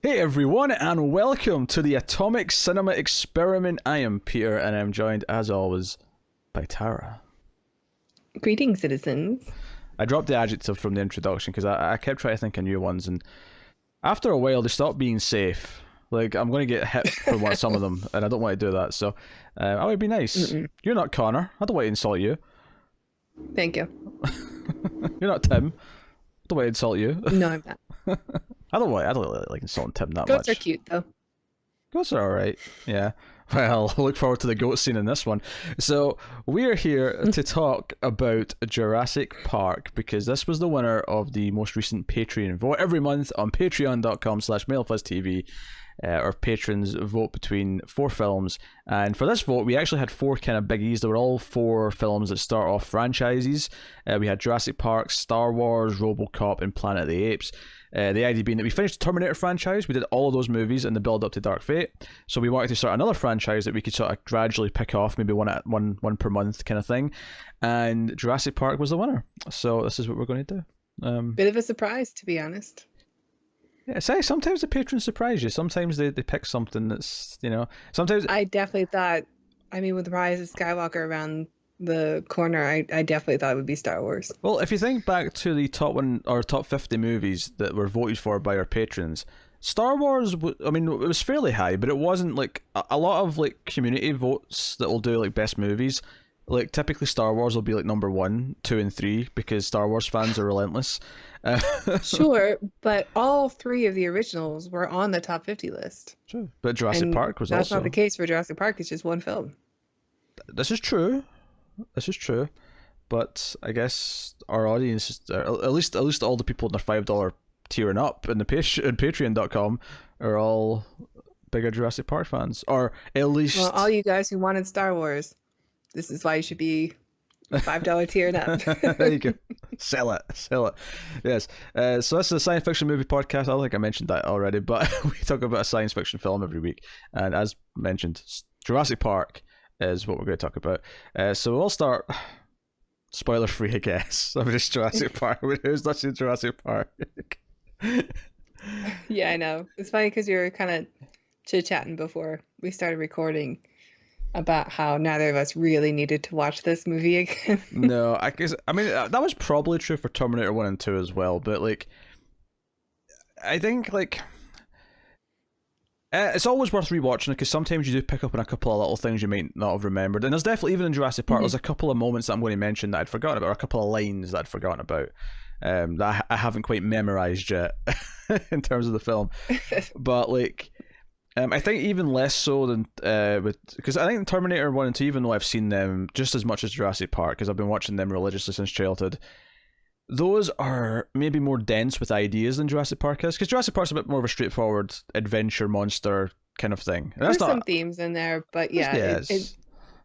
Hey everyone, and welcome to the Atomic Cinema Experiment. I am Peter, and I'm joined, as always, by Tara. Greetings, citizens. I dropped the adjective from the introduction because I kept trying to think of new ones, and after a while, they stopped being safe. Like, I'm going to get hit for some of them, and I don't want to do that, so I would be nice. Mm-mm. You're not Connor. I don't want to insult you. Thank you. You're not Tim. I don't want to insult you. No, I'm not. I don't really like insulting Tim that Goats much. are cute, though. Goats are alright, yeah. Well, I look forward to the goat scene in this one. So, we're here to talk about Jurassic Park, because this was the winner of the most recent Patreon vote. Every month on patreon.com/MailFuzzTV, our patrons vote between 4 films, and for this vote, we actually had 4 kind of biggies. They were all 4 films that start off franchises. We had Jurassic Park, Star Wars, RoboCop, and Planet of the Apes. The idea being that we finished the Terminator franchise, we did all of those movies in the build up to Dark Fate, so we wanted to start another franchise that we could sort of gradually pick off, maybe one per month kind of thing, and Jurassic Park was the winner. So this is what we're going to do. Bit of a surprise, to be honest. Yeah, say sometimes the patrons surprise you. Sometimes they pick something that's, sometimes I definitely thought, with Rise of Skywalker around the corner, I definitely thought it would be Star Wars. Well, if you think back to the top 50 movies that were voted for by our patrons, Star Wars, it was fairly high, but it wasn't like a lot of like community votes that will do like best movies. Like typically Star Wars will be like number 1, 2, and 3 because Star Wars fans are relentless. Sure, but all 3 of the originals were on the top 50 list. True, but Jurassic Park was that's also. not the case for Jurassic Park. It's just one film. This is true. But I guess our audience, at least all the people in their $5 tier and up in the Patreon.com, are all bigger Jurassic Park fans, or at least. Well, all you guys who wanted Star Wars, this is why you should be $5 tier and up. There you go. Sell it. Yes. So this is a science fiction movie podcast. I don't think I mentioned that already, but we talk about a science fiction film every week, and as mentioned, Jurassic Park is what we're going to talk about. So we'll start spoiler free, I guess. I'm just Jurassic Park. Who's not seen Jurassic Park? Yeah, I know. It's funny because you were kind of chit-chatting before we started recording about how neither of us really needed to watch this movie again. No, I guess that was probably true for Terminator 1 and 2 as well, but like I think like it's always worth rewatching because sometimes you do pick up on a couple of little things you might not have remembered. And there's definitely, even in Jurassic Park, there's a couple of moments that I'm going to mention that I'd forgotten about, or a couple of lines that I'd forgotten about, that I haven't quite memorized yet in terms of the film. But like, I think even less so than because I think Terminator 1 and 2, even though I've seen them just as much as Jurassic Park, because I've been watching them religiously since childhood, those are maybe more dense with ideas than Jurassic Park is, because Jurassic Park's a bit more of a straightforward adventure monster kind of thing. And There's some themes in there, but yeah, yeah,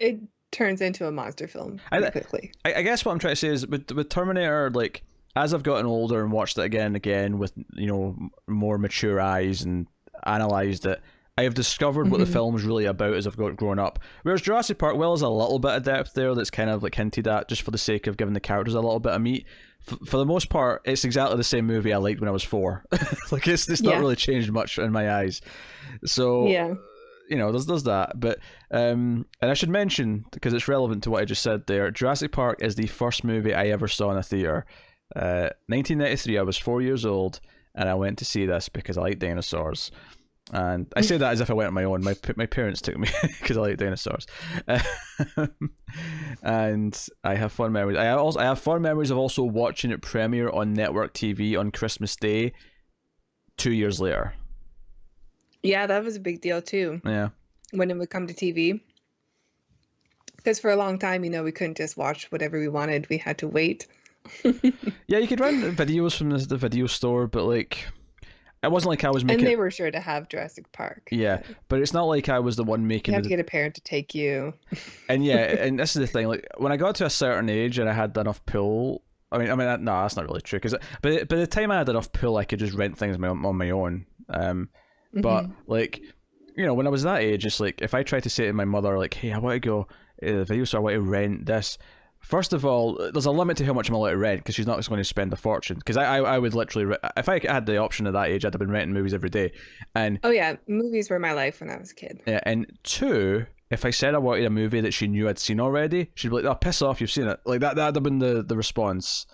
it turns into a monster film pretty quickly. I guess what I'm trying to say is with Terminator, like as I've gotten older and watched it again and again with more mature eyes and analysed it, I have discovered what the film's really about as I've grown up. Whereas Jurassic Park, well, there's a little bit of depth there that's kind of like hinted at just for the sake of giving the characters a little bit of meat. For the most part, it's exactly the same movie I liked when I was 4. Like it's not really changed much in my eyes. So yeah, there's that. But and I should mention, because it's relevant to what I just said there, Jurassic Park is the first movie I ever saw in a theater. 1993. I was 4 years old, and I went to see this because I like dinosaurs. And I say that as if I went on my own. My parents took me because I like dinosaurs, and I have fond memories. I have fond memories of also watching it premiere on network TV on Christmas Day, 2 years later. Yeah, that was a big deal too. Yeah, when it would come to TV, because for a long time, we couldn't just watch whatever we wanted. We had to wait. Yeah, you could rent videos from the video store, but like. It wasn't like I was making. And they were sure to have Jurassic Park. Yeah, but it's not like I was the one making. You have to get a parent to take you. And yeah, and this is the thing. Like when I got to a certain age and I had enough pull. No, that's not really true. Because by the time I had enough pull, I could just rent things on my own. But like, when I was that age, it's like if I tried to say to my mother, like, "Hey, I want to go to the video store, I want to rent this," First of all, there's a limit to how much I'm allowed to rent because she's not just going to spend a fortune. Because I would literally, if I had the option at that age, I'd have been renting movies every day. And Oh yeah, movies were my life when I was a kid. yeah, and two, if I said I wanted a movie that she knew I'd seen already, she'd be like, "Oh, piss off, you've seen it." Like that'd have been the response.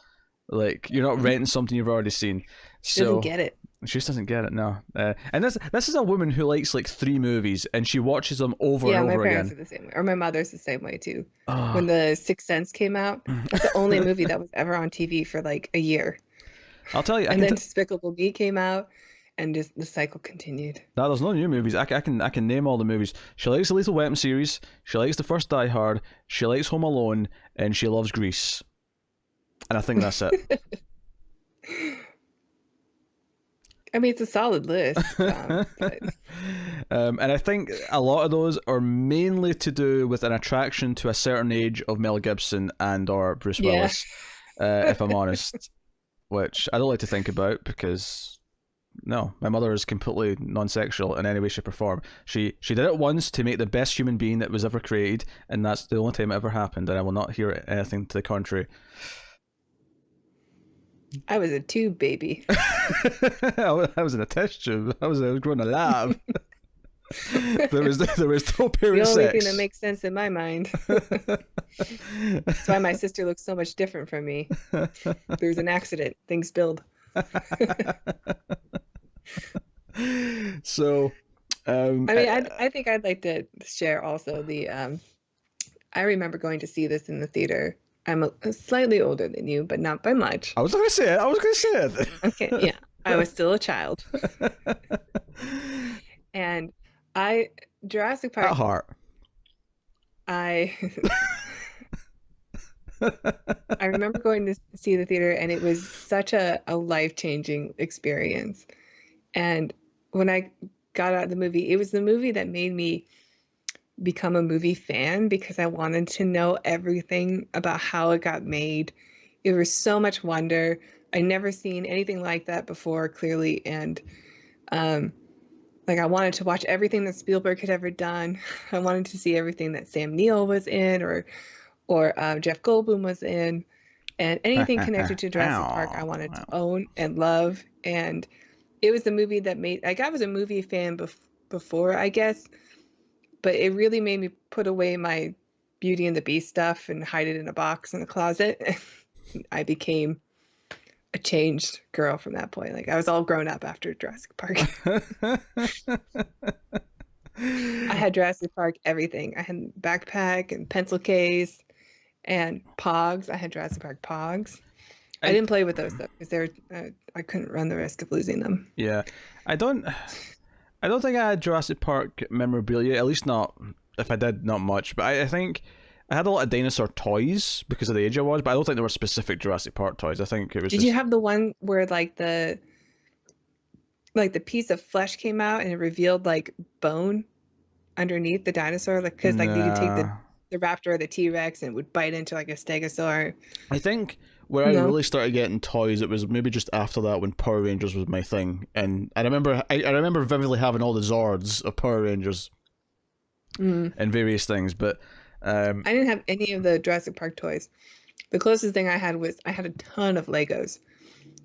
Like, you're not renting something you've already seen. She doesn't get it. She just doesn't get it, no. And this is a woman who likes like 3 movies and she watches them over Yeah, and my over parents are again. the same way, or my mother's the same way too. Oh. When The Sixth Sense came out, that's the only movie that was ever on TV for like a year. I'll tell you, And then Despicable Me came out, and just the cycle continued. no, there's no new movies. I can name all the movies. She likes the Lethal Weapon series. She likes the first Die Hard. She likes Home Alone, and she loves Grease. And I think that's it. I mean, it's a solid list. But And I think a lot of those are mainly to do with an attraction to a certain age of Mel Gibson and or Bruce Yeah. Willis, if I'm honest. Which I don't like to think about because, no, my mother is completely non-sexual in any way, shape, or form. She did it once to make the best human being that was ever created, and that's the only time it ever happened, and I will not hear anything to the contrary. I was a tube baby. I was in a test tube. I was growing a lab. there was no parent The only sex. thing that makes sense in my mind. That's why my sister looks so much different from me. There's an accident. Things spilled. So, I mean, I think I'd like to share also the. I remember going to see this in the theater. I'm slightly older than you, but not by much. I was going to say it. Okay, yeah, I was still a child, and Jurassic Park. At heart. I remember going to see the theater, and it was such a life-changing experience. And when I got out of the movie, it was the movie that made me become a movie fan because I wanted to know everything about how it got made. It was so much wonder. I'd never seen anything like that before, clearly, and like I wanted to watch everything that Spielberg had ever done. I wanted to see everything that Sam Neill was in, or Jeff Goldblum was in, and anything connected to Jurassic Park I wanted to own and love. And it was the movie that made, like, I was a movie fan before, I guess, but it really made me put away my Beauty and the Beast stuff and hide it in a box in the closet. I became a changed girl from that point. Like, I was all grown up after Jurassic Park. I had Jurassic Park everything. I had backpack and pencil case and Pogs. I had Jurassic Park Pogs. I didn't play with those though because I couldn't run the risk of losing them. Yeah, I don't think I had Jurassic Park memorabilia. At least not, if I did, not much. But I think I had a lot of dinosaur toys because of the age I was. But I don't think there were specific Jurassic Park toys. I think it was. Did you have the one where like the piece of flesh came out and it revealed like bone underneath the dinosaur? Like, because like you could take the raptor or the T-Rex and it would bite into like a stegosaur. I think where I really started getting toys, it was maybe just after that when Power Rangers was my thing, and I remember vividly having all the Zords of Power Rangers and various things. But I didn't have any of the Jurassic Park toys. The closest thing I had was I had a ton of Legos.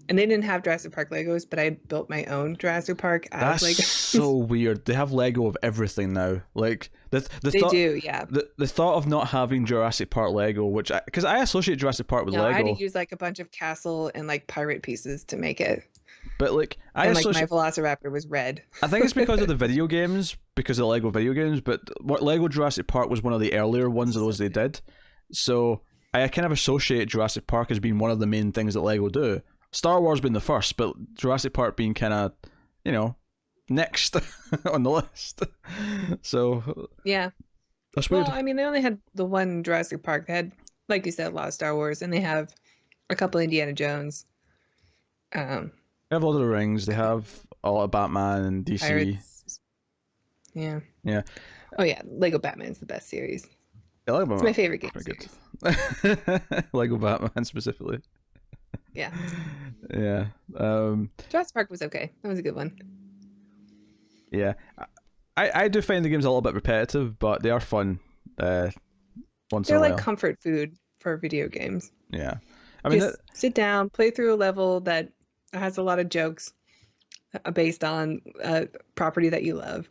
And they didn't have Jurassic Park Legos, but I built my own Jurassic Park as Legos. That's so weird. They have Lego of everything now. Like they do, yeah. The thought of not having Jurassic Park Lego, which because I associate Jurassic Park with Lego. I had to use like a bunch of castle and like pirate pieces to make it. But like my Velociraptor was red. I think it's because of the video games, because of the Lego video games. But what Lego Jurassic Park was one of the earlier ones of those they did. So I kind of associate Jurassic Park as being one of the main things that Lego do. Star Wars being the first, but Jurassic Park being kind of, next on the list. So yeah, that's weird. Well, I mean, they only had the one Jurassic Park. They had, like you said, a lot of Star Wars, and they have a couple Indiana Jones. They have Lord of the Rings. They have a lot of Batman and DC. Pirates. Yeah. Yeah. Oh yeah, Lego Batman is the best series. Yeah, Lego It's my favorite game series. Lego Batman specifically. Yeah. Yeah. Jurassic Park was okay. That was a good one. Yeah. I do find the games a little bit repetitive, but they are fun. Once in a while. They're like comfort food for video games. Yeah. I mean, Just sit down, play through a level that has a lot of jokes based on a property that you love.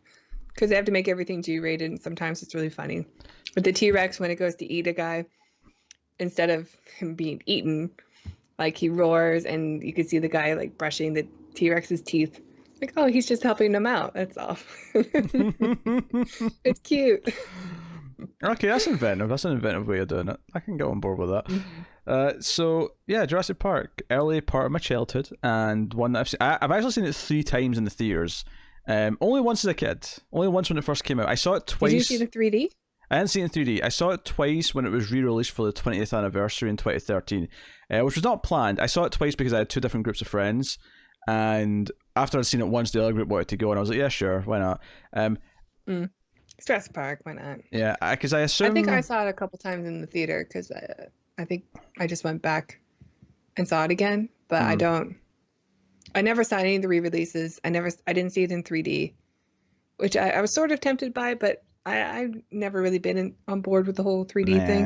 Because they have to make everything G-rated, and sometimes it's really funny. With the T-Rex, when it goes to eat a guy, instead of him being eaten, like he roars, and you can see the guy like brushing the T-Rex's teeth. Like, oh, he's just helping him out. That's all. It's cute. Okay, that's inventive. That's an inventive way of doing it. I can get on board with that. So yeah, Jurassic Park, early part of my childhood, and one that I've seen. I've actually seen it 3 times in the theaters. Only once as a kid. Only once when it first came out. I saw it twice. Did you see the 3D? I didn't see it in 3D. I saw it twice when it was re-released for the 20th anniversary in 2013, which was not planned. I saw it twice because I had 2 different groups of friends, and after I'd seen it once, the other group wanted to go, and I was like, yeah, sure, why not? Jurassic Park, why not? Yeah, because I assume... I think I saw it a couple times in the theater because I think I just went back and saw it again, but I never saw any of the re-releases. I didn't see it in 3D, which I was sort of tempted by, but I've never really been on board with the whole 3D thing.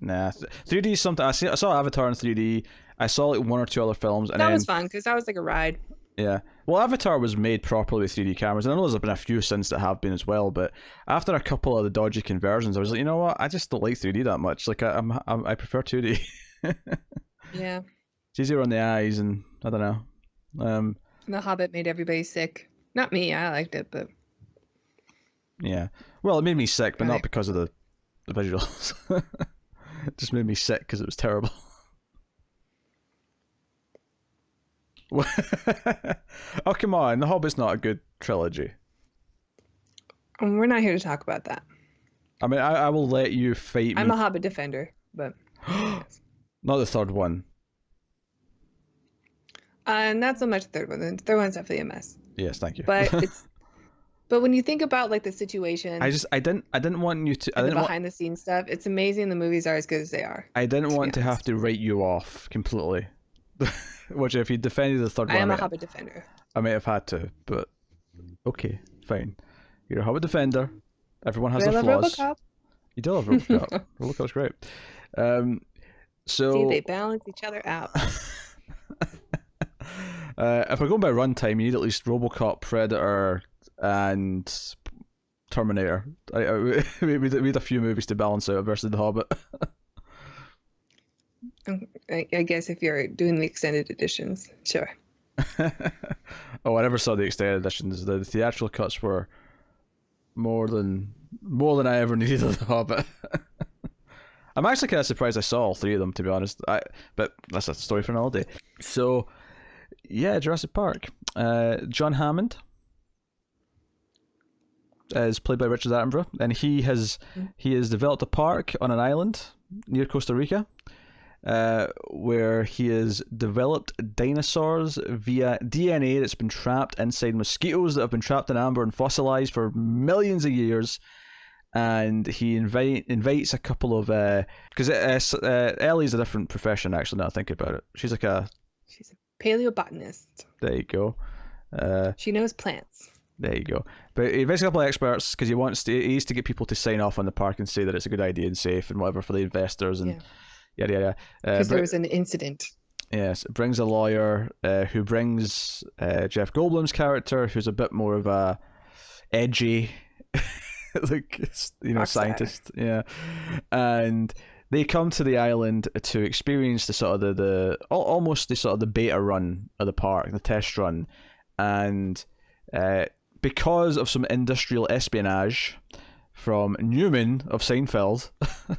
Nah, 3D is something. I saw Avatar in 3D. I saw like 1 or 2 other films, and that was fun because that was like a ride. Yeah, well, Avatar was made properly with 3D cameras, and I know there's been a few since that have been as well. But after a couple of the dodgy conversions, I was like, you know what? I just don't like 3D that much. Like I prefer 2D. Yeah, it's easier on the eyes, and I don't know. The Hobbit made everybody sick. Not me. I liked it, but yeah. Well, it made me sick, but not because of the visuals. It just made me sick because it was terrible. Oh, come on. The Hobbit's not a good trilogy. We're not here to talk about that. I mean, I will let you fight me. I'm a Hobbit defender, but... Not the third one. Not so much the third one. The third one's definitely a mess. Yes, thank you. But it's... But when you think about like the situation, I didn't want you to. I didn't behind the scenes stuff. It's amazing the movies are as good as they are. I didn't want to have to write you off completely. Which, if you defended the third one, I am a Hobbit defender. I may have had to, but okay, fine. You're a Hobbit defender. Everyone has their flaws. RoboCop. You do love RoboCop. RoboCop's great. So see, they balance each other out. If we're going by runtime, you need at least RoboCop, Predator, and Terminator. We need a few movies to balance out versus The Hobbit. I guess if you're doing the extended editions, sure. Oh, I never saw the extended editions. The theatrical cuts were more than I ever needed of The Hobbit. I'm actually kind of surprised I saw all 3 of them, to be honest. But that's a story for another day. So, yeah, Jurassic Park. John Hammond is played by Richard Attenborough, and he has developed a park on an island near Costa Rica, where he has developed dinosaurs via DNA that's been trapped inside mosquitoes that have been trapped in amber and fossilized for millions of years. And he invites a couple of because Ellie's a different profession, actually. Now I think about it, she's a paleobotanist. There you go. She knows plants. There you go. But he invites a couple of experts because he needs to get people to sign off on the park and say that it's a good idea and safe and whatever for the investors and yada yada. Because there was an incident. Yes, it brings a lawyer who brings Jeff Goldblum's character, who's a bit more of a edgy, like, scientist. Yeah, and they come to the island to experience the sort of almost the sort of the beta run of the park, the test run, and because of some industrial espionage from Newman of Seinfeld,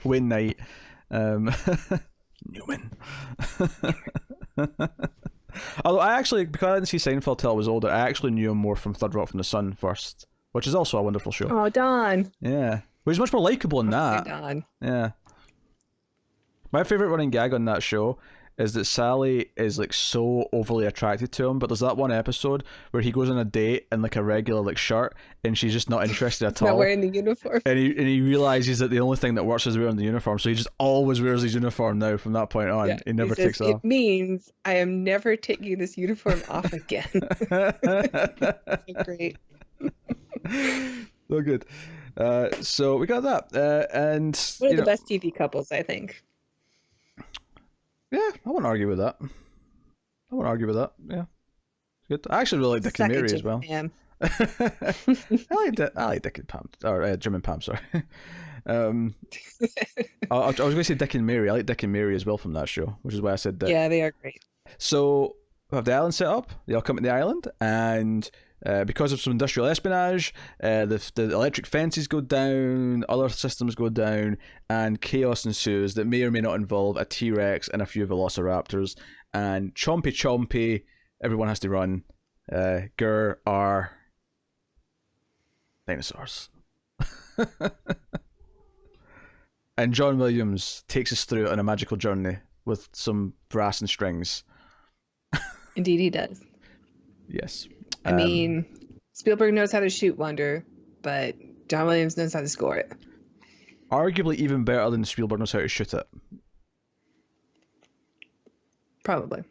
Wayne Knight, Newman. Although I actually, because I didn't see Seinfeld till I was older, I actually knew him more from Third Rock from the Sun first, which is also a wonderful show. Oh, Don. Yeah, well, he's much more likable than that. Don. Yeah. My favorite running gag on that show is that Sally is like so overly attracted to him, but there's that one episode where he goes on a date in like a regular like shirt, and she's just not interested at all. Not wearing the uniform. And he realizes that the only thing that works is wearing the uniform, so he just always wears his uniform now from that point on. Yeah, he never takes it off. It means I am never taking this uniform off again. So great. So good. So we got that, and one of the best TV couples, I think. Yeah, I wouldn't argue with that. I wouldn't argue with that. Yeah, good. I actually really like Dick and Suck it, Mary as Jim well. Pam. I like Dick and Pam, or Jim and Pam. Sorry. I was going to say Dick and Mary. I like Dick and Mary as well from that show, which is why I said Dick. Yeah, they are great. So we have the island set up. They all come to the island, and because of some industrial espionage, the electric fences go down, other systems go down, and chaos ensues that may or may not involve a T-Rex and a few velociraptors. And chompy, everyone has to run. Are dinosaurs. And John Williams takes us through on a magical journey with some brass and strings. Indeed, he does. Yes. I mean, Spielberg knows how to shoot Wonder, but John Williams knows how to score it. Arguably even better than Spielberg knows how to shoot it. Probably.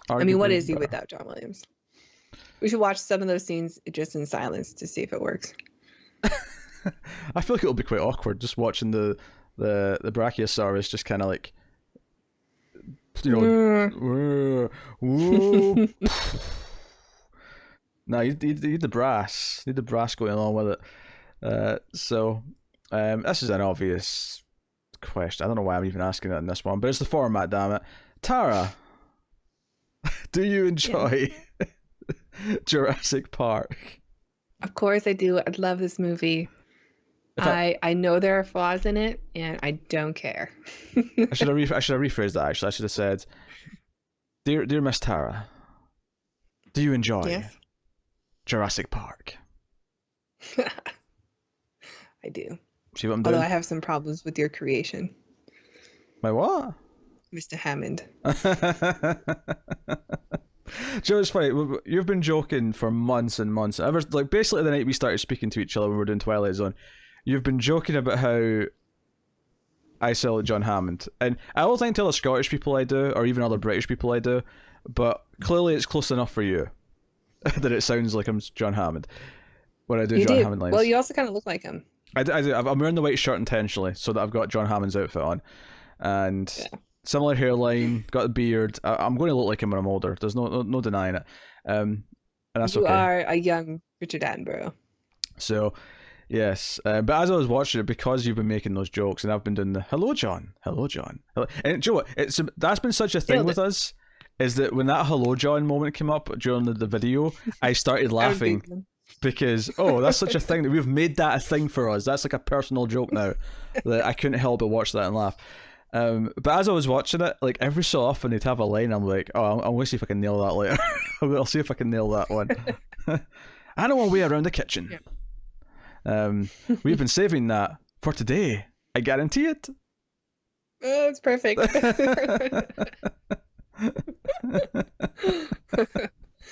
Arguably I mean, what is he better. without John Williams? We should watch some of those scenes just in silence to see if it works. I feel like it'll be quite awkward just watching the Brachiosaurus just kind of like, you know, whoa. No, you need the brass. You need the brass going along with it. So this is an obvious question. I don't know why I'm even asking it in this one, but it's the format, damn it. Tara, do you enjoy Jurassic Park? Of course I do. I love this movie. I know there are flaws in it, and I don't care. I should have rephrased that. Actually, I should have said, "Dear Miss Tara, do you enjoy Jurassic Park?" I do. See what I'm doing? Although I have some problems with your creation, My what? Mr. Hammond. Joe, it's funny. You've been joking for months and months. Ever like basically the night we started speaking to each other when we were doing Twilight Zone, you've been joking about how I sell John Hammond, and I don't think tell the Scottish people I do, or even other British people I do, but clearly it's close enough for you that it sounds like I'm John Hammond when I do John Hammond lines. Well, you also kind of look like him. I do. I'm wearing the white shirt intentionally so that I've got John Hammond's outfit on, and similar hairline, got the beard. I'm going to look like him when I'm older. There's no denying it. And that's you okay. are a young Richard Attenborough. So, yes. But as I was watching it, because you've been making those jokes, and I've been doing the "Hello, John. Hello, John." Hello. And do you know what? That's been such a thing with us, is that when that "Hello, John" moment came up during the video, I started laughing. Because that's such a thing that we've made that a thing for us. That's like a personal joke now that I couldn't help but watch that and laugh. But as I was watching it, like every so often they'd have a line. I'm like, I'm going to see if I can nail that later. I'll see if I can nail that one. I know one way around the kitchen. We've been saving that for today. I guarantee it. Oh, it's perfect.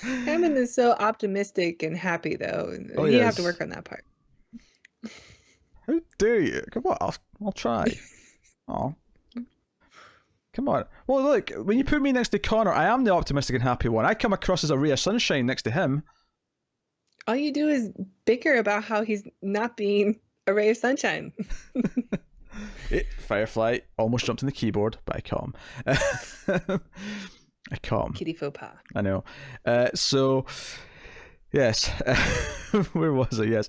Hammond is so optimistic and happy, though. You have to work on that part. How dare you? Come on, I'll try. Oh, come on. Well, look, when you put me next to Connor, I am the optimistic and happy one. I come across as a ray of sunshine next to him. All you do is bicker about how he's not being a ray of sunshine. Firefly almost jumped on the keyboard, but I calm. I calm. Kitty faux pas. I know. So, yes. Where was I? Yes.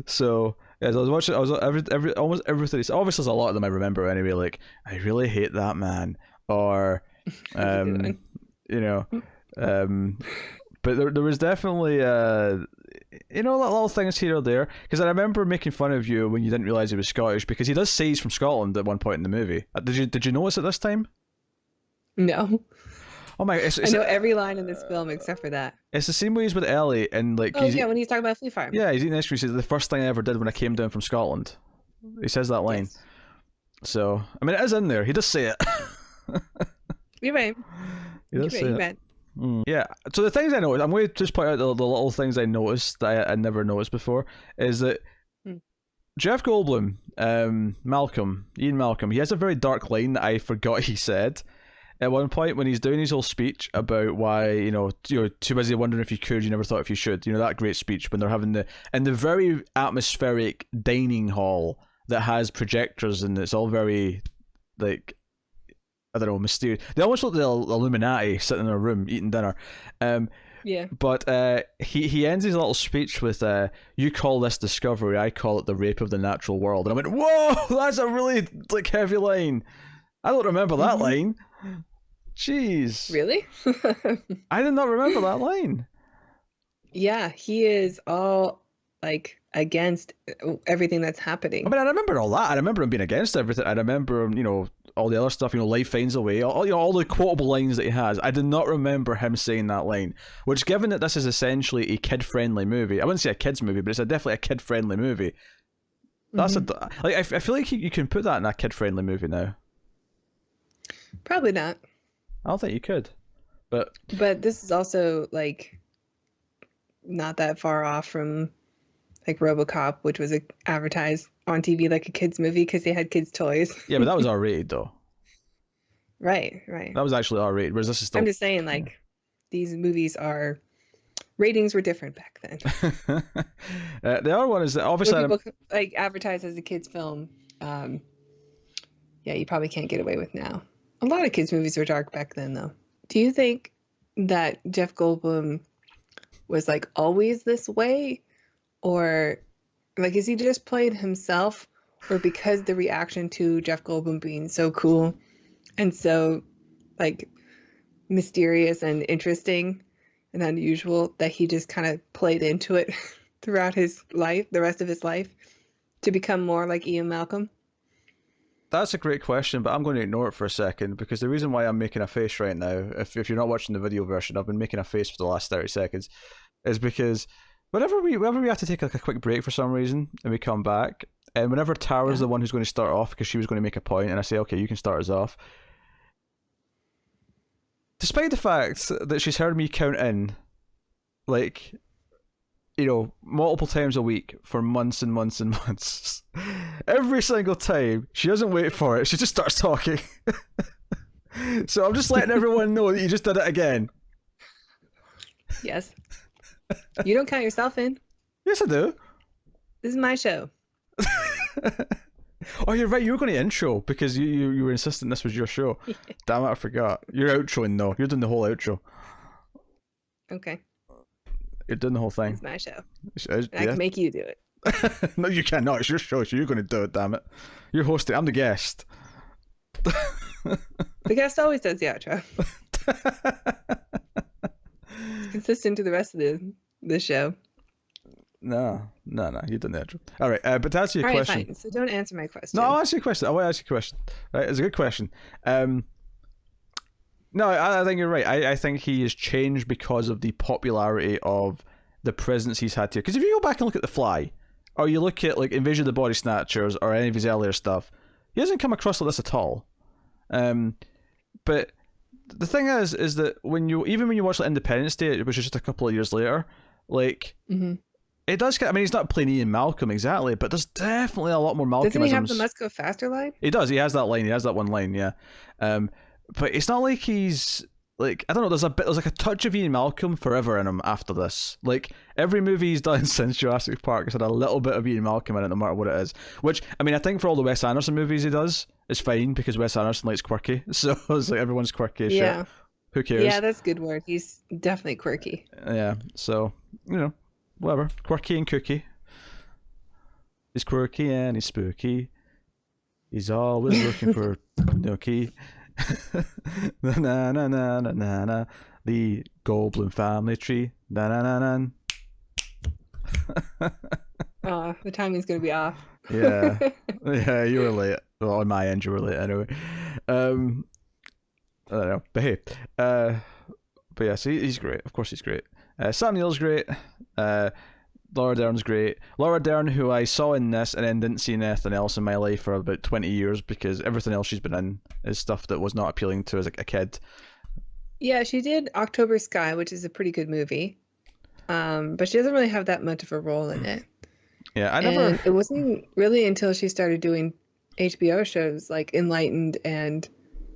So, as I was watching, almost everything. Obviously, there's a lot of them I remember anyway. Like, I really hate that man, or, but there was definitely, little things here or there. Because I remember making fun of you when you didn't realize he was Scottish, because he does say he's from Scotland at one point in the movie. Did you notice it this time? No. Oh my! I know every line in this film except for that. It's the same way he's with Ellie, and like. Oh yeah, when he's talking about Flea Farm. Yeah, he's eating ice cream. He says the first thing I ever did when I came down from Scotland. He says that line. Yes. So I mean, it is in there. He does say it. You're right. He does say it. Yeah. So the things I noticed, I'm going to just point out the little things I noticed that I never noticed before, is that Jeff Goldblum, Ian Malcolm, he has a very dark line that I forgot he said. At one point, when he's doing his whole speech about why, you're too busy wondering if you could, you never thought if you should. that great speech when they're having in the very atmospheric dining hall that has projectors and it's all very, like, I don't know, mysterious. They almost look like the Illuminati sitting in a room eating dinner. Yeah. But he ends his little speech with, "You call this discovery, I call it the rape of the natural world." And I went, "Whoa, that's a really like heavy line. I don't remember that line." Jeez. Really? I did not remember that line. Yeah, he is all like against everything that's happening. I mean, I remember all that. I remember him being against everything. I remember him, all the other stuff, life finds a way, all the quotable lines that he has. I did not remember him saying that line, which, given that this is essentially a kid-friendly movie, I wouldn't say a kids movie, but it's definitely a kid-friendly movie. That's I feel like you can put that in a kid-friendly movie now. Probably not. I don't think you could, but this is also like not that far off from like RoboCop, which was advertised on TV like a kids movie because they had kids toys. Yeah, but that was R-rated though. Right. That was actually R-rated, whereas this is still... I'm just saying, like, these movies ratings were different back then. The other one is that obviously people like advertised as a kids film. Yeah, you probably can't get away with now. A lot of kids movies were dark back then, though. Do you think that Jeff Goldblum was like always this way, or like is he just playing himself, or because the reaction to Jeff Goldblum being so cool and so like mysterious and interesting and unusual that he just kind of played into it throughout his life, the rest of his life, to become more like Ian Malcolm? That's a great question, but I'm going to ignore it for a second, because the reason why I'm making a face right now, if you're not watching the video version, I've been making a face for the last 30 seconds, is because whenever we have to take like a quick break for some reason, and we come back, and whenever Tara's the one who's going to start off, because she was going to make a point, and I say, okay, you can start us off, despite the fact that she's heard me count in, like, multiple times a week for months and months and months, every single time, she doesn't wait for it, she just starts talking. So I'm just letting everyone know that you just did it again. Yes. You don't count yourself in. Yes, I do. This is my show. Oh, you're right, you were going to intro, because you were insisting this was your show. Yeah. Damn it, I forgot. You're outroing though. You're doing the whole outro. Okay. You're doing the whole thing. It's my show. I can make you do it. No, you cannot. It's your show, so you're going to do it, damn it. You're hosting. I'm the guest. The guest always does the outro. It's consistent to the rest of the show. No, you didn't answer. All right, but to answer your question... Fine. So don't answer my question. No, I'll ask you a question. I want to ask you a question. Right, it's a good question. No, I think you're right. I think he has changed because of the popularity of the presence he's had here. Because if you go back and look at The Fly, or you look at like Invasion of the Body Snatchers, or any of his earlier stuff, he doesn't come across like this at all. But the thing is that even when you watch like Independence Day, which is just a couple of years later, like... Mm-hmm. It does get... I mean, he's not playing Ian Malcolm exactly, but there's definitely a lot more Malcolmisms. Doesn't he have the "Must Go Faster" line? He does. He has that line. He has that one line, yeah. But it's not like he's... Like, I don't know, there's like a touch of Ian Malcolm forever in him after this. Like, every movie he's done since Jurassic Park has had a little bit of Ian Malcolm in it, no matter what it is. Which, I mean, I think for all the Wes Anderson movies he does, it's fine, because Wes Anderson likes quirky. So it's like everyone's quirky as shit. Who cares? Yeah, that's a good word. He's definitely quirky. Yeah, so, whatever. Quirky and cookie. He's quirky and he's spooky. He's always looking for nookie. na na na na na na na. The Goldblum family tree. Na na na na. The timing's gonna be off. Yeah, you were late. Well, on my end, you were late anyway. I don't know, but hey, but yeah, so he's great. Of course, he's great. Sam Neill's great. Laura Dern's great. Laura Dern, who I saw in this and then didn't see in anything else in my life for about 20 years, because everything else she's been in is stuff that was not appealing to as a kid. Yeah, she did October Sky, which is a pretty good movie, but she doesn't really have that much of a role in it. Yeah, It wasn't really until she started doing HBO shows like Enlightened and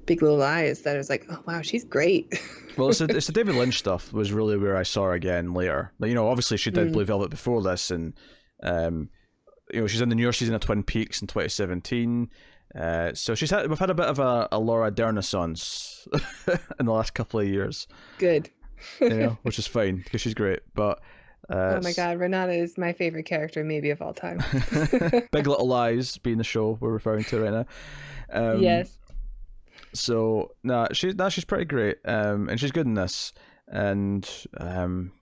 Big Little Lies that I was like, oh wow, she's great. Well, it's the David Lynch stuff was really where I saw her again later. Like, obviously she did Blue Velvet before this, and she's in the newer season of Twin Peaks in 2017. So we've had a bit of a Laura Renaissance in the last couple of years. Good. Which is fine because she's great. But oh my God, Renata is my favorite character maybe of all time. Big Little Lies being the show we're referring to right now. Yes. So she's pretty great, and she's good in this, and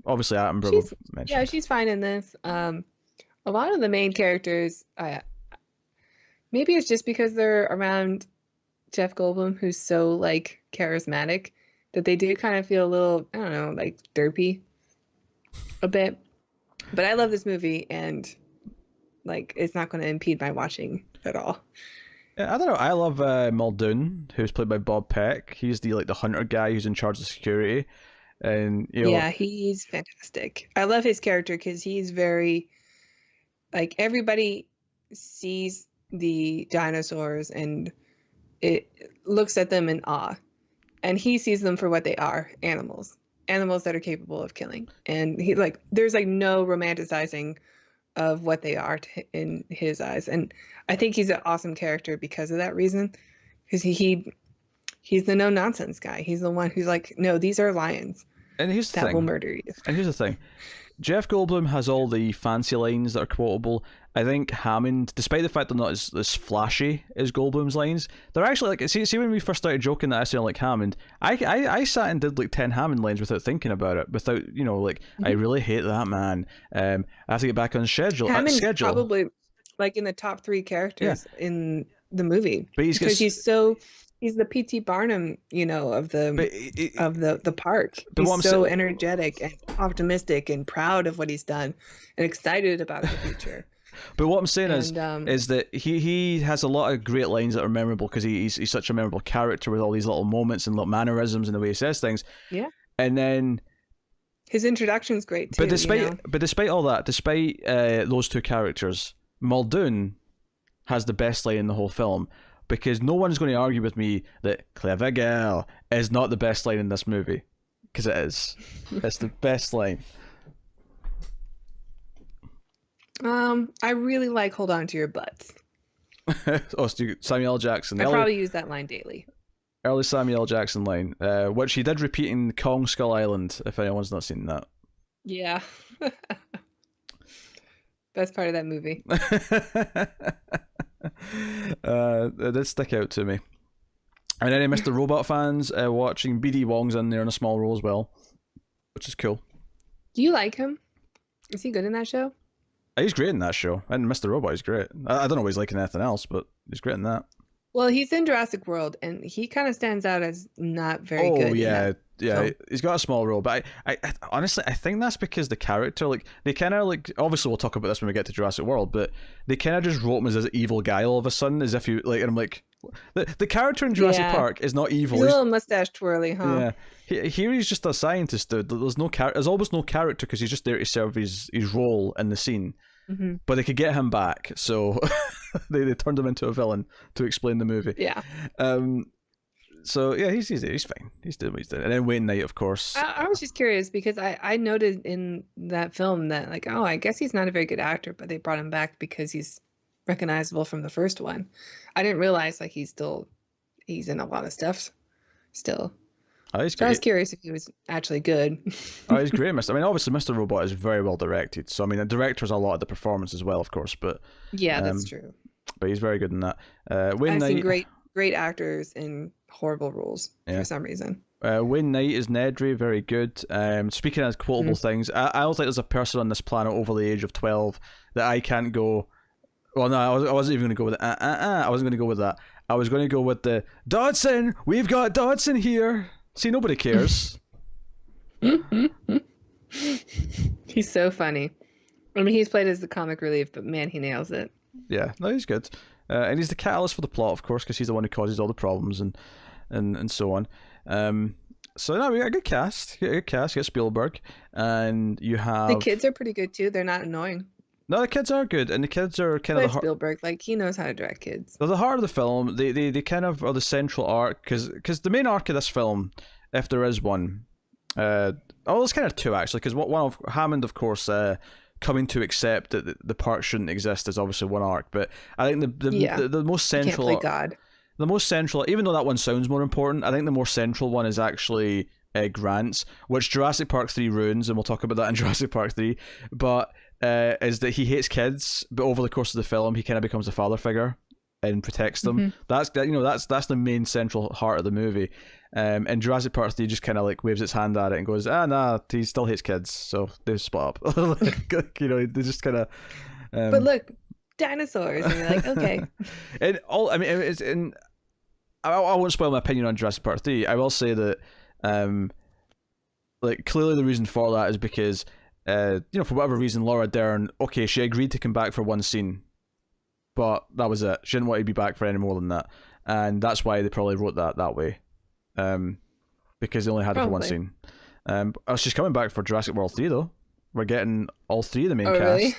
obviously Attenborough mentioned. Yeah, she's fine in this. A lot of the main characters, maybe it's just because they're around Jeff Goldblum, who's so like charismatic, that they do kind of feel a little, I don't know, like derpy a bit. But I love this movie, and like it's not going to impede my watching at all. Yeah, I don't know. I love Muldoon, who's played by Bob Peck. He's the hunter guy who's in charge of security, and yeah, he's fantastic. I love his character because he's very like everybody sees the dinosaurs and it looks at them in awe, and he sees them for what they are, animals that are capable of killing. And he like there's like no romanticizing of what they are in his eyes. And I think he's an awesome character because of that reason, because he's the no nonsense guy. He's the one who's like, no, these are lions, and here's the that thing. will murder you. And here's the thing. Jeff Goldblum has all the fancy lines that are quotable. I think Hammond, despite the fact they're not as flashy as Goldblum's lines, they're actually like, see when we first started joking that I sound like Hammond, I sat and did like 10 Hammond lines without thinking about it, without, like, I really hate that man. I have to get back on schedule. Hammond's probably like in the top 3 characters in the movie, but he's the P.T. Barnum, of the park. He's so energetic and optimistic and proud of what he's done and excited about the future. But what I'm saying is that he has a lot of great lines that are memorable because he's such a memorable character with all these little moments and little mannerisms and the way he says things. Yeah. And then his introduction's great too. But despite all that, despite those two characters, Muldoon has the best line in the whole film. Because no one's going to argue with me that "clever girl" is not the best line in this movie. Because it is. It's the best line. I really like "Hold On to Your Butts." Samuel L. Jackson. I probably use that line daily. Early Samuel L. Jackson line, which he did repeat in Kong Skull Island, if anyone's not seen that. Yeah. Best part of that movie. It did stick out to me. And any Mr. Robot fans watching, BD Wong's in there in a small role as well, which is cool. Do you like him? Is he good in that show? He's great in that show, and Mr. Robot is great. I don't know what he's like in anything else, but he's great in that. Well, he's in Jurassic World, and he kind of stands out as not very good. Oh yeah, he's got a small role, but I honestly I think that's because the character, like, they kind of like, obviously we'll talk about this when we get to Jurassic World, but they kind of just wrote him as an evil guy all of a sudden, as if you like, and I'm like, the character in Jurassic Park is not evil. He's a little mustache twirly, huh? Yeah, here he's just a scientist, dude. There's almost no character because he's just there to serve his role in the scene. Mm-hmm. But they could get him back, so they turned him into a villain to explain the movie. Yeah. So yeah, he's fine. He's doing what he's doing. And then Wayne Knight, of course. I was just curious because I noted in that film that like, oh, I guess he's not a very good actor, but they brought him back because he's recognizable from the first one. I didn't realize like he's in a lot of stuff still. Oh, he's so great. I was curious if he was actually good. Oh, he's great, Mr. I mean, obviously, Mr. Robot is very well directed. So, I mean, the director's a lot of the performance as well, of course. But yeah, that's true. But he's very good in that. Wayne Knight, seen great actors in horrible roles for some reason. Wayne Knight is Nedry, very good. Speaking of quotable things, I don't think there's a person on this planet over the age of 12 that I can't go. Well, no, I wasn't even going to go with it. I wasn't going to go with that. I was going to go with the Dodson. We've got Dodson here. See, nobody cares. He's so funny. I mean, he's played as the comic relief, but man, he nails it. Yeah, no, he's good. And he's the catalyst for the plot, of course, because he's the one who causes all the problems and so on. So, no, we got a good cast. You got Spielberg, and you have... The kids are pretty good, too. They're not annoying. No, the kids are good, and the kids are kind of the Spielberg, like he knows how to direct kids. They're the heart of the film. They kind of are the central arc because the main arc of this film, if there is one, there's kind of two actually. Because one of Hammond, of course, coming to accept that the park shouldn't exist is obviously one arc, but I think the most You can't central play God. the most central, even though that one sounds more important, I think the more central one is actually Grant's, which Jurassic Park 3 ruins, and we'll talk about that in Jurassic Park 3, but is that he hates kids, but over the course of the film he kind of becomes a father figure and protects them. That's the main central heart of the movie. And Jurassic Park 3 just kind of like waves its hand at it and goes, nah, he still hates kids, so they split up. They just kind of. But look, dinosaurs, and you're like, okay. And I won't spoil my opinion on Jurassic Park 3. I will say that, clearly the reason for that is because, for whatever reason, Laura Dern, okay, she agreed to come back for one scene, but that was it. She didn't want to be back for any more than that, and that's why they probably wrote that way. Because they only had her for one scene. She's coming back for Jurassic World 3 though. We're getting all three of the main cast. Really?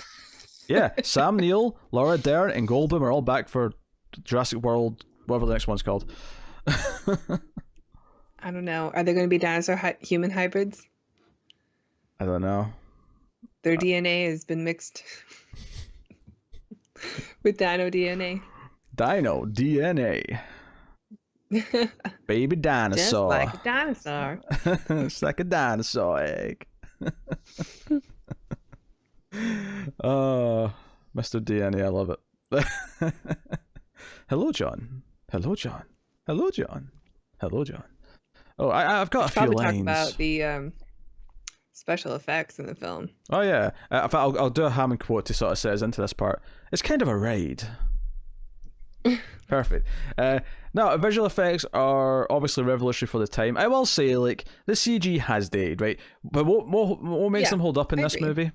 Yeah, Sam Neill, Laura Dern, and Goldblum are all back for Jurassic World, whatever the next one's called. I don't know. Are they going to be dinosaur human hybrids? I don't know. Their DNA has been mixed with dino DNA. Dino DNA. Baby dinosaur. Just like a dinosaur. It's like a dinosaur egg. Oh, Mr. DNA, I love it. Hello, John. Hello, John. Hello, John. Hello, John. Oh, I've got a few lines. Talk about the special effects in the film. Oh yeah, I'll do a Hammond quote to sort of set us into this part. It's kind of a ride. Perfect. Now, visual effects are obviously revolutionary for the time. I will say, like, the CG has dated, right? But what makes them hold up in this movie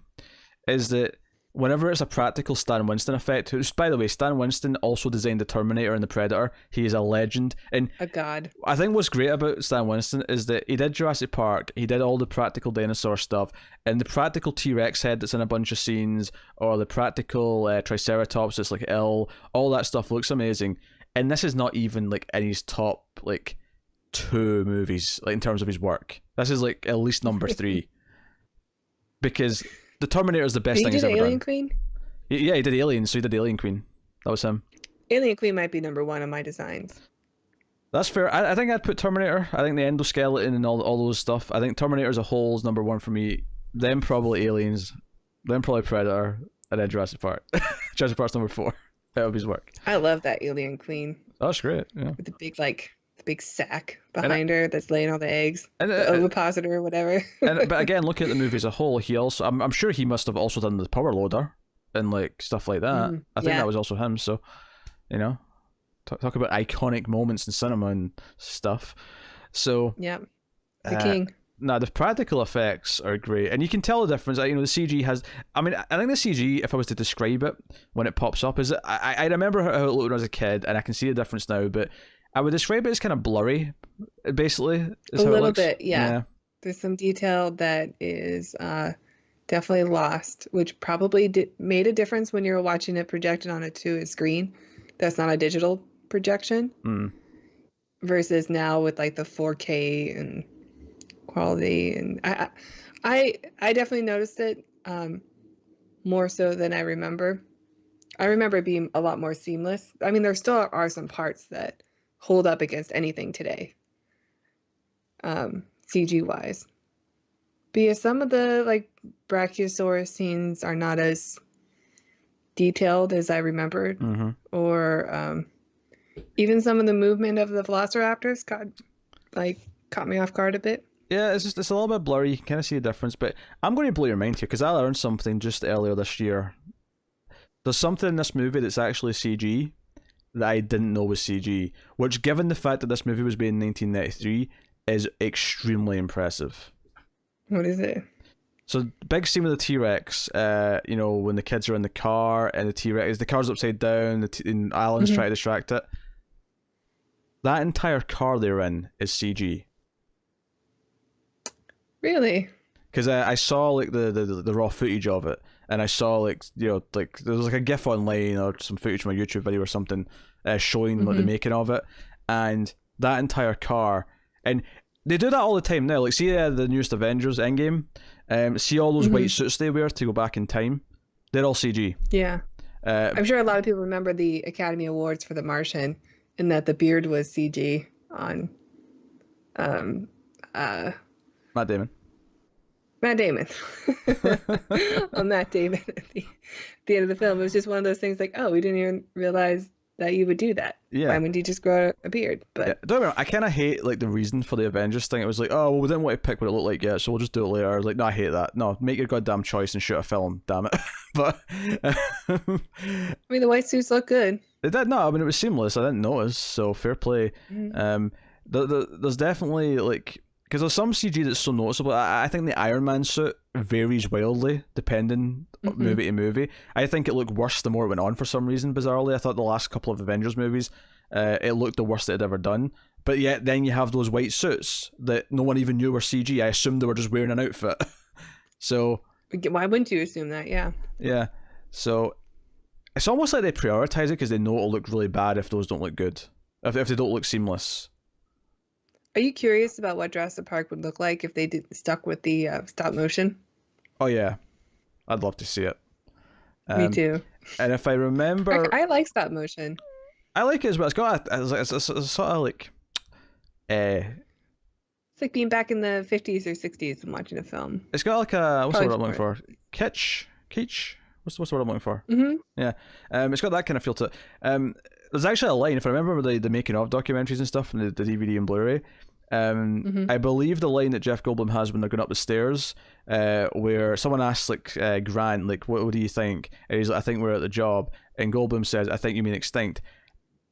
is that whenever it's a practical Stan Winston effect, which, by the way, Stan Winston also designed the Terminator and the Predator. He is a legend. And a god. I think what's great about Stan Winston is that he did Jurassic Park, he did all the practical dinosaur stuff, and the practical T-Rex head that's in a bunch of scenes, or the practical Triceratops that's like ill, all that stuff looks amazing. And this is not even like in his top like 2 movies, like in terms of his work. This is like at least number 3. Because the Terminator is the best thing he's ever done. Alien Queen? Yeah, he did Alien, so he did Alien Queen. That was him. Alien Queen might be number 1 on my designs. That's fair. I think I'd put Terminator. I think the endoskeleton and all those stuff. I think Terminator as a whole is number 1 for me. Then probably Aliens. Then probably Predator. And then Jurassic Park. Jurassic Park's number 4. That would be his work. I love that Alien Queen. That's great. Yeah. With the big sack behind her that's laying all the eggs. And the ovipositor or whatever. But again, looking at the movie as a whole, he also I'm sure he must have also done the power loader and like stuff like that. I think that was also him. So, talk about iconic moments in cinema and stuff. So yeah, the king. No, the practical effects are great, and you can tell the difference. The CG has. I mean, I think the CG, if I was to describe it when it pops up, is I remember how it looked when I was a kid, and I can see the difference now. But I would describe it as kind of blurry, basically. A little bit, yeah. There's some detail that is definitely lost, which probably made a difference when you were watching it projected on a screen. That's not a digital projection. Versus now with like the 4K and quality, and I definitely noticed it more so than I remember. I remember it being a lot more seamless. I mean, there still are some parts that hold up against anything today, CG wise. But yeah, some of the like Brachiosaurus scenes are not as detailed as I remembered, or even some of the movement of the Velociraptors caught me off guard a bit. Yeah, it's a little bit blurry. You can kind of see the difference, but I'm going to blow your mind here because I learned something just earlier this year. There's something in this movie that's actually CG that I didn't know was CG, which, given the fact that this movie was made in 1993, is extremely impressive. What is it? So, big scene with the T-Rex, when the kids are in the car and the car's upside down, and Alan's trying to distract it. That entire car they're in is CG. Really? Because I saw like the raw footage of it, and I saw there was like a GIF online or some footage from a YouTube video or something showing the making of it, and that entire car, and they do that all the time now. Like, see the newest Avengers Endgame, see all those white suits they wear to go back in time. They're all CG. Yeah. I'm sure a lot of people remember the Academy Awards for The Martian, and that the beard was CG on uh, Matt Damon. Matt Damon. On Matt Damon at the end of the film. It was just one of those things like, oh, we didn't even realize that you would do that. Yeah. Why wouldn't you just grow a beard? But yeah. Don't get me wrong, I kind of hate like the reason for the Avengers thing. It was like, oh, well, we didn't want to pick what it looked like yet, so we'll just do it later. I was like, no, I hate that. No, make your goddamn choice and shoot a film, damn it. But I mean, the white suits look good. It did. No, I mean, it was seamless. I didn't notice, so fair play. There's definitely like, because there's some CG that's so noticeable. I think the Iron Man suit varies wildly depending movie to movie. I think it looked worse the more it went on for some reason, bizarrely. I thought the last couple of Avengers movies, it looked the worst it had ever done. But yet then you have those white suits that no one even knew were CG. I assumed they were just wearing an outfit. So why wouldn't you assume that? Yeah. Yeah. So it's almost like they prioritize it because they know it'll look really bad if those don't look good. If they don't look seamless. Are you curious about what Jurassic Park would look like if they stuck with the stop motion? Oh yeah, I'd love to see it. Me too. And if I remember, I like stop motion. I like it as well. It's got it's sort of like, it's like being back in the 50s or 60s and watching a film. It's got like a what's the word I'm looking for? Kitsch. What's the word I'm looking for? Mm-hmm. Yeah. It's got that kind of feel to it. There's actually a line, if I remember the making of documentaries and stuff from the DVD and Blu-ray. I believe the line that Jeff Goldblum has when they're going up the stairs, where someone asks like Grant, like, what do you think? And he's like, I think we're at the job. And Goldblum says, I think you mean extinct.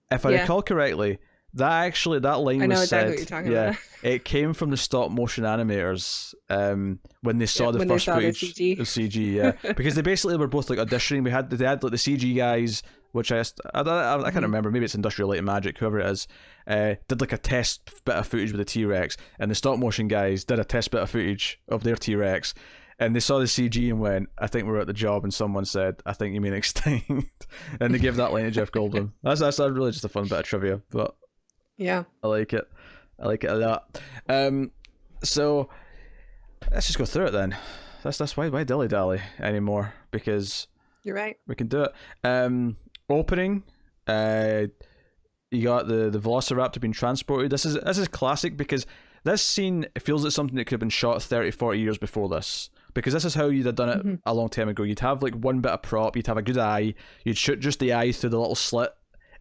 If I recall correctly, that line was said. I know exactly what you're talking about. It came from the stop motion animators when they saw the first footage of CG. Yeah, because they basically were both like auditioning. They had like the CG guys, which I can't remember. Maybe it's Industrial Light and Magic, whoever it is. Did like a test bit of footage with the T-Rex, and the stop motion guys did a test bit of footage of their T-Rex, and they saw the CG and went, I think we're at the job, and someone said, I think you mean extinct. And they gave that line to Jeff Goldblum. That's really just a fun bit of trivia, but yeah, I like it a lot. So let's just go through it then. That's why dilly dally anymore, because you're right, we can do it. Opening, you got the Velociraptor being transported. This is classic because this scene feels like something that could have been shot 30-40 years before this, because this is how you'd have done it a long time ago. You'd have like one bit of prop, you'd have a good eye, you'd shoot just the eye through the little slit,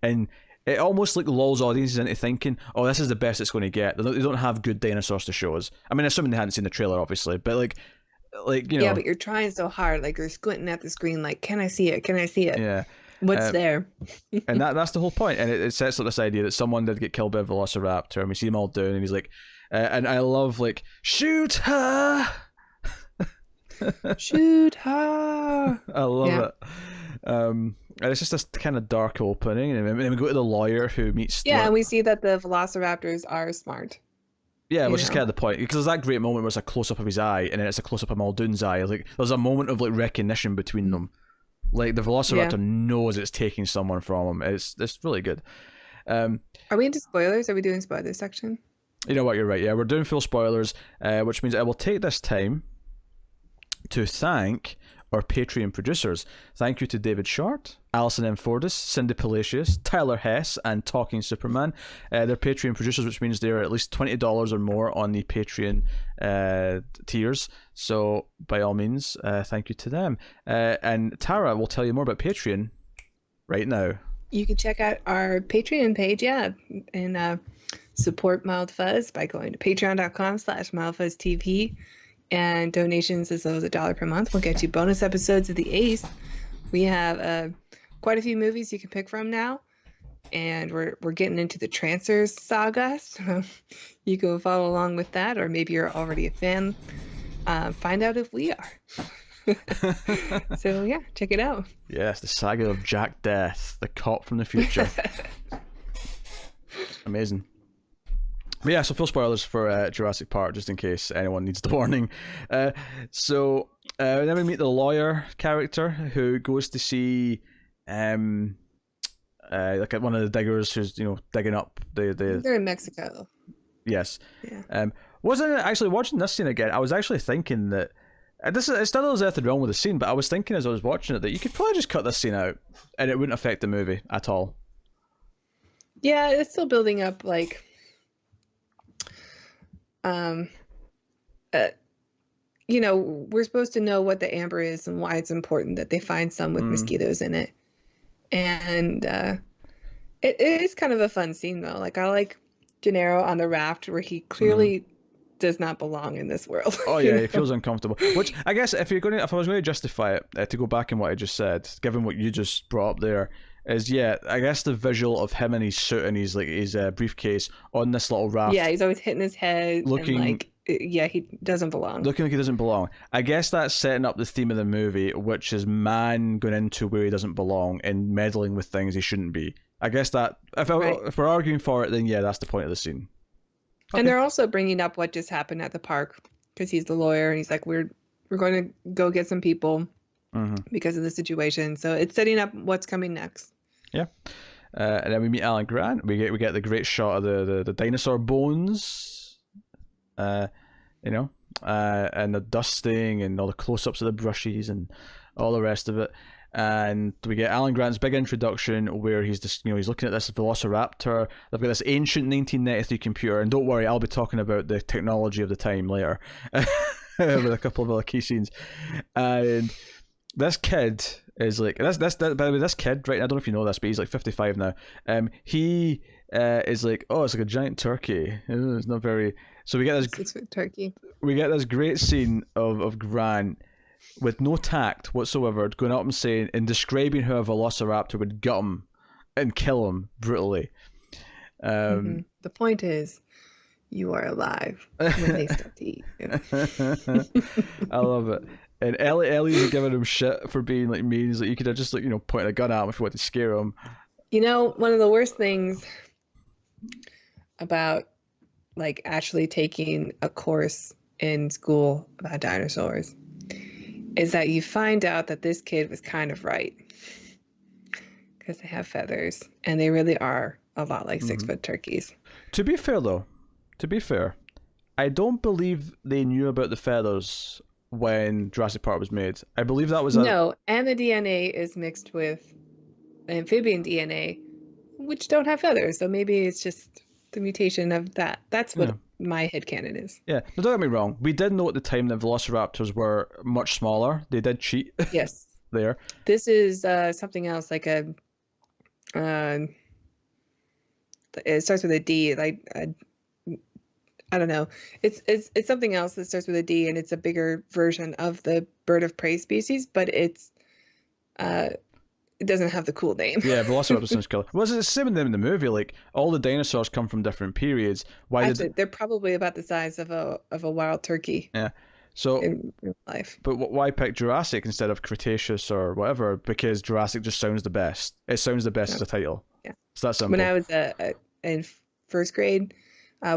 and it almost like lulls audiences into thinking, oh, this is the best it's going to get. They don't have good dinosaurs to show us. I mean, assuming they hadn't seen the trailer, obviously, but like you know. Yeah, but you're trying so hard, like you're squinting at the screen, like, can I see it? Can I see it? Yeah. What's there? And that's the whole point. And it sets up this idea that someone did get killed by a Velociraptor, and we see them all down, and he's like, and I love like, shoot her. Shoot her. I love it. And it's just this kind of dark opening, and then we go to the lawyer who meets. Yeah, and we see that the Velociraptors are smart. Yeah, which is kind of the point, because there's that great moment where it's a close up of his eye, and then it's a close up of Muldoon's eye. Like there's a moment of like recognition between them. Like the Velociraptor knows it's taking someone from him. It's really good. Are we into spoilers? Are we doing spoiler section? You know what? You're right. Yeah, we're doing full spoilers, which means I will take this time to thank our Patreon producers. Thank you to David Short, Alison M. Fordis, Cindy Palacios, Tyler Hess, and Talking Superman. They're Patreon producers, which means they're at least $20 or more on the Patreon tiers. So, by all means, thank you to them. And Tara will tell you more about Patreon right now. You can check out our Patreon page, and support Mild Fuzz by going to patreon.com/MildFuzzTV. And donations as low as $1 per month will get you bonus episodes of The Ace. We have quite a few movies you can pick from now, and we're getting into the Trancers saga, so you can follow along with that, or maybe you're already a fan. Find out if we are. So yeah, check it out. Yes, the saga of Jack Death, the cop from the future. Amazing. But yeah, so full spoilers for Jurassic Park, just in case anyone needs the warning. So then we meet the lawyer character who goes to see like one of the diggers who's digging up the. They're in Mexico. Yes. Yeah. Wasn't it actually watching this scene again? I was actually thinking that It's not there's anything wrong with the scene, but I was thinking as I was watching it that you could probably just cut this scene out, and it wouldn't affect the movie at all. Yeah, it's still building up, like, you know, we're supposed to know what the amber is and why it's important that they find some with mosquitoes in it. And it is kind of a fun scene, though. Like, I like Gennaro on the raft where he clearly does not belong in this world. Oh yeah, he feels uncomfortable. Which I guess if I was going to justify it, to go back in what I just said, given what you just brought up there, is I guess the visual of him in his suit and his briefcase on this little raft. Yeah, he's always hitting his head, looking, and he doesn't belong. Looking like he doesn't belong. I guess that's setting up the theme of the movie, which is man going into where he doesn't belong and meddling with things he shouldn't be. I guess that if we're arguing for it, then yeah, that's the point of the scene. Okay. And they're also bringing up what just happened at the park because he's the lawyer and he's like, we're going to go get some people because of the situation. So it's setting up what's coming next. Yeah. And then we meet Alan Grant. We get the great shot of the dinosaur bones, and the dusting and all the close-ups of the brushes and all the rest of it. And we get Alan Grant's big introduction where he's just, he's looking at this Velociraptor. They've got this ancient 1993 computer, and don't worry, I'll be talking about the technology of the time later with a couple of other key scenes. And this kid is like, by the way, this kid, right? I don't know if you know this, but he's like 55 now. He is like, oh, it's like a giant turkey. It's not very. So we get this 6 foot turkey. We get this great scene of Grant with no tact whatsoever, going up and saying and describing how a velociraptor would gut him and kill him brutally. The point is, you are alive when they start to eat. I love it. And Ellie's giving him shit for being like mean. He's like, you could have just pointed a gun at him if you wanted to scare him. One of the worst things about like actually taking a course in school about dinosaurs is that you find out that this kid was kind of right because they have feathers and they really are a lot like 6 foot turkeys. To be fair, I don't believe they knew about the feathers when Jurassic Park was made. I believe that was no, and the DNA is mixed with amphibian DNA, which don't have feathers. So maybe it's just the mutation of that. That's what my headcanon is. Yeah, no, don't get me wrong. We did know at the time that velociraptors were much smaller. They did cheat. Yes. There. This is something else, like a. It starts with a D. Like I don't know. It's something else that starts with a D, and it's a bigger version of the bird of prey species, but it doesn't have the cool name. Yeah, Velociraptor sounds cool. Well, it's the same in the movie. Like all the dinosaurs come from different periods. They're probably about the size of a wild turkey. Yeah. So in real life. But why pick Jurassic instead of Cretaceous or whatever? Because Jurassic just sounds the best. It sounds the best as a title. Yeah. It's that simple. When I was in first grade,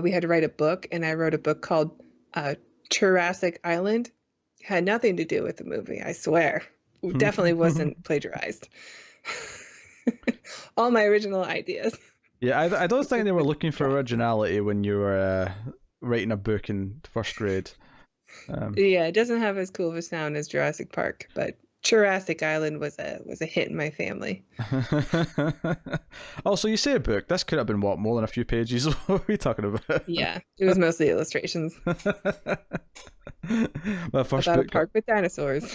we had to write a book, and I wrote a book called Jurassic Island. It had nothing to do with the movie, I swear. It definitely wasn't plagiarized. All my original ideas. Yeah, I don't think they were looking for originality when you were writing a book in first grade. Yeah, it doesn't have as cool of a sound as Jurassic Park, but Jurassic Island was a hit in my family. Also, you say a book. This could have been more than a few pages. What are we talking about? Yeah, it was mostly illustrations. My first about book. A park with dinosaurs.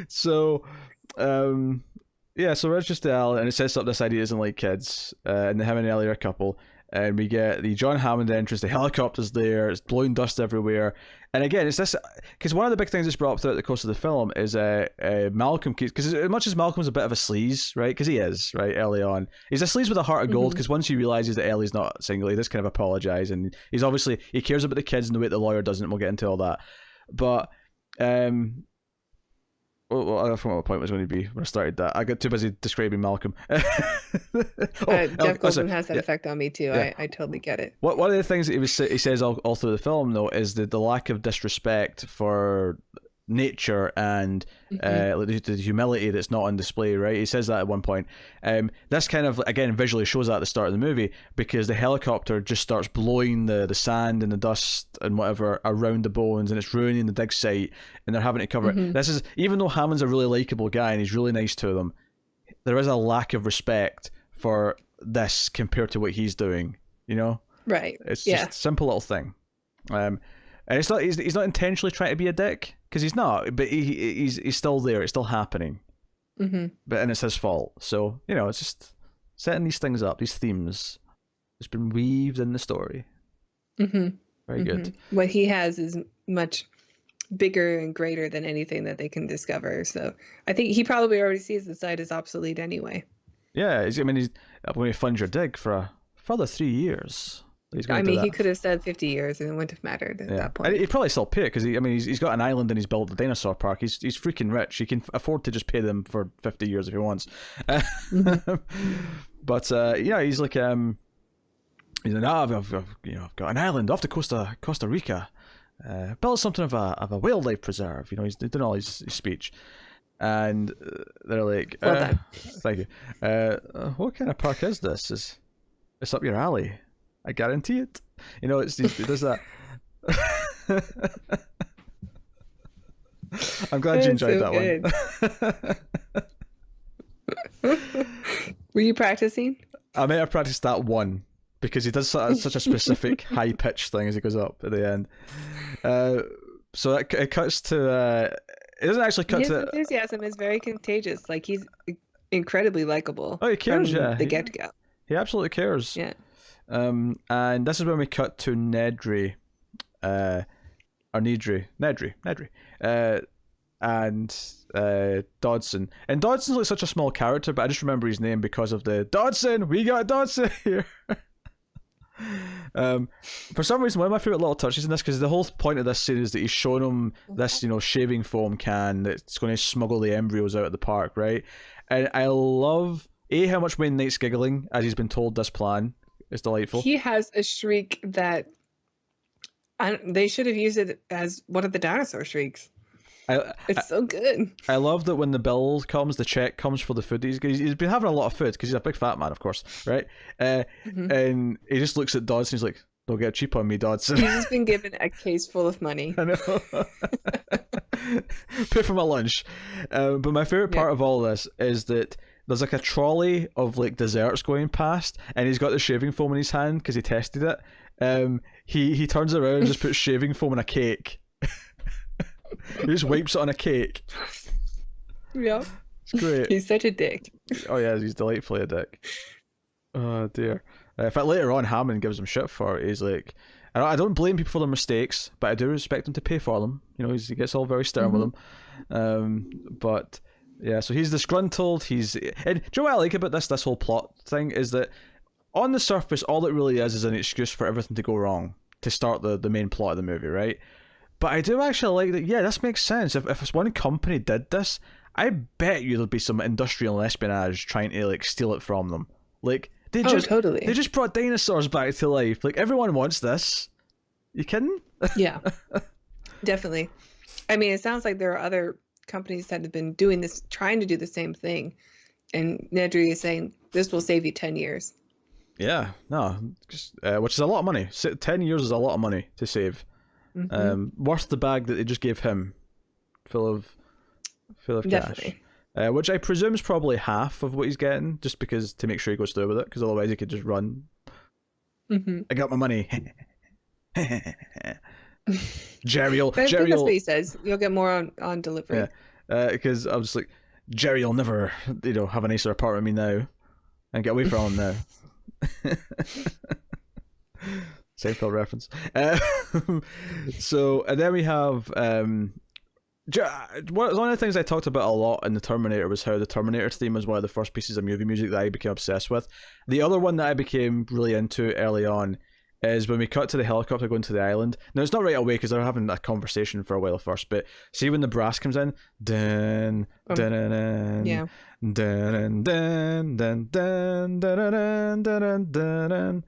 So, so Red's just Al, and it sets up this idea isn't like kids, and him and Ellie are a couple. And we get the John Hammond entrance, the helicopter's there, it's blowing dust everywhere. And again, it's this, because one of the big things that's brought up throughout the course of the film is Malcolm, because as much as Malcolm's a bit of a sleaze, right, because he is, right, early on, he's a sleaze with a heart of gold, because once he realises that Ellie's not single, he does kind of apologise, and he's obviously, he cares about the kids in the way the lawyer doesn't, and we'll get into all that. But, well, I forgot what my point was going to be when I started that. I got too busy describing Malcolm. Jeff Goldblum has that effect on me too. Yeah. I totally get it. One of the things that he says all through the film though is the lack of disrespect for nature and the humility that's not on display, right? He says that at one point. This kind of, again, visually shows that at the start of the movie, because the helicopter just starts blowing the sand and the dust and whatever around the bones, and it's ruining the dig site, and they're having to cover it. This is, even though Hammond's a really likable guy and he's really nice to them, there is a lack of respect for this compared to what he's doing, you know? Right. It's just a simple little thing. And it's not, he's not intentionally trying to be a dick, because he's not, but he's still there, it's still happening. But, and it's his fault. So, you know, it's just setting these things up, these themes. It's been weaved in the story. Very good. What he has is much bigger and greater than anything that they can discover. So I think he probably already sees the site as obsolete anyway. Yeah, I mean, when he funds your dig for a further 3 years. I mean, he could have said 50 years and it wouldn't have mattered at that point. He'd probably still pay it, because he's got an island and he's built a dinosaur park. He's freaking rich. He can afford to just pay them for 50 years if he wants. But yeah, he's like, he's like, I've got an island off the coast of Costa Rica. Built something of a wildlife preserve. You know, he's doing all his speech, and they're like, well done. Thank you. What kind of park is this? It's up your alley. I guarantee it. You know, it does that. I'm glad you enjoyed that one. Were you practicing? I may have practiced that one, because he does such a specific high-pitched thing as he goes up at the end. So it cuts to... it doesn't actually cut to... His enthusiasm is very contagious. Like, he's incredibly likable. Oh, he cares, from the get-go. He absolutely cares. Yeah. And this is when we cut to Nedry, or Nedry, and Dodson. And Dodson's like such a small character, but I just remember his name because of the Dodson. We got Dodson here. For some reason, one of my favorite little touches in this, because the whole point of this scene is that he's showing him this, you know, shaving foam can that's going to smuggle the embryos out of the park, right? And I love how much Wayne Knight's giggling as he's been told this plan. It's delightful. He has a shriek that they should have used it as one of the dinosaur shrieks. It's so good. I love that when the bill comes, the check comes for the food. He's been having a lot of food because he's a big fat man, of course, right? And he just looks at Dodson. He's like, "Don't get cheap on me, Dodson." He's just been given a case full of money. I know. Pay for my lunch. But my favorite part of all this is that there's like a trolley of like desserts going past, and he's got the shaving foam in his hand because he tested it. He turns around and just puts shaving foam in a cake. He just wipes it on a cake. Yeah. It's great. He's such a dick. Oh yeah, he's delightfully a dick. Oh dear. In fact, later on, Hammond gives him shit for it. He's like, I don't blame people for their mistakes, but I do expect them to pay for them. You know, he gets all very stern with them. But yeah, so he's disgruntled. And do you know what I like about this whole plot thing is that on the surface, all it really is an excuse for everything to go wrong to start the main plot of the movie, right? But I do actually like that. Yeah, this makes sense. If one company did this, I bet you there'd be some industrial espionage trying to like steal it from them. Like they just brought dinosaurs back to life. Like everyone wants this. You kidding? Yeah, definitely. I mean, it sounds like there are other companies that have been doing this, trying to do the same thing, and Nedry is saying this will save you 10 years. Yeah, no, which is a lot of money. 10 years is a lot of money to save. Worth the bag that they just gave him, full of cash, which I presume is probably half of what he's getting, just because to make sure he goes through with it, because otherwise he could just run. I got my money. Jerry will. That's what he says. You'll get more on delivery. Yeah, because I was just like, Jerry will never, have a nicer apartment than me now, and get away from him now. Seinfeld reference. So, and then we have one of the things I talked about a lot in the Terminator was how the Terminator theme was one of the first pieces of movie music that I became obsessed with. The other one that I became really into early on is when we cut to the helicopter going to the island. Now, it's not right away because they're having a conversation for a while first, but see when the brass comes in, dun, dun, dun, dun, yeah, dun, dun, dun, dun, dun, dun, dun, dun, dun, dun.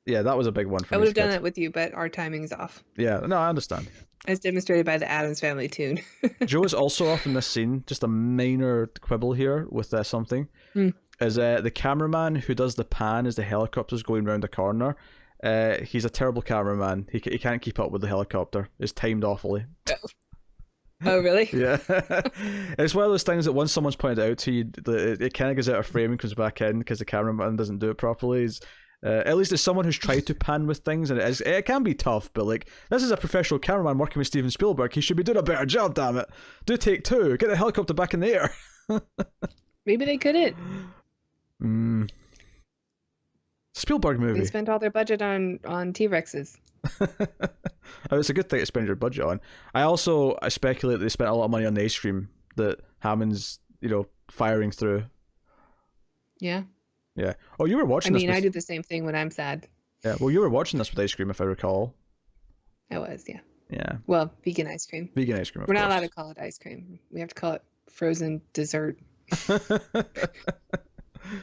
Yeah, that was a big one for I me would as have a done kid. that with you, but our timing's off, Yeah, no, I understand. as demonstrated by the Addams Family tune. Joe is also off in this scene. Just a minor quibble here with something. Hmm. Is the cameraman who does the pan as the helicopter's going round the corner. He's a terrible cameraman. He can't keep up with the helicopter. It's timed awfully. Oh, really? Yeah. It's one of those things that once someone's pointed out to you, it kind of goes out of frame and comes back in because the cameraman doesn't do it properly. At least it's someone who's tried to pan with things, and it can be tough, but like, this is a professional cameraman working with Steven Spielberg. He should be doing a better job, damn it. Do take two. Get the helicopter back in the air. Maybe they couldn't. Spielberg They movie. spent all their budget on T-Rexes. Oh, it's a good thing to spend your budget on. I speculate that they spent a lot of money on the ice cream that Hammond's, firing through. Yeah. Yeah. Oh, you were watching this. I do the same thing when I'm sad. Yeah. Well, you were watching this with ice cream, if I recall. I was, yeah. Yeah. Well, vegan ice cream. Vegan ice cream. We're not allowed to call it ice cream. We have to call it frozen dessert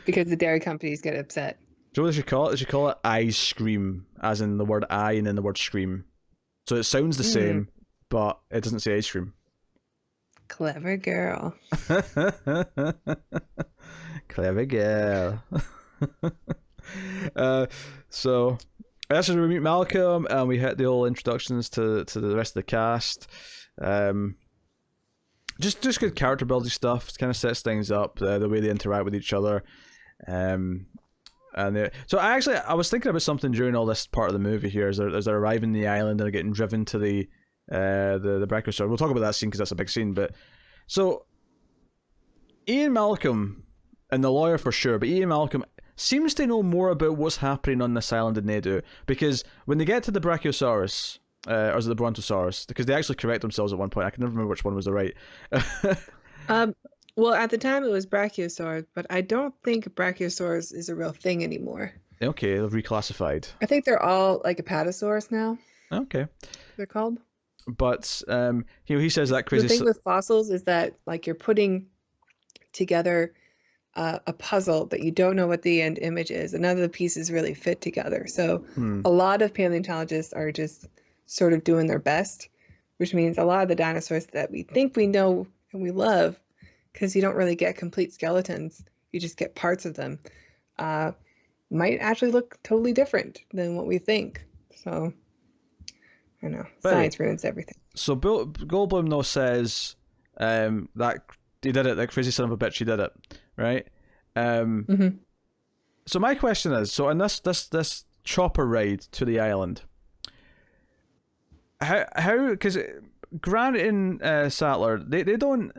because the dairy companies get upset. Do you know what they should call it? They should call it ice cream, as in the word "I" and then the word "scream." So it sounds the same, but it doesn't say ice cream. Clever girl. Clever girl. So that's where we meet Malcolm, and we hit the old introductions to the rest of the cast. Just good character building stuff. It kind of sets things up, the way they interact with each other. So I was thinking about something during all this part of the movie here as they're arriving the island and they're getting driven to the Brachiosaurus. We'll talk about that scene because that's a big scene. But so Ian Malcolm and the lawyer for sure, but Ian Malcolm seems to know more about what's happening on this island than they do, because when they get to the Brachiosaurus, or is it the Brontosaurus? Because they actually correct themselves at one point. I can never remember which one was the right. Well, at the time it was Brachiosaurus, but I don't think Brachiosaurus is a real thing anymore. Okay, they've reclassified. I think they're all like Apatosaurus now. Okay. They're called. But he says that crazy. The thing with fossils is that like you're putting together a puzzle that you don't know what the end image is, and none of the pieces really fit together. So a lot of paleontologists are just sort of doing their best, which means a lot of the dinosaurs that we think we know and we love, because you don't really get complete skeletons, you just get parts of them, might actually look totally different than what we think. So I know science ruins everything. So Goldblum though says that he did it, that crazy son of a bitch, he did it, right? So my question is, so in this chopper ride to the island, how because Grant and Sattler, they don't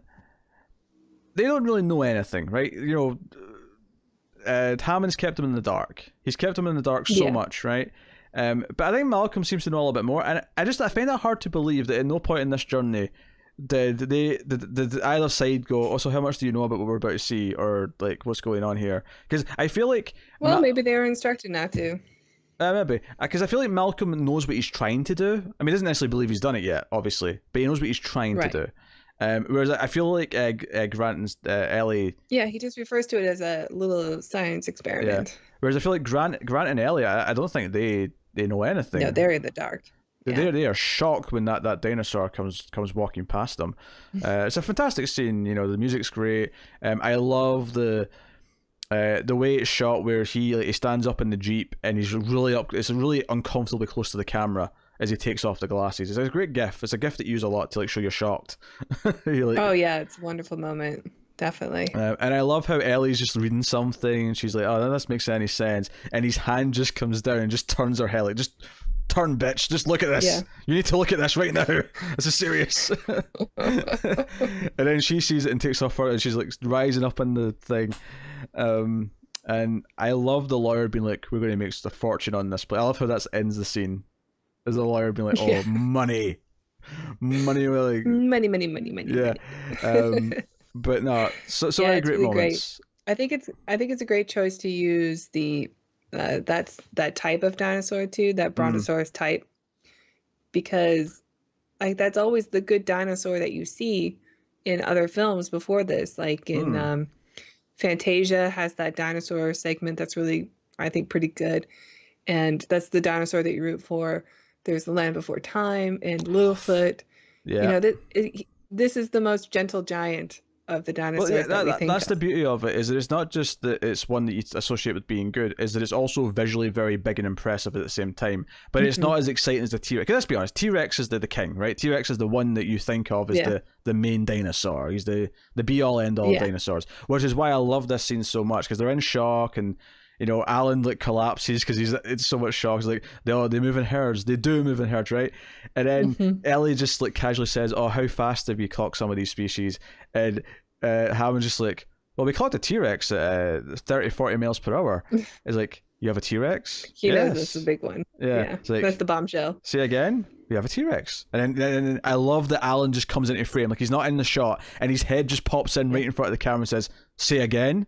really know anything, right? Hammond's kept him in the dark. He's kept him in the dark so much, right? But I think Malcolm seems to know a little bit more, and I find it hard to believe that at no point in this journey did either side go, oh, so how much do you know about what we're about to see, or like what's going on here? Because I feel like maybe they were instructed not to. Maybe because I feel like Malcolm knows what he's trying to do. I mean, he doesn't necessarily believe he's done it yet, obviously, but he knows what he's trying to do. Whereas I feel like Grant and Ellie... Yeah, he just refers to it as a little science experiment. Yeah. Whereas I feel like Grant and Ellie, I don't think they know anything. No, they're in the dark. Yeah. They are shocked when that dinosaur comes walking past them. It's a fantastic scene. The music's great. I love the way it's shot, where he stands up in the Jeep and he's really up. It's really uncomfortably close to the camera as he takes off the glasses. It's a great gif. It's a gif that you use a lot to like show you're shocked. Oh yeah, it's a wonderful moment. Definitely. And I love how Ellie's just reading something and she's like, oh, none of this makes any sense. And his hand just comes down and just turns her head, like, just turn, bitch. Just look at this. Yeah. You need to look at this right now. This is serious. And then she sees it and takes off her, and she's like rising up in the thing. And I love the lawyer being like, we're going to make a fortune on this. But I love how that ends the scene. As the lawyer being like, oh, money. Money, like, money. Yeah. But no, so many great really moments. Great. I think it's a great choice to use that type of dinosaur too, that Brontosaurus type, because like that's always the good dinosaur that you see in other films before this. Like in Fantasia has that dinosaur segment that's really, I think, pretty good. and that's the dinosaur that you root for. There's the Land Before Time and Littlefoot. You Yeah. know, this is the most gentle giant of the Well, yeah, dinosaurs that we think that's the of. beauty of it, is that it's not just that it's one that you associate with being good, is that it's also visually very big and impressive at the same time. But it's not as exciting as the T-Rex. Because let's be honest, T-Rex is the king, right? T-Rex is the one that you think of as Yeah. the main dinosaur. He's the be-all, end-all of Yeah. dinosaurs. Which is why I love this scene so much, because they're in shock, and Alan like collapses because he's in so much shock. He's like, they move in herds. They do move in herds, right? And then Ellie just like casually says, "Oh, how fast have you clocked some of these species?" And Hammond's just like, "Well, we clocked a T-Rex at 30-40 miles per hour." It's like, "You have a T-Rex?" He knows this is a big one. Yeah. It's like, that's the bombshell. "Say again? We have a T-Rex." And then I love that Alan just comes into frame, like he's not in the shot, and his head just pops in right in front of the camera and says, "Say again?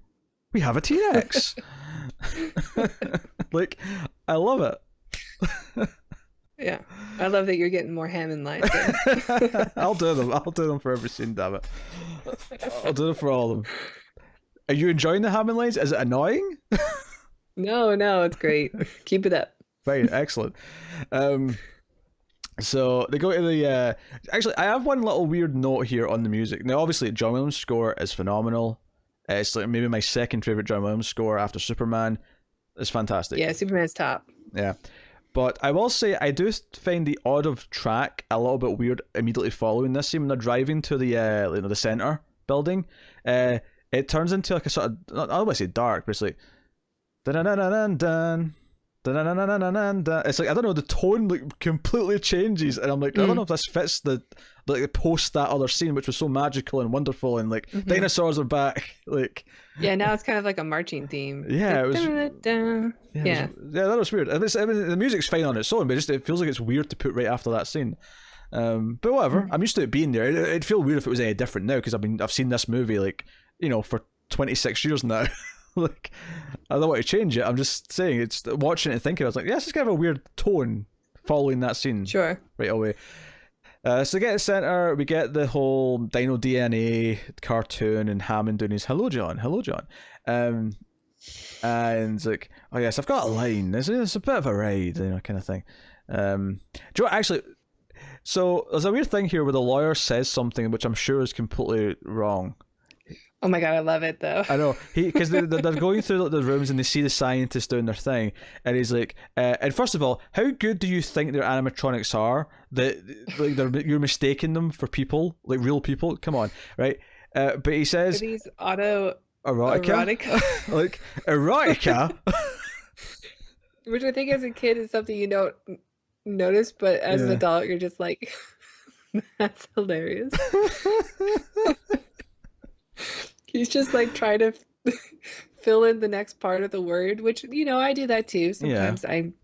We have a T-Rex." Like, I love it. Yeah, I love that you're getting more Hammond lines. I'll do them for every scene, damn it. I'll do them for all of them. Are you enjoying the Hammond lines? Is it annoying? No, it's great. Keep it up. Fine, excellent. So they go to the actually, I have one little weird note here on the music. Now obviously John Williams' score is phenomenal. It's like maybe my second favorite John Williams score after Superman. It's fantastic. Yeah, Superman's top. Yeah. But I will say, I do find the odd of track a little bit weird immediately following this scene when they're driving to the the center building. It turns into like a sort of, I don't want to say dark, but it's like dun dun dun dun dun. It's like, I don't know, the tone like completely changes, and I'm like, I don't know if this fits the like post that other scene, which was so magical and wonderful, and like dinosaurs are back, like. Yeah, now it's kind of like a marching theme. Yeah, like, it was. Dun-dun-dun. Yeah, that was weird. I mean, the music's fine on its own, but it feels like it's weird to put right after that scene. But whatever. I'm used to it being there. It'd feel weird if it was any different now, because I've seen this movie like for 26 years now. Like, I don't want to change it. I'm just saying, it's watching it and thinking, I was like, yes, it's kind of a weird tone following that scene. Sure. Right away. So we get to the center, we get the whole Dino DNA cartoon and Hammond doing his "Hello John, hello John," and it's like, oh yes, I've got a line. It's a bit of a ride, kind of thing. Do you know what, actually? So there's a weird thing here where the lawyer says something which I'm sure is completely wrong. Oh my god, I love it though. I know, because they're going through the rooms and they see the scientists doing their thing, and he's like, and first of all, how good do you think their animatronics are that like you're mistaking them for people, like real people? Come on, right? But he says, are these erotica, like erotica, which I think as a kid is something you don't notice, but as an adult you're just like, that's hilarious. He's just like trying to fill in the next part of the word, which I do that too. Sometimes I'm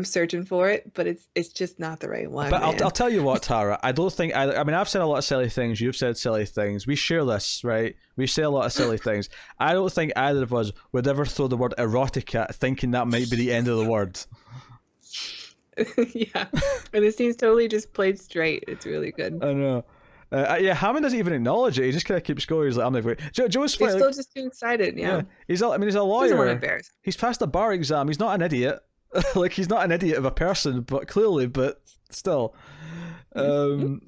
searching for it, but it's just not the right one. But I'll tell you what, Tara. I don't think I mean, I've said a lot of silly things. You've said silly things. We share this, right? We say a lot of silly things. I don't think either of us would ever throw the word erotica thinking that might be the end of the word. Yeah, and it seems totally just played straight. It's really good. I know. Hammond doesn't even acknowledge it. He just kind of keeps going. He's like, "I'm never." Joe's funny. He's still just too excited. Yeah. He's a lawyer. He's passed a bar exam. He's not an idiot. Like, he's not an idiot of a person, but still. So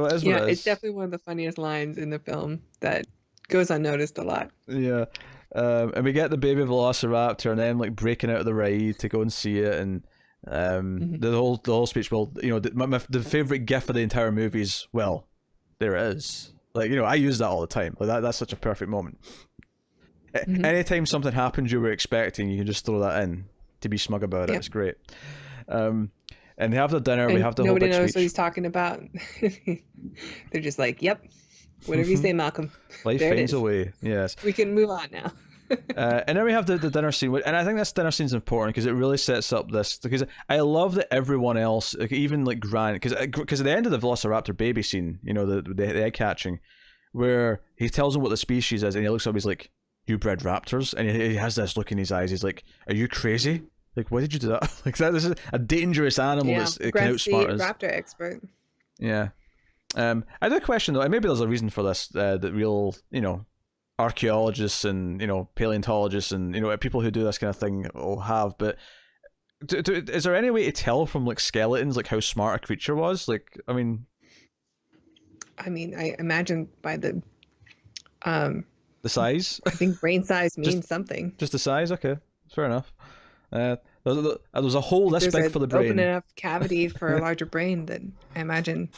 as well. It's definitely one of the funniest lines in the film that goes unnoticed a lot. Yeah. And we get the baby velociraptor, and then like breaking out of the ride to go and see it, and the whole speech. Well, the favorite gif of the entire movie is, well, there it is. Like, I use that all the time. Like that's such a perfect moment. Anytime something happens you were expecting, you can just throw that in to be smug about it. It's great. And they have the dinner. We have the whole big nobody knows speech. what he's talking about. They're just like, yep, whatever you say, Malcolm. Life finds a way. Yes. We can move on now. And then we have the dinner scene, and I think this dinner scene is important because it really sets up this. Because I love that everyone else, like, even like Grant, because at the end of the Velociraptor baby scene, the egg hatching, where he tells him what the species is, and he looks up, he's like, "You bred raptors," and he has this look in his eyes. He's like, "Are you crazy? Like, why did you do that?" Like that. This is a dangerous animal that's can outsmart us. Raptor expert. Yeah. I had a question though, and maybe there's a reason for this. That real, archaeologists and paleontologists and people who do this kind of thing will have, but is there any way to tell from like skeletons like how smart a creature was? Like, I mean, I imagine by the size. I think brain size means something. Just the size. Okay, fair enough. There was a hole this big for the brain. Open enough cavity for a larger brain, then I imagine,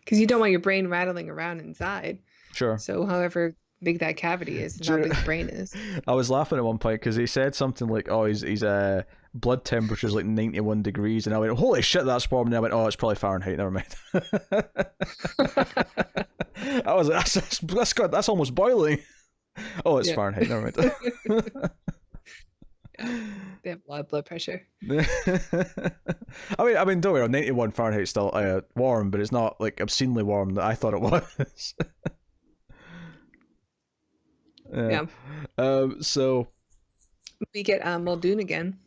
because you don't want your brain rattling around inside. Sure. So, however big that cavity is, how big the brain is. I was laughing at one point because he said something like, "Oh, his blood temperature is like 91 degrees," and I went, "Holy shit, that's warm!" And I went, "Oh, it's probably Fahrenheit. Never mind." I was like, "That's almost boiling." Oh, it's Fahrenheit. Never mind. They have a lot of blood pressure. I mean, don't worry. 91 Fahrenheit is still warm, but it's not like obscenely warm that I thought it was. Yeah. So we get Muldoon again.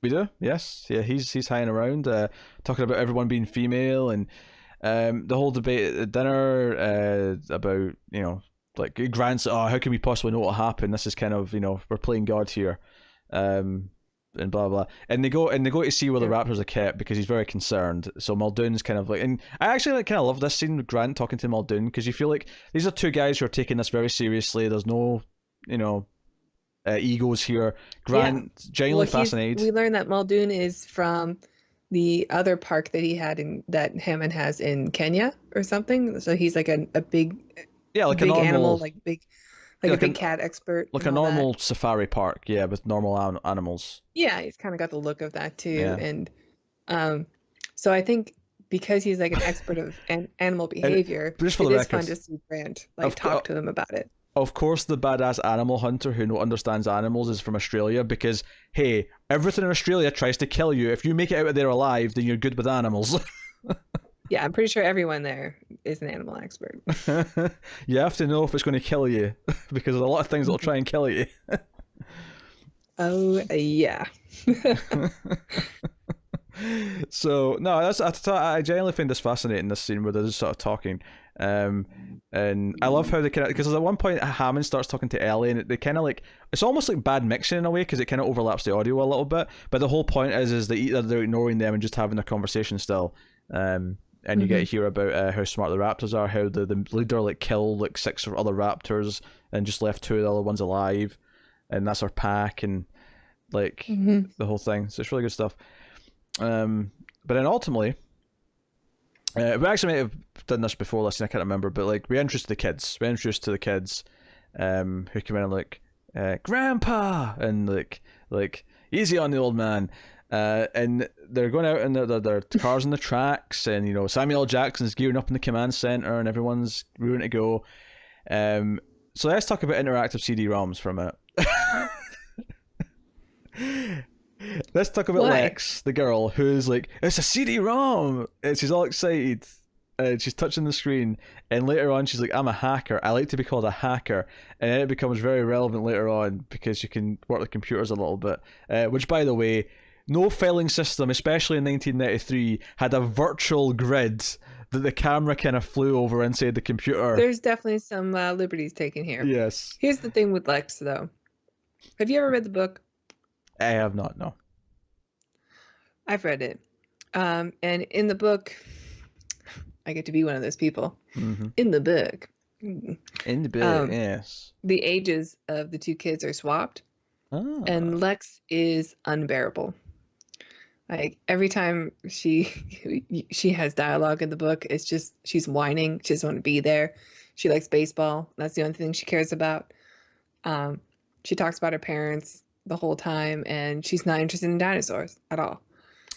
We do, yes. Yeah, he's hanging around, talking about everyone being female, and the whole debate at dinner about, you know, like Grant's, oh, how can we possibly know what happened? This is kind of, you know, we're playing God here, and blah blah. And they go to see where the raptors are kept because he's very concerned. So Muldoon's kind of like, and I actually like kind of love this scene with Grant talking to Muldoon because you feel like these are two guys who are taking this very seriously. There's no, you know, egos here. Grant genuinely fascinated. We learned that Muldoon is from the other park that he had that Hammond has in Kenya or something. So he's like a big, like big a normal animal, like a big cat expert, like a normal safari park, with normal animals. Yeah, he's kind of got the look of that too, Yeah. And so I think because he's like an expert of animal behavior, just for it the is record, fun to see Grant talk to them about it. Of course, the badass animal hunter who understands animals is from Australia because, hey, everything in Australia tries to kill you. If you make it out of there alive, then you're good with animals. Yeah, I'm pretty sure everyone there is an animal expert. You have to know if it's going to kill you because there's a lot of things that'll try and kill you. Oh, yeah. So, no, I genuinely find this fascinating, this scene where they're just sort of talking. And I love how they kind of, because at one point Hammond starts talking to Ellie and they kind of like, it's almost like bad mixing in a way because it kind of overlaps the audio a little bit, but the whole point is that either they're ignoring them and just having their conversation still. And you get to hear about how smart the raptors are, how the leader like killed like 6 other raptors and just left 2 of the other ones alive, and that's our pack, and like the whole thing. So it's really good stuff. But then ultimately, we actually might have done this before, listen, I can't remember, but like we introduced the kids. We introduced to the kids, who came in and like, Grandpa, and like easy on the old man. And they're going out and their cars on the tracks, and you know Samuel L. Jackson's gearing up in the command center, and everyone's ready to go. So let's talk about interactive CD-ROMs for a minute. Let's talk about Lex, the girl, who's like, it's a CD-ROM, and she's all excited, and she's touching the screen, and later on she's like, I'm a hacker, I like to be called a hacker, and then it becomes very relevant later on because you can work with computers a little bit, which, by the way, no filing system, especially in 1993, had a virtual grid that the camera kind of flew over inside the computer. There's definitely some liberties taken here. Yes. Here's the thing with Lex, though. Have you ever read the book? I have not, no. I've read it. And in the book, I get to be one of those people. Mm-hmm. In the book. In the book, yes. The ages of the 2 kids are swapped. Oh. And Lex is unbearable. Like every time she has dialogue in the book, it's just she's whining. She doesn't want to be there. She likes baseball. That's the only thing she cares about. She talks about her parents the whole time, and she's not interested in dinosaurs at all.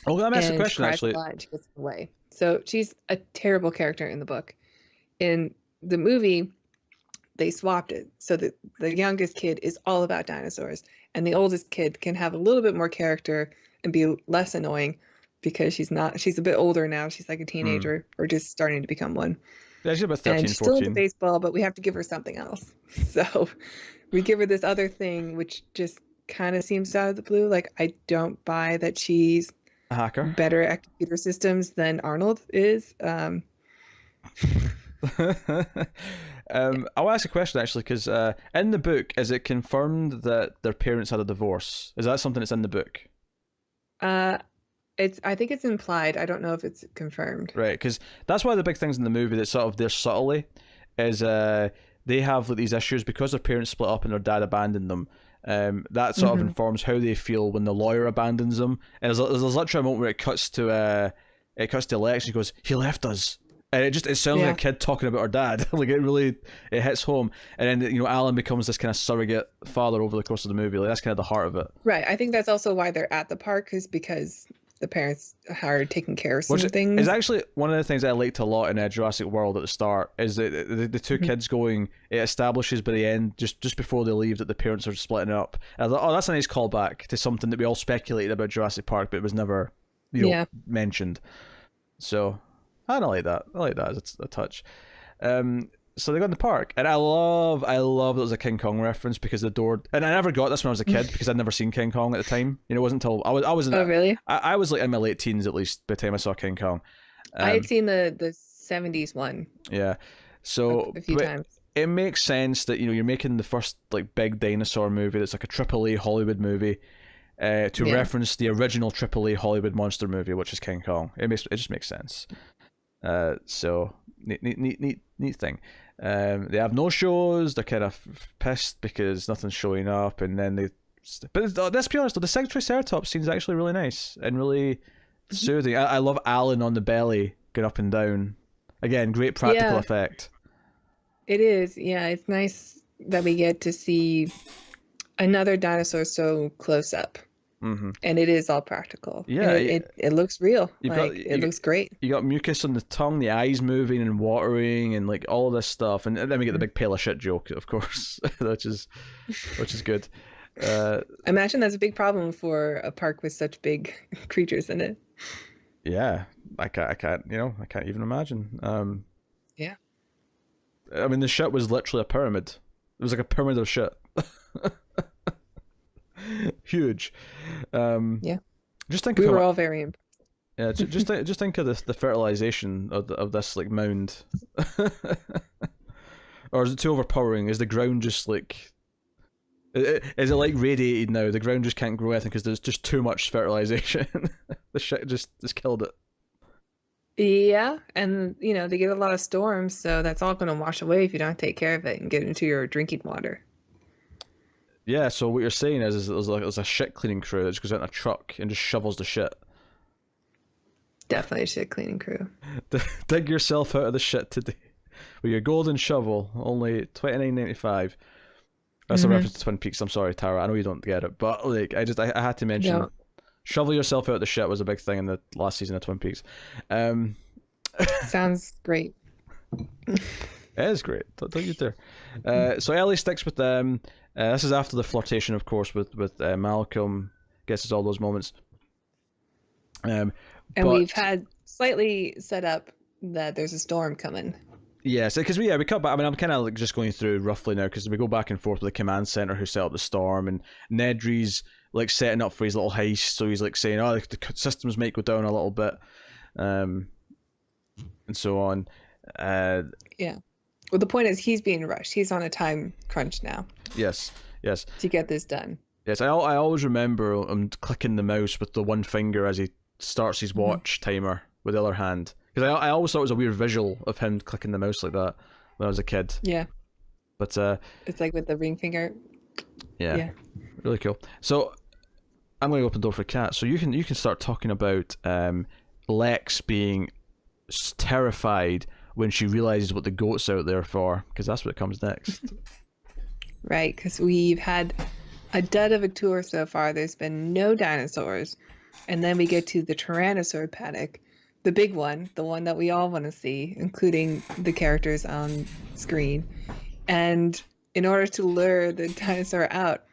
Oh, let me ask a question, she cries actually. A lot and she gets away. So she's a terrible character in the book. In the movie, they swapped it so that the youngest kid is all about dinosaurs, and the oldest kid can have a little bit more character and be less annoying because she's a bit older now. She's like a teenager or just starting to become one. Yeah, she's about 13, and she's 14. still into baseball, but we have to give her something else. So we give her this other thing, which just kind of seems out of the blue. Like, I don't buy that she's a hacker, better at computer systems than Arnold is. I want to ask a question, actually, because in the book, is it confirmed that their parents had a divorce? Is that something that's in the book? Uh, I think it's implied. I don't know if it's confirmed. Right, because that's one of the big things in the movie that sort of there subtly is they have like these issues because their parents split up and their dad abandoned them. That sort of informs how they feel when the lawyer abandons them. And there's literally a moment where it cuts to Lex and he goes, "He left us." And it sounds like a kid talking about her dad. Like it hits home. And then Alan becomes this kind of surrogate father over the course of the movie. Like that's kind of the heart of it. Right. I think that's also why they're at the park, is because the parents are taking care of some things. It's actually one of the things I liked a lot in Jurassic World at the start is that the two kids going, it establishes by the end, just before they leave, that the parents are splitting up. And I thought, oh, that's a nice callback to something that we all speculated about Jurassic Park, but it was never mentioned. So I don't like that. I like that as a touch. So they go in the park, and I love that there's a King Kong reference because the door. And I never got this when I was a kid because I'd never seen King Kong at the time. It wasn't until I was. Oh, really? I was like in my late teens at least by the time I saw King Kong. I had seen the 70s one. Yeah, so a few times. It makes sense that you're making the first like big dinosaur movie that's like a AAA Hollywood movie to reference the original AAA Hollywood monster movie, which is King Kong. It just makes sense. So neat thing. They have no shows. They're kind of pissed because nothing's showing up, and then but let's be honest though, the Triceratops scene's actually really nice and really soothing. I love Alan on the belly going up and down. Again, great practical effect. It is. Yeah, it's nice that we get to see another dinosaur so close up. Mm-hmm. And it is all practical. Yeah, it looks real. It looks great. You got mucus on the tongue, the eyes moving and watering, and like all this stuff, and then we get the big pail of shit joke, of course, which is good. Imagine that's a big problem for a park with such big creatures in it. Yeah, I can't even imagine. Yeah. I mean, the shit was literally a pyramid. It was like a pyramid of shit. Huge. Just think we were all very impressed. Yeah, just think of the fertilization of this like mound. Or is it too overpowering? Is the ground just like is it like radiated now? The ground just can't grow anything because there's just too much fertilization. The shit just killed it. Yeah, and they get a lot of storms, so that's all going to wash away if you don't take care of it and get into your drinking water. Yeah, so what you're saying is there's a shit cleaning crew that just goes out in a truck and just shovels the shit. Definitely a shit cleaning crew. Dig yourself out of the shit today with your golden shovel, only $29.95. That's a reference to Twin Peaks. I'm sorry, Tara. I know you don't get it, but like I had to mention. No. Shovel yourself out of the shit was a big thing in the last season of Twin Peaks. Sounds great. It is great. Don't you dare. So Ellie sticks with them. This is after the flirtation, of course, with Malcolm. Guesses all those moments. And we've had slightly set up that there's a storm coming. Yes, because we cut back. I mean, I'm kind of like just going through roughly now because we go back and forth with the command center who set up the storm, and Nedry's like setting up for his little heist. So he's like saying, "Oh, the systems might go down a little bit," and so on. Yeah. Well, the point is he's being rushed. He's on a time crunch now. Yes. To get this done. Yes, I always remember him clicking the mouse with the one finger as he starts his watch timer with the other hand. Because I always thought it was a weird visual of him clicking the mouse like that when I was a kid. Yeah. But it's like with the ring finger. Yeah. Really cool. So I'm going to open the door for Kat. So you can start talking about Lex being terrified when she realizes what the goat's out there for, because that's what comes next. Right, because we've had a dud of a tour so far. There's been no dinosaurs, and then we get to the Tyrannosaur paddock, the big one, the one that we all want to see, including the characters on screen. And in order to lure the dinosaur out,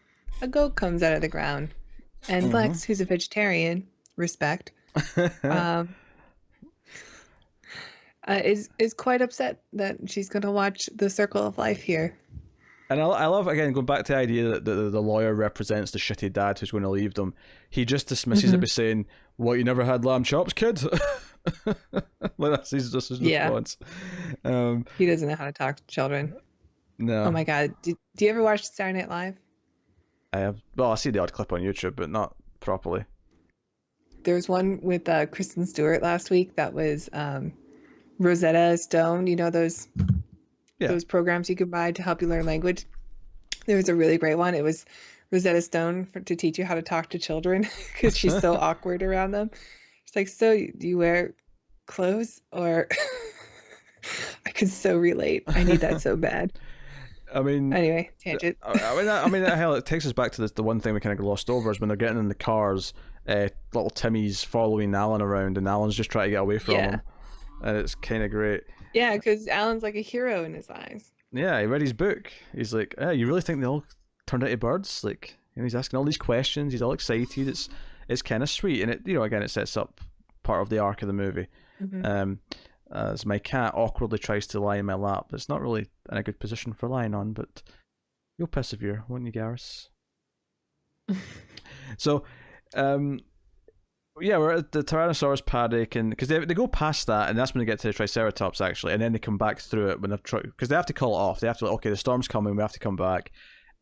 a goat comes out of the ground, and Lex, who's a vegetarian, respect, is quite upset that she's going to watch the circle of life here. And I love, again, going back to the idea that the lawyer represents the shitty dad who's going to leave them. He just dismisses it by saying, "What, you never had lamb chops, kid?" Like that's his response. He doesn't know how to talk to children. No. Oh my god. Do you ever watch Saturday Night Live? I have. Well, I see the odd clip on YouTube, but not properly. There's one with Kristen Stewart last week that was Rosetta Stone. You know those programs you could buy to help you learn language. There was a really great one. It was Rosetta Stone to teach you how to talk to children because she's so awkward around them. It's like, so do you wear clothes or? I could so relate. I need that so bad. I mean, anyway, tangent. Hell, it takes us back to the one thing we kind of glossed over is when they're getting in the cars. Little Timmy's following Alan around, and Alan's just trying to get away from him, and it's kind of great. Yeah, because Alan's like a hero in his eyes. Yeah, he read his book. He's like, you really think they all turned into birds? Like, he's asking all these questions. He's all excited. It's kind of sweet, and it again it sets up part of the arc of the movie. Mm-hmm. As my cat awkwardly tries to lie in my lap, it's not really in a good position for lying on, but you'll persevere, won't you, Garrus? So, we're at the Tyrannosaurus paddock, and because they go past that, and that's when they get to the Triceratops actually, and then they come back through it when they're because they have to call it off. They have to okay, the storm's coming, we have to come back,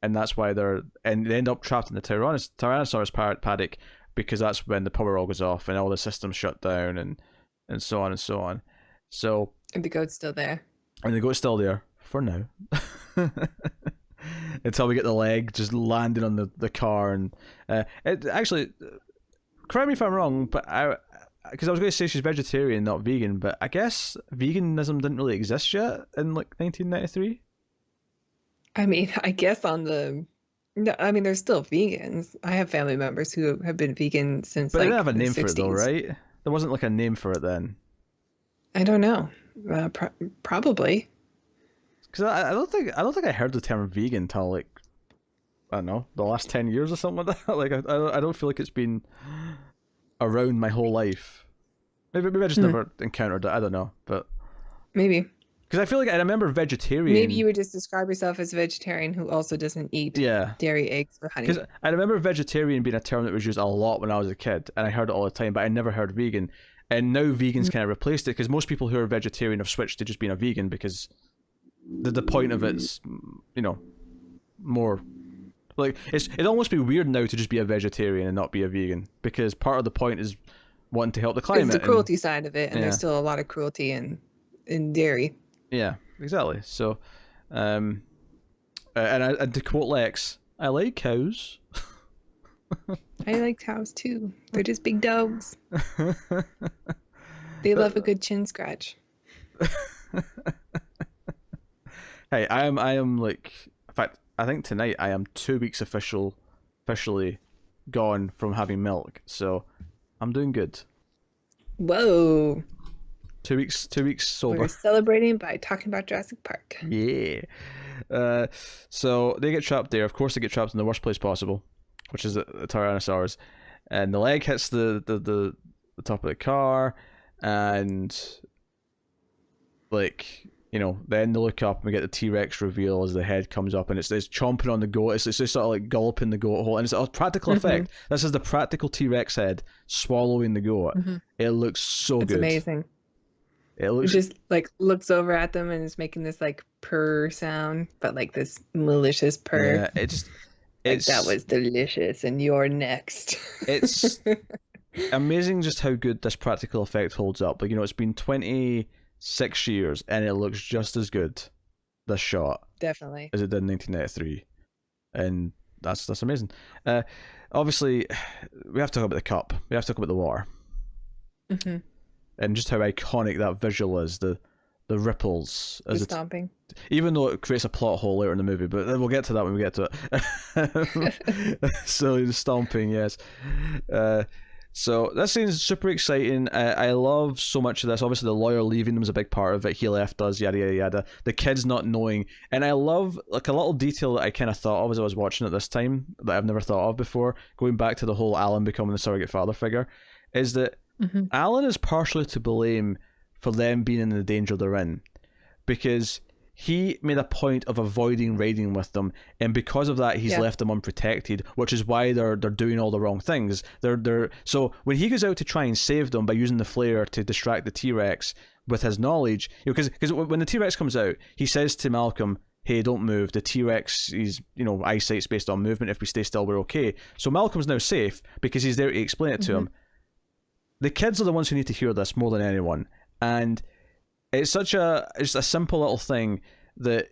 and that's why they end up trapped in the Tyrannosaurus paddock because that's when the power all goes off and all the systems shut down and so on and so on. So and the goat's still there. And the goat's still there for now. Until we get the leg just landing on the car, and it actually, correct me if I'm wrong, but because I was going to say she's vegetarian, not vegan, but I guess veganism didn't really exist yet in like 1993. I mean, I guess no, I mean, there's still vegans. I have family members who have been vegan since. But like, they didn't have a name 60s. for it though, right? There wasn't like a name for it then. I don't know. Probably. Because I don't think I heard the term vegan till like, I don't know, the last 10 years or something like that. Like I don't feel like it's been around my whole life. Maybe I just never encountered it. I don't know, but maybe. Because I feel like I remember vegetarian. Maybe you would just describe yourself as a vegetarian who also doesn't eat dairy, eggs, or honey. Because I remember vegetarian being a term that was used a lot when I was a kid, and I heard it all the time, but I never heard vegan. And now vegans kind of replaced it because most people who are vegetarian have switched to just being a vegan because the point of it's, more like it'd almost be weird now to just be a vegetarian and not be a vegan because part of the point is wanting to help the climate. It's the cruelty side of it, and there's still a lot of cruelty in dairy. Yeah, exactly. So, and to quote Lex, I like cows. I like cows too. They're just big dogs. They love a good chin scratch. Hey, I am like, in fact, I think tonight I am 2 weeks officially gone from having milk, so I'm doing good. Whoa. 2 weeks sober. We're celebrating by talking about Jurassic Park. Yeah. So they get trapped there. Of course, they get trapped in the worst place possible, which is the Tyrannosaurus, and the leg hits the top of the car, and like then they look up and we get the T-Rex reveal as the head comes up, and it's chomping on the goat. It's just sort of like gulping the goat whole, and it's a practical effect. This is the practical T-Rex head swallowing the goat. It looks so good. It's amazing. It looks just like looks over at them and is making this like purr sound, but like this malicious purr. Yeah, Like, that was delicious, and you're next. It's amazing just how good this practical effect holds up. Like, it's been 26 years, and it looks just as good, this shot. Definitely. As it did in 1993. And that's amazing. Obviously, we have to talk about the cup. We have to talk about the water. And just how iconic that visual is, the ripples. The stomping. Even though it creates a plot hole later in the movie, but we'll get to that when we get to it. So the stomping, yes. So that scene's super exciting. I love so much of this. Obviously, the lawyer leaving them is a big part of it. He left us, yada yada yada. The kids not knowing, and I love like a little detail that I kind of thought of as I was watching it this time that I've never thought of before. Going back to the whole Alan becoming the surrogate father figure, is that Alan is partially to blame for them being in the danger they're in, because he made a point of avoiding raiding with them, and because of that, he's left them unprotected, which is why they're doing all the wrong things. So when he goes out to try and save them by using the flare to distract the T-Rex with his knowledge, because when the T-Rex comes out, he says to Malcolm, "Hey, don't move. The T-Rex is, eyesight's based on movement. If we stay still, we're okay." So Malcolm's now safe because he's there to explain it to him. the kids are the ones who need to hear this more than anyone, and it's a simple little thing that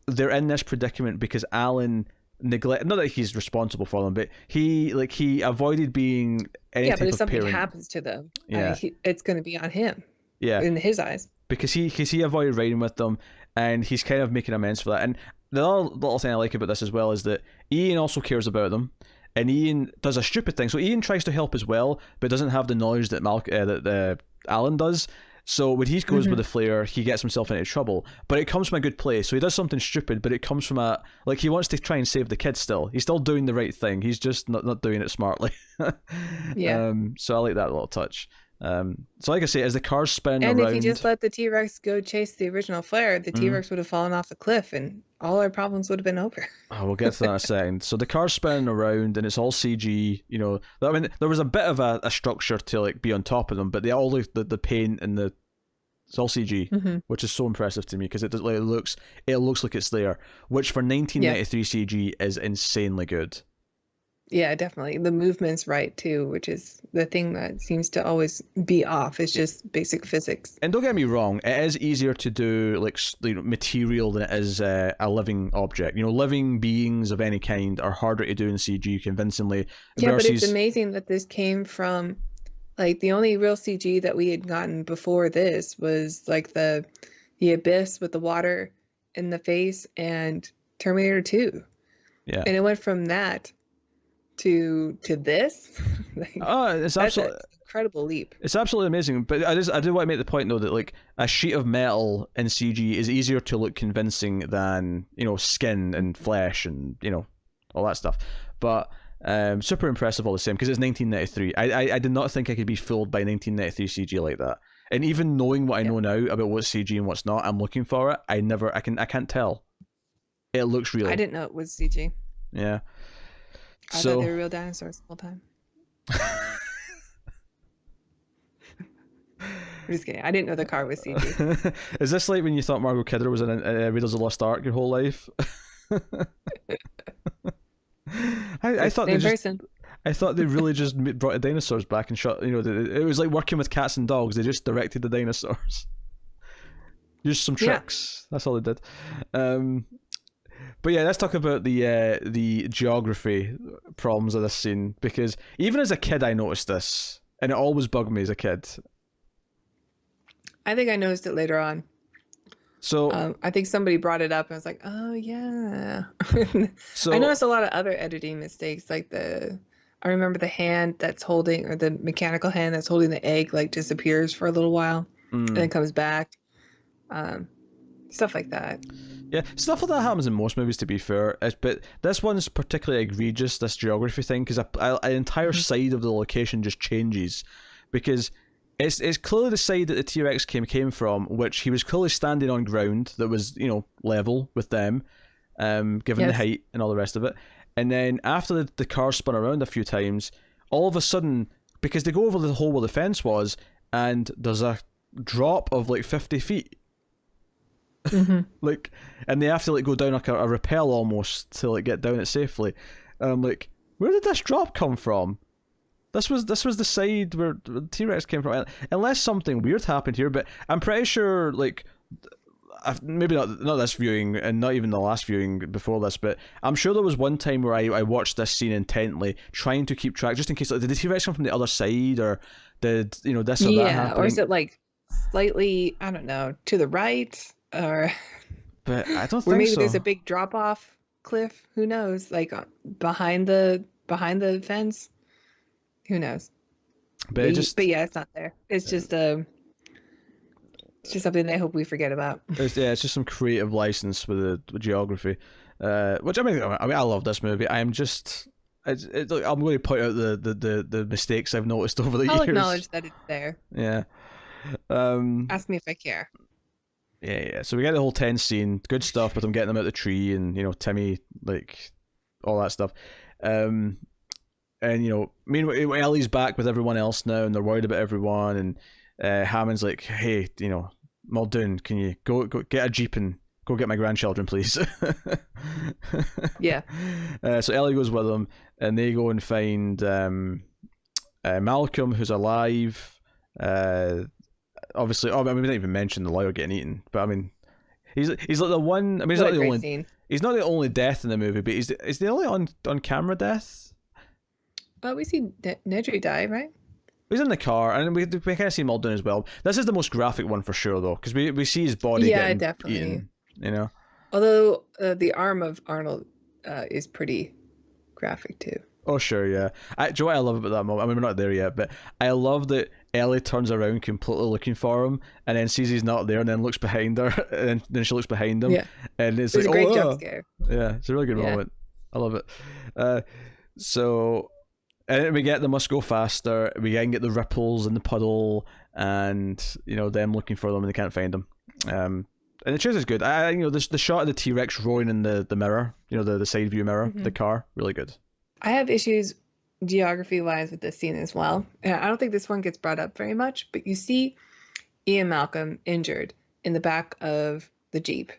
they're in this predicament because Alan neglect. Not that he's responsible for them, but he avoided being any type but if of something parent. happens to them, Yeah. it's going to be on him. Yeah, in his eyes. Because he avoided riding with them, and he's kind of making amends for that. And the other little thing I like about this as well is that Ian also cares about them, and Ian does a stupid thing. So Ian tries to help as well, but doesn't have the knowledge that Alan does. So when he goes with the flare, he gets himself into trouble. But it comes from a good place. So he does something stupid, but it comes from he wants to try and save the kids still. He's still doing the right thing. He's just not doing it smartly. Yeah. So I like that little touch. So like I say, as the car's spinning And around... if he just let the T-Rex go chase the original flare, the T-Rex would have fallen off the cliff and all our problems would have been over. Oh, we'll get to that in a second. So the car's spinning around and it's all CG, I mean, there was a bit of a structure to be on top of them, but they all look, the paint and it's all CG, which is so impressive to me because it looks like it's there, which for 1993 CG is insanely good. Yeah, definitely. The movement's right too, which is the thing that seems to always be off. It's just basic physics. And don't get me wrong, it is easier to do material than it is a living object. Living beings of any kind are harder to do in CG convincingly. Yeah, versus... but it's amazing that this came from the only real CG that we had gotten before this was the abyss with the water in the face and Terminator 2. Yeah. And it went from that to this. It's absolutely an incredible leap. It's absolutely amazing. But I do want to make the point though that a sheet of metal in CG is easier to look convincing than skin and flesh and all that stuff. But super impressive all the same because it's 1993. I did not think I could be fooled by 1993 CG like that. And even knowing what I know now about what's CG and what's not, I'm looking for it. I can't tell. It looks real. I didn't know it was CG. Yeah. I thought they were real dinosaurs the whole time. I'm just kidding. I didn't know the car was CG. Is this like when you thought Margot Kidder was in Raiders of the Lost Ark your whole life? I thought I thought they really just brought the dinosaurs back and shot. It was like working with cats and dogs. They just directed the dinosaurs. Just some tricks. That's all they did. But yeah, let's talk about the geography problems of this scene, because even as a kid I noticed this, and it always bugged me as a kid. I think I noticed it later on. So I think somebody brought it up and I was like, oh yeah. So I noticed a lot of other editing mistakes, I remember the hand that's holding, or the mechanical hand that's holding the egg disappears for a little while and then comes back. Stuff like that. Yeah, stuff like that happens in most movies, to be fair. But this one's particularly egregious, this geography thing, because an entire side of the location just changes. Because it's clearly the side that the T-Rex came from, which he was clearly standing on ground that was, level with them, given the height and all the rest of it. And then after the car spun around a few times, all of a sudden, because they go over the hole where the fence was, and there's a drop of 50 feet. And they have to go down a rappel almost to get down it safely. And I'm like, where did this drop come from? This was the side where the T-Rex came from. Unless something weird happened here, but I'm pretty sure maybe not this viewing and not even the last viewing before this, but I'm sure there was one time where I watched this scene intently, trying to keep track, just in case did the T-Rex come from the other side, or did this or that happen? Or is it slightly, I don't know, to the right? Or but I don't where think maybe so. There's a big drop off cliff. Who knows? Behind the fence. Who knows? But yeah, it's not there. It's just something I hope we forget about. It's just some creative license with the geography, which I mean I love this movie. I'm just I'm going to point out the mistakes I've noticed over the years. I'll acknowledge that it's there. Yeah. Ask me if I care. Yeah. So we get the whole tense scene, good stuff with them getting them out of the tree, and Timmy, all that stuff. And meanwhile Ellie's back with everyone else now, and they're worried about everyone. And Hammond's like, "Hey, Muldoon, can you go get a jeep and go get my grandchildren, please?" Yeah. So Ellie goes with them, and they go and find Malcolm, who's alive. Obviously, we didn't even mention the lawyer getting eaten, but I mean, he's like the one. I mean, he's not the only. Scene. He's not the only death in the movie, but he's the only on camera death. But we see Nedry die, right? He's in the car, and we kind of see Muldoon as well. This is the most graphic one for sure, though, because we see his body getting definitely eaten. You know, although the arm of Arnold is pretty graphic too. Oh sure, yeah. Do you know what I love about that moment? I mean, we're not there yet, but I love that Ellie turns around completely looking for him, and then sees he's not there, and then looks behind her, and then she looks behind him, and it's like, a great jump scare. Yeah, it's a really good moment. I love it. So, and we get the must go faster. We can get the ripples in the puddle, and them looking for them, and they can't find them. And the chase is good. The shot of the T-Rex roaring in the mirror, the side view mirror, the car, really good. I have issues geography-wise with this scene as well. And I don't think this one gets brought up very much, but you see Ian Malcolm injured in the back of the Jeep.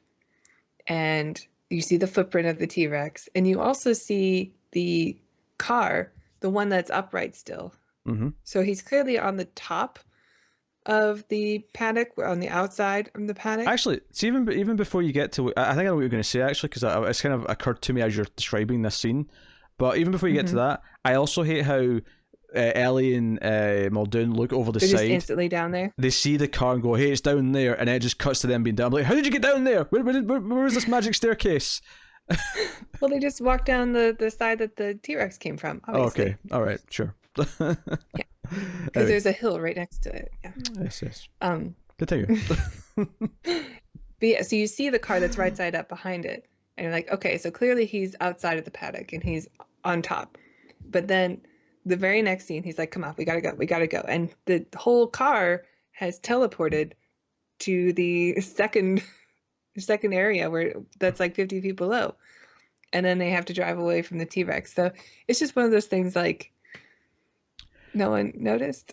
And you see the footprint of the T-Rex. And you also see the car, the one that's upright still. Mm-hmm. So he's clearly on the top of the paddock, on the outside of the paddock. Actually, it's even before you get to... I think I know what you're going to say, actually, because it's kind of occurred to me as you're describing this scene. But even before you get to that, I also hate how Ellie and Muldoon look over the They're side. Just instantly down there. They see the car and go, "Hey, it's down there," and then it just cuts to them being down. I'm like, how did you get down there? Where was this magic staircase? Well, they just walked down the side that the T-Rex came from. Obviously. Okay, all right, sure. Yeah, because there's a hill right next to it. Yeah. Yes. Continue. But yeah, so you see the car that's right side up behind it. And you're like, okay, so clearly he's outside of the paddock and he's on top. But then the very next scene, he's like, come on, we gotta go. And the whole car has teleported to the second area where that's like 50 feet below. And then they have to drive away from the T-Rex. So it's just one of those things like no one noticed.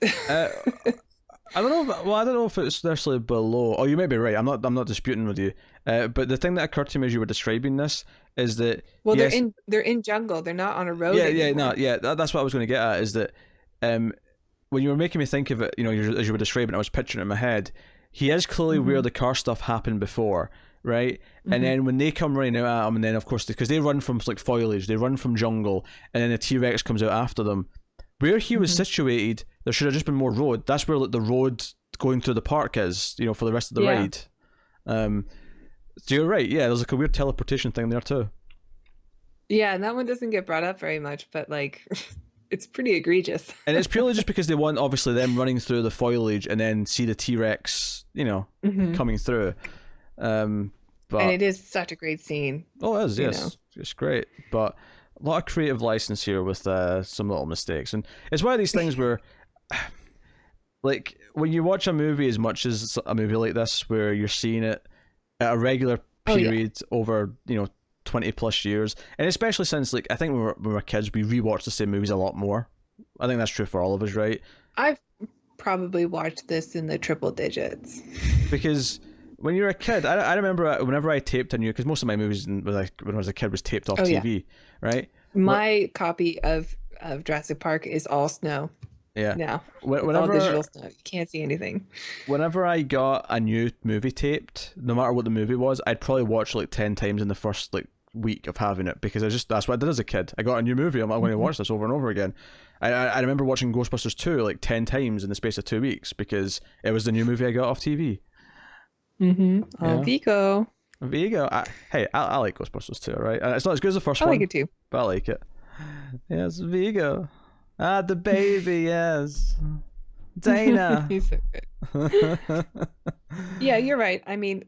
I don't know if it's necessarily below. Oh, you may be right. I'm not disputing with you. But the thing that occurred to me as you were describing this is that they're in jungle. They're not on a road. That's what I was going to get at. Is that when you were making me think of it, as you were describing, I was picturing it in my head. He is clearly where the car stuff happened before, right? Mm-hmm. And then when they come running out at him, and then of course because they run from like foliage, they run from jungle, and then the T-Rex comes out after them. Where he was situated, there should have just been more road. That's where the road going through the park is, for the rest of the ride. So you're right. Yeah, there's like a weird teleportation thing there too. Yeah, and that one doesn't get brought up very much, but like, it's pretty egregious. And it's purely just because they want obviously them running through the foliage and then see the T-Rex, coming through. But and it is such a great scene. Oh, it is. Yes, it's great, but. A lot of creative license here with some little mistakes, and it's one of these things where, like, when you watch a movie as much as a movie like this, where you're seeing it at a regular period over 20 plus years, and especially since like I think when we were kids, we rewatched the same movies a lot more. I think that's true for all of us, right? I've probably watched this in the triple digits because. When you're a kid, I remember whenever I taped a new, because most of my movies when I was a kid was taped off TV, right? My copy of Jurassic Park is all snow. Yeah. Now, whenever all digital snow, you can't see anything. Whenever I got a new movie taped, no matter what the movie was, I'd probably watch like 10 times in the first like week of having it because that's what I did as a kid. I got a new movie. I'm going to watch this over and over again. I remember watching Ghostbusters 2 like 10 times in the space of 2 weeks because it was the new movie I got off TV. Vigo. I like Ghostbusters too, right? It's not as good as the first one. I like it too. But I like it. Yes, Vigo. The baby, yes. Dana. He's so good. Yeah, you're right. I mean,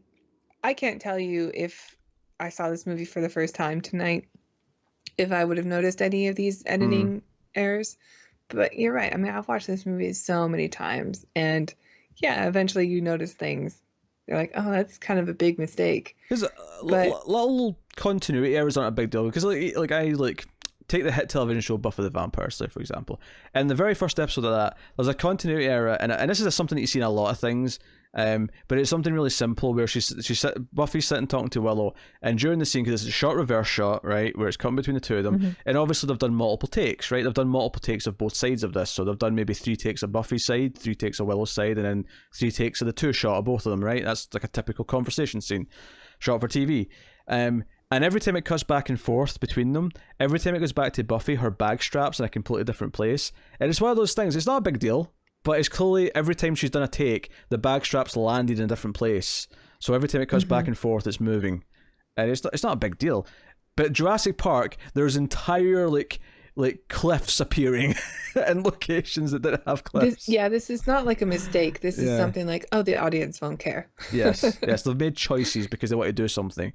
I can't tell you if I saw this movie for the first time tonight, if I would have noticed any of these editing errors. But you're right. I mean, I've watched this movie so many times, and yeah, eventually you notice things. You're like, oh, that's kind of a big mistake. Because little continuity errors aren't a big deal. Because I take the hit television show Buffy the Vampire Slayer, for example. And the very first episode of that, there's a continuity error, and this is something that you see in a lot of things. But it's something really simple where Buffy's sitting talking to Willow, and during the scene, because it's a short reverse shot, right, where it's cutting between the two of them, Mm-hmm. and obviously they've done multiple takes, right? They've done multiple takes of both sides of this, so they've done maybe 3 takes of Buffy's side, 3 takes of Willow's side, and then 3 takes of the two shot of both of them, right? That's like a typical conversation scene, shot for TV. And every time it cuts back and forth between them, every time it goes back to Buffy, her bag strap's in a completely different place, and it's one of those things. It's not a big deal. But it's clearly every time she's done a take, the bag strap's landed in a different place. So every time it cuts back and forth, it's moving, and it's not a big deal. But Jurassic Park, there's entire like cliffs appearing in locations that didn't have cliffs. This is not like a mistake. This is something like, oh, the audience won't care. yes, they've made choices because they want to do something.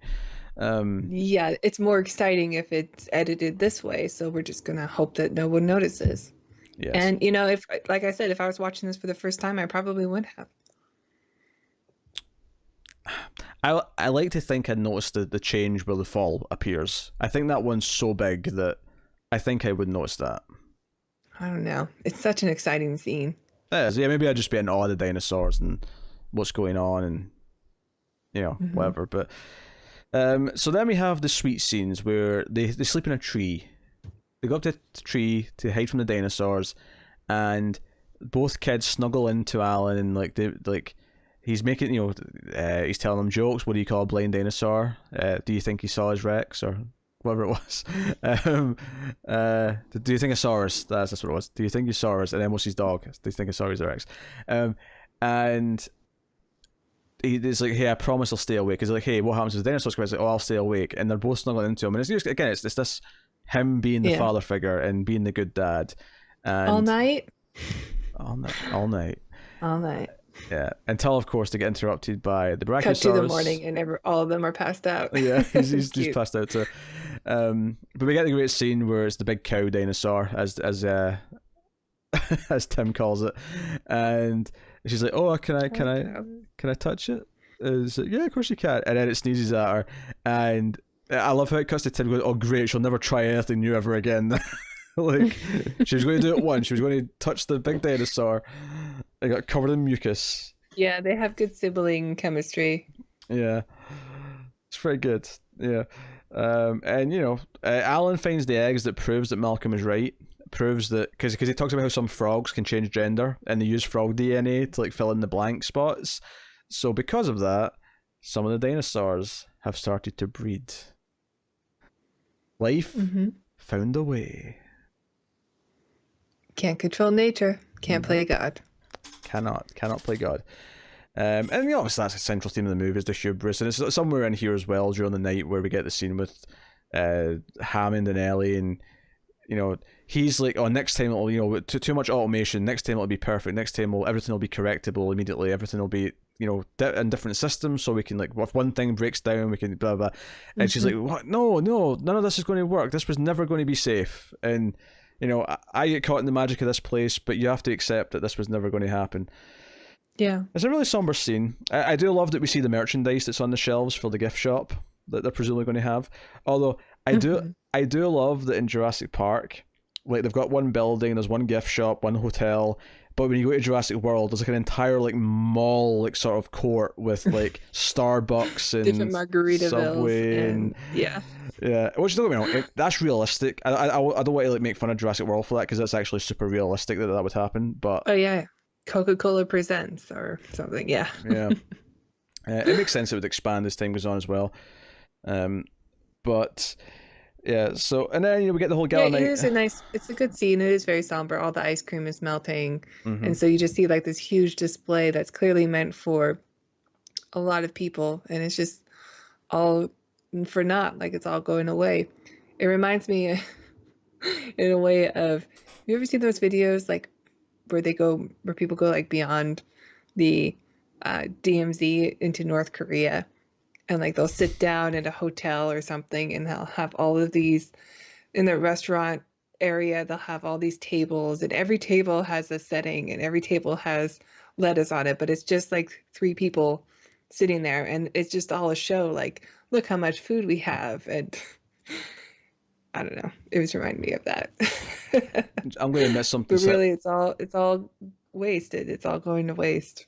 Yeah, it's more exciting if it's edited this way. So we're just gonna hope that no one notices. Yes. And if, like I said, if I was watching this for the first time, I probably would have. I like to think I noticed the change where the fall appears. I think that one's so big that I think I would notice that. I don't know. It's such an exciting scene. It is. Yeah, maybe I'd just be in awe of the dinosaurs and what's going on and whatever. But so then we have the sweet scenes where they sleep in a tree. They go up to the tree to hide from the dinosaurs, and both kids snuggle into Alan, and he's making he's telling them jokes. What do you call a blind dinosaur? Do you think he saw his Rex or whatever it was? Do you think I saw us? That's what it was. Do you think you saw us? And then what's his dog? Do you think I saw his Rex? And he's like, hey, I promise I'll stay awake. He's like, hey, what happens if the dinosaurs come? He's like, oh, I'll stay awake. And they're both snuggling into him, and it's just, again, it's this. Him being the father figure and being the good dad. And all night. Yeah, until of course they get interrupted by the Brachiosaurus. Cut to the morning and all of them are passed out. Yeah, he's passed out too. But we get the great scene where it's the big cow dinosaur, as as Tim calls it, and she's like, "Oh, can I touch it?" Is like, yeah, of course you can. And then it sneezes at her, and I love how it cuts to Tim going, "Oh great, she'll never try anything new ever again." Like, she was going to do it once. She was going to touch the big dinosaur. They got covered in mucus. Yeah, they have good sibling chemistry. Yeah, it's very good. Yeah, and Alan finds the eggs that proves that Malcolm is right. Proves that because he talks about how some frogs can change gender and they use frog DNA to fill in the blank spots. So because of that, some of the dinosaurs have started to breed. Life found a way. Can't control nature. Can't play God. Cannot play God. And obviously that's a central theme of the movie is the hubris, and it's somewhere in here as well during the night where we get the scene with Hammond and Ellie, and he's like, oh, next time it'll too much automation. Next time it'll be perfect. Next time everything will be correctable immediately. Everything will be in different systems, so we can if one thing breaks down, we can blah blah. And she's like, what? No, none of this is going to work. This was never going to be safe. And I get caught in the magic of this place, but you have to accept that this was never going to happen. Yeah. It's a really somber scene. I do love that we see the merchandise that's on the shelves for the gift shop that they're presumably going to have. Although I do love that in Jurassic Park, they've got one building, there's one gift shop, one hotel, but when you go to Jurassic World, there's an entire mall sort of court with Starbucks and different Margaritaville Subway and yeah. Yeah, which don't get me wrong, that's realistic. I don't want to make fun of Jurassic World for that because that's actually super realistic that would happen. But oh yeah, Coca-Cola presents or something. Yeah. Yeah, it makes sense it would expand as time goes on as well. But yeah, so and then we get the whole gala night. It's a good scene. It is very somber. All the ice cream is melting, and so you just see this huge display that's clearly meant for a lot of people, and it's just all for naught. It's all going away. It reminds me in a way of, you ever seen those videos where people go beyond the DMZ into North Korea, and they'll sit down at a hotel or something, and they'll have all of these in the restaurant area. They'll have all these tables, and every table has a setting, and every table has lettuce on it, but it's just 3 people sitting there, and it's just all a show. Look how much food we have, and I don't know. It was reminding me of that. I'm going to miss something. But really, it's all wasted. It's all going to waste.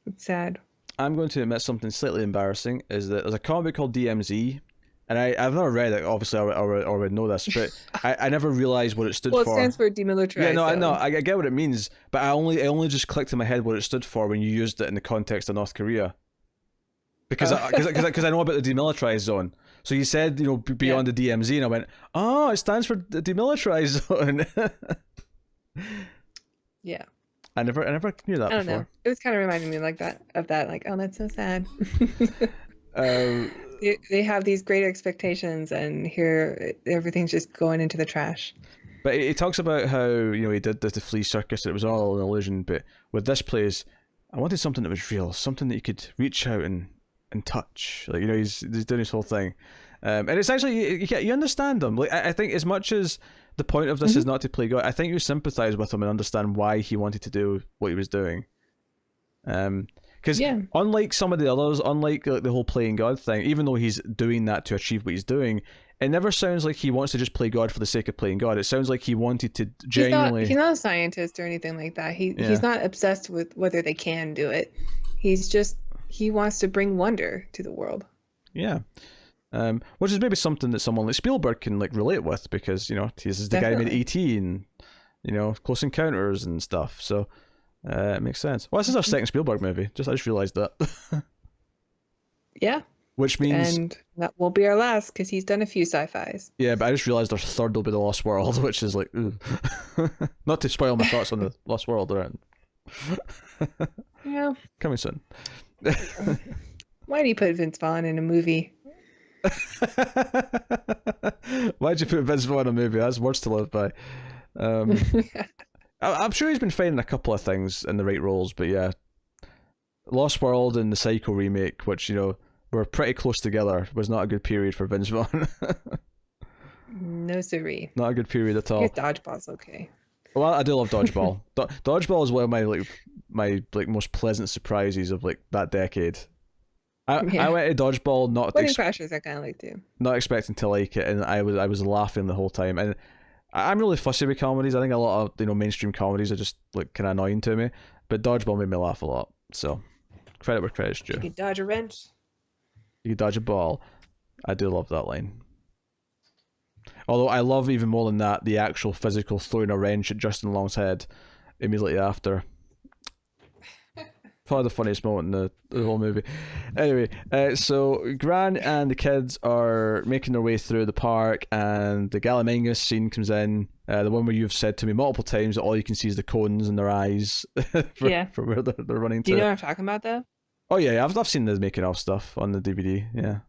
It's sad. I'm going to admit something slightly embarrassing, is that there's a comic book called DMZ, and I've never read it, obviously I already know this, but I never realised what it stood Well, for. it stands for demilitarized. Yeah, no, I zone. know, I get what it means, but it only just clicked in my head what it stood for when you used it in the context of North Korea. Because I know about the demilitarized zone. So you said, beyond the DMZ, and I went, oh, it stands for the demilitarized zone. Yeah. I never knew that I don't before. know. It was kind of reminding me like that, like, oh, that's so sad. They have these great expectations, and here everything's just going into the trash. But he talks about how, he did the flea circus, it was all an illusion, but with this place, I wanted something that was real, something that you could reach out and touch. Like, he's doing his whole thing. And it's actually, you understand him. Like, I think as much as the point of this is not to play God, I think you sympathize with him and understand why he wanted to do what he was doing. Because unlike some of the others, unlike the whole playing God thing, even though he's doing that to achieve what he's doing, it never sounds like he wants to just play God for the sake of playing God. It sounds like he wanted to genuinely... He's not a scientist or anything like that. He's not obsessed with whether they can do it. He wants to bring wonder to the world. Yeah. Which is maybe something that someone like Spielberg can relate with, because he's the guy who made E.T. and Close Encounters and stuff. So it makes sense. Well, this is our second Spielberg movie. I just realized that. Yeah. Which means, and that will be our last, because he's done a few sci-fis. Yeah, but I just realized our third will be The Lost World, which is like, not to spoil my thoughts on The Lost World, right? Yeah. Coming soon. Why do you put Vince Vaughn in a movie? Why'd you put Vince Vaughn in a movie? That's words to live by. I'm sure he's been finding a couple of things in the right roles, but yeah, Lost World and the Psycho remake, which were pretty close together, was not a good period for Vince Vaughn. No siree. Not a good period at all. I guess Dodgeball's okay. Well, I do love Dodgeball. Dodgeball is one of my most pleasant surprises of that decade. I went to Dodgeball Wedding Crashers I kind of like too. Not expecting to like it, and I was laughing the whole time. And I'm really fussy with comedies. I think a lot of mainstream comedies are just kind of annoying to me, but Dodgeball made me laugh a lot. So credit where credit's due. You can dodge a wrench. You can dodge a ball. I do love that line. Although I love even more than that the actual physical throwing a wrench at Justin Long's head immediately after. Probably the funniest moment in the whole movie. Anyway, so Gran and the kids are making their way through the park, and the Gallimimus scene comes in. The one where you've said to me multiple times that all you can see is the cones in their eyes for where they're running to. Do you know what I'm talking about, though? Oh yeah, I've seen the making of stuff on the DVD. Yeah.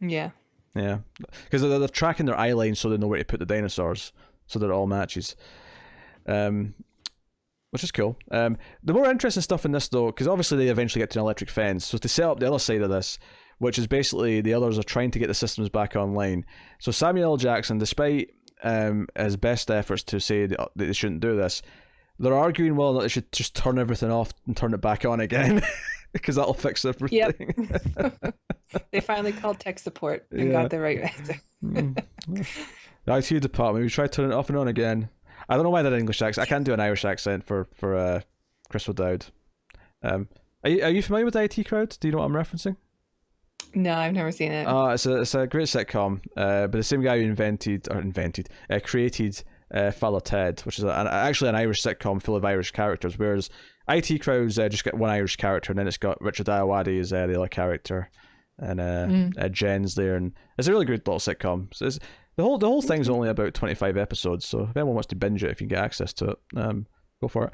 Yeah. Yeah, because they're tracking their eye lines so they know where to put the dinosaurs, so that it all matches. Which is cool. The more interesting stuff in this, though, because obviously they eventually get to an electric fence, so to set up the other side of this, which is basically the others are trying to get the systems back online. So Samuel L. Jackson, despite his best efforts to say that they shouldn't do this, they're arguing whether or not they should just turn everything off and turn it back on again, because that'll fix everything. Yep. They finally called tech support and got the right answer. The IT department, we tried turning it off and on again. I don't know why I did an English accent. I can't do an Irish accent for Chris O'Dowd. Are you familiar with the IT Crowd? Do you know what I'm referencing? No, I've never seen it. It's a great sitcom, but the same guy who created Father Ted, which is actually an Irish sitcom full of Irish characters, whereas IT Crowd's just got one Irish character, and then it's got Richard Ayoade as the other character, and Jen's there, and it's a really good little sitcom. So the whole thing's only about 25 episodes, so if anyone wants to binge it, if you can get access to it, go for it.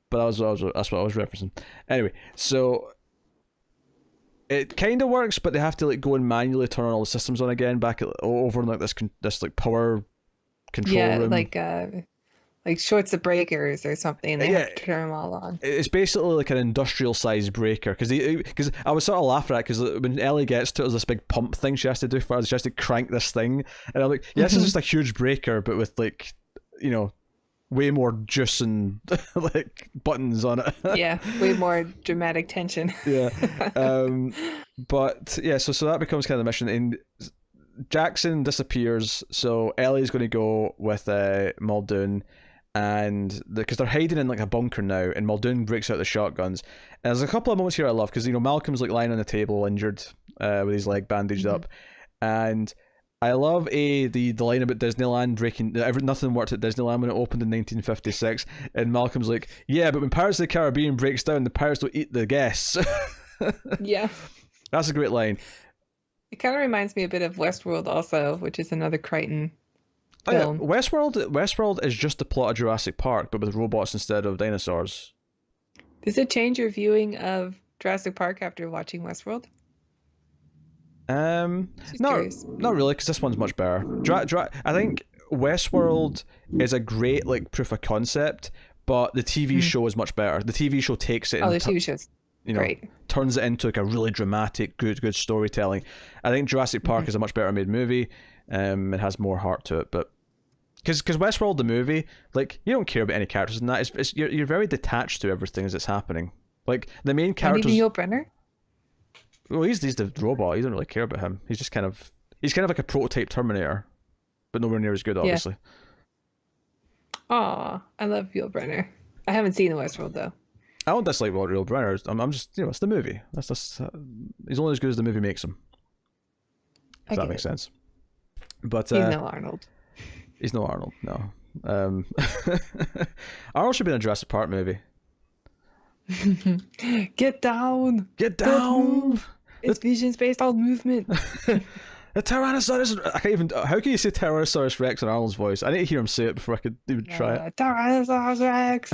But that's what I was referencing. Anyway, so it kind of works, but they have to go and manually turn all the systems on again over in this power control room. Like shorts the breakers or something. They have to turn them all on. It's basically like an industrial sized breaker, because I was sort of laughing at it, because when Ellie gets to it, there's this big pump thing she has to do for us. She has to crank this thing, and I'm like, yeah, this is just a huge breaker, but with way more juice and buttons on it. Yeah, way more dramatic tension. Yeah. But yeah, so that becomes kind of the mission. And Jackson disappears, so Ellie's going to go with Muldoon, and because they're hiding in like a bunker now, and Muldoon breaks out the shotguns. And there's a couple of moments here I love because Malcolm's like lying on the table injured, with his leg bandaged up, and I love the line about Disneyland breaking. Nothing worked at Disneyland when it opened in 1956, and Malcolm's like, "Yeah, but when Pirates of the Caribbean breaks down, the pirates don't eat the guests." Yeah. That's a great line. It kind of reminds me a bit of Westworld also, which is another Crichton Oh, yeah. film. Westworld is just the plot of Jurassic Park, but with robots instead of dinosaurs. Does it change your viewing of Jurassic Park after watching Westworld? Not really, because this one's much better. I think Westworld is a great like proof of concept, but the TV show is much better. The TV show takes it. Oh, the TV show's great. Turns it into like a really dramatic, good storytelling. I think Jurassic Park is a much better made movie. It has more heart to it, but because Westworld the movie, like you don't care about any characters in that. It's you're very detached to everything as it's happening. Like the main characters. Neil Brenner. Well, he's the robot. You don't really care about him. He's kind of like a prototype Terminator, but nowhere near as good, obviously. Aw, I love Yul Brenner. I haven't seen the Westworld though. I don't dislike Yul Brenner. I'm just it's the movie. That's just he's only as good as the movie makes him. If that makes sense. But he's no Arnold. He's no Arnold. No. Arnold should be in a Jurassic Park movie. Get down! Get down! It's visions based on movement. The Tyrannosaurus. I can't even. How can you say Tyrannosaurus Rex in Arnold's voice? I need to hear him say it before I could even try it. Tyrannosaurus Rex.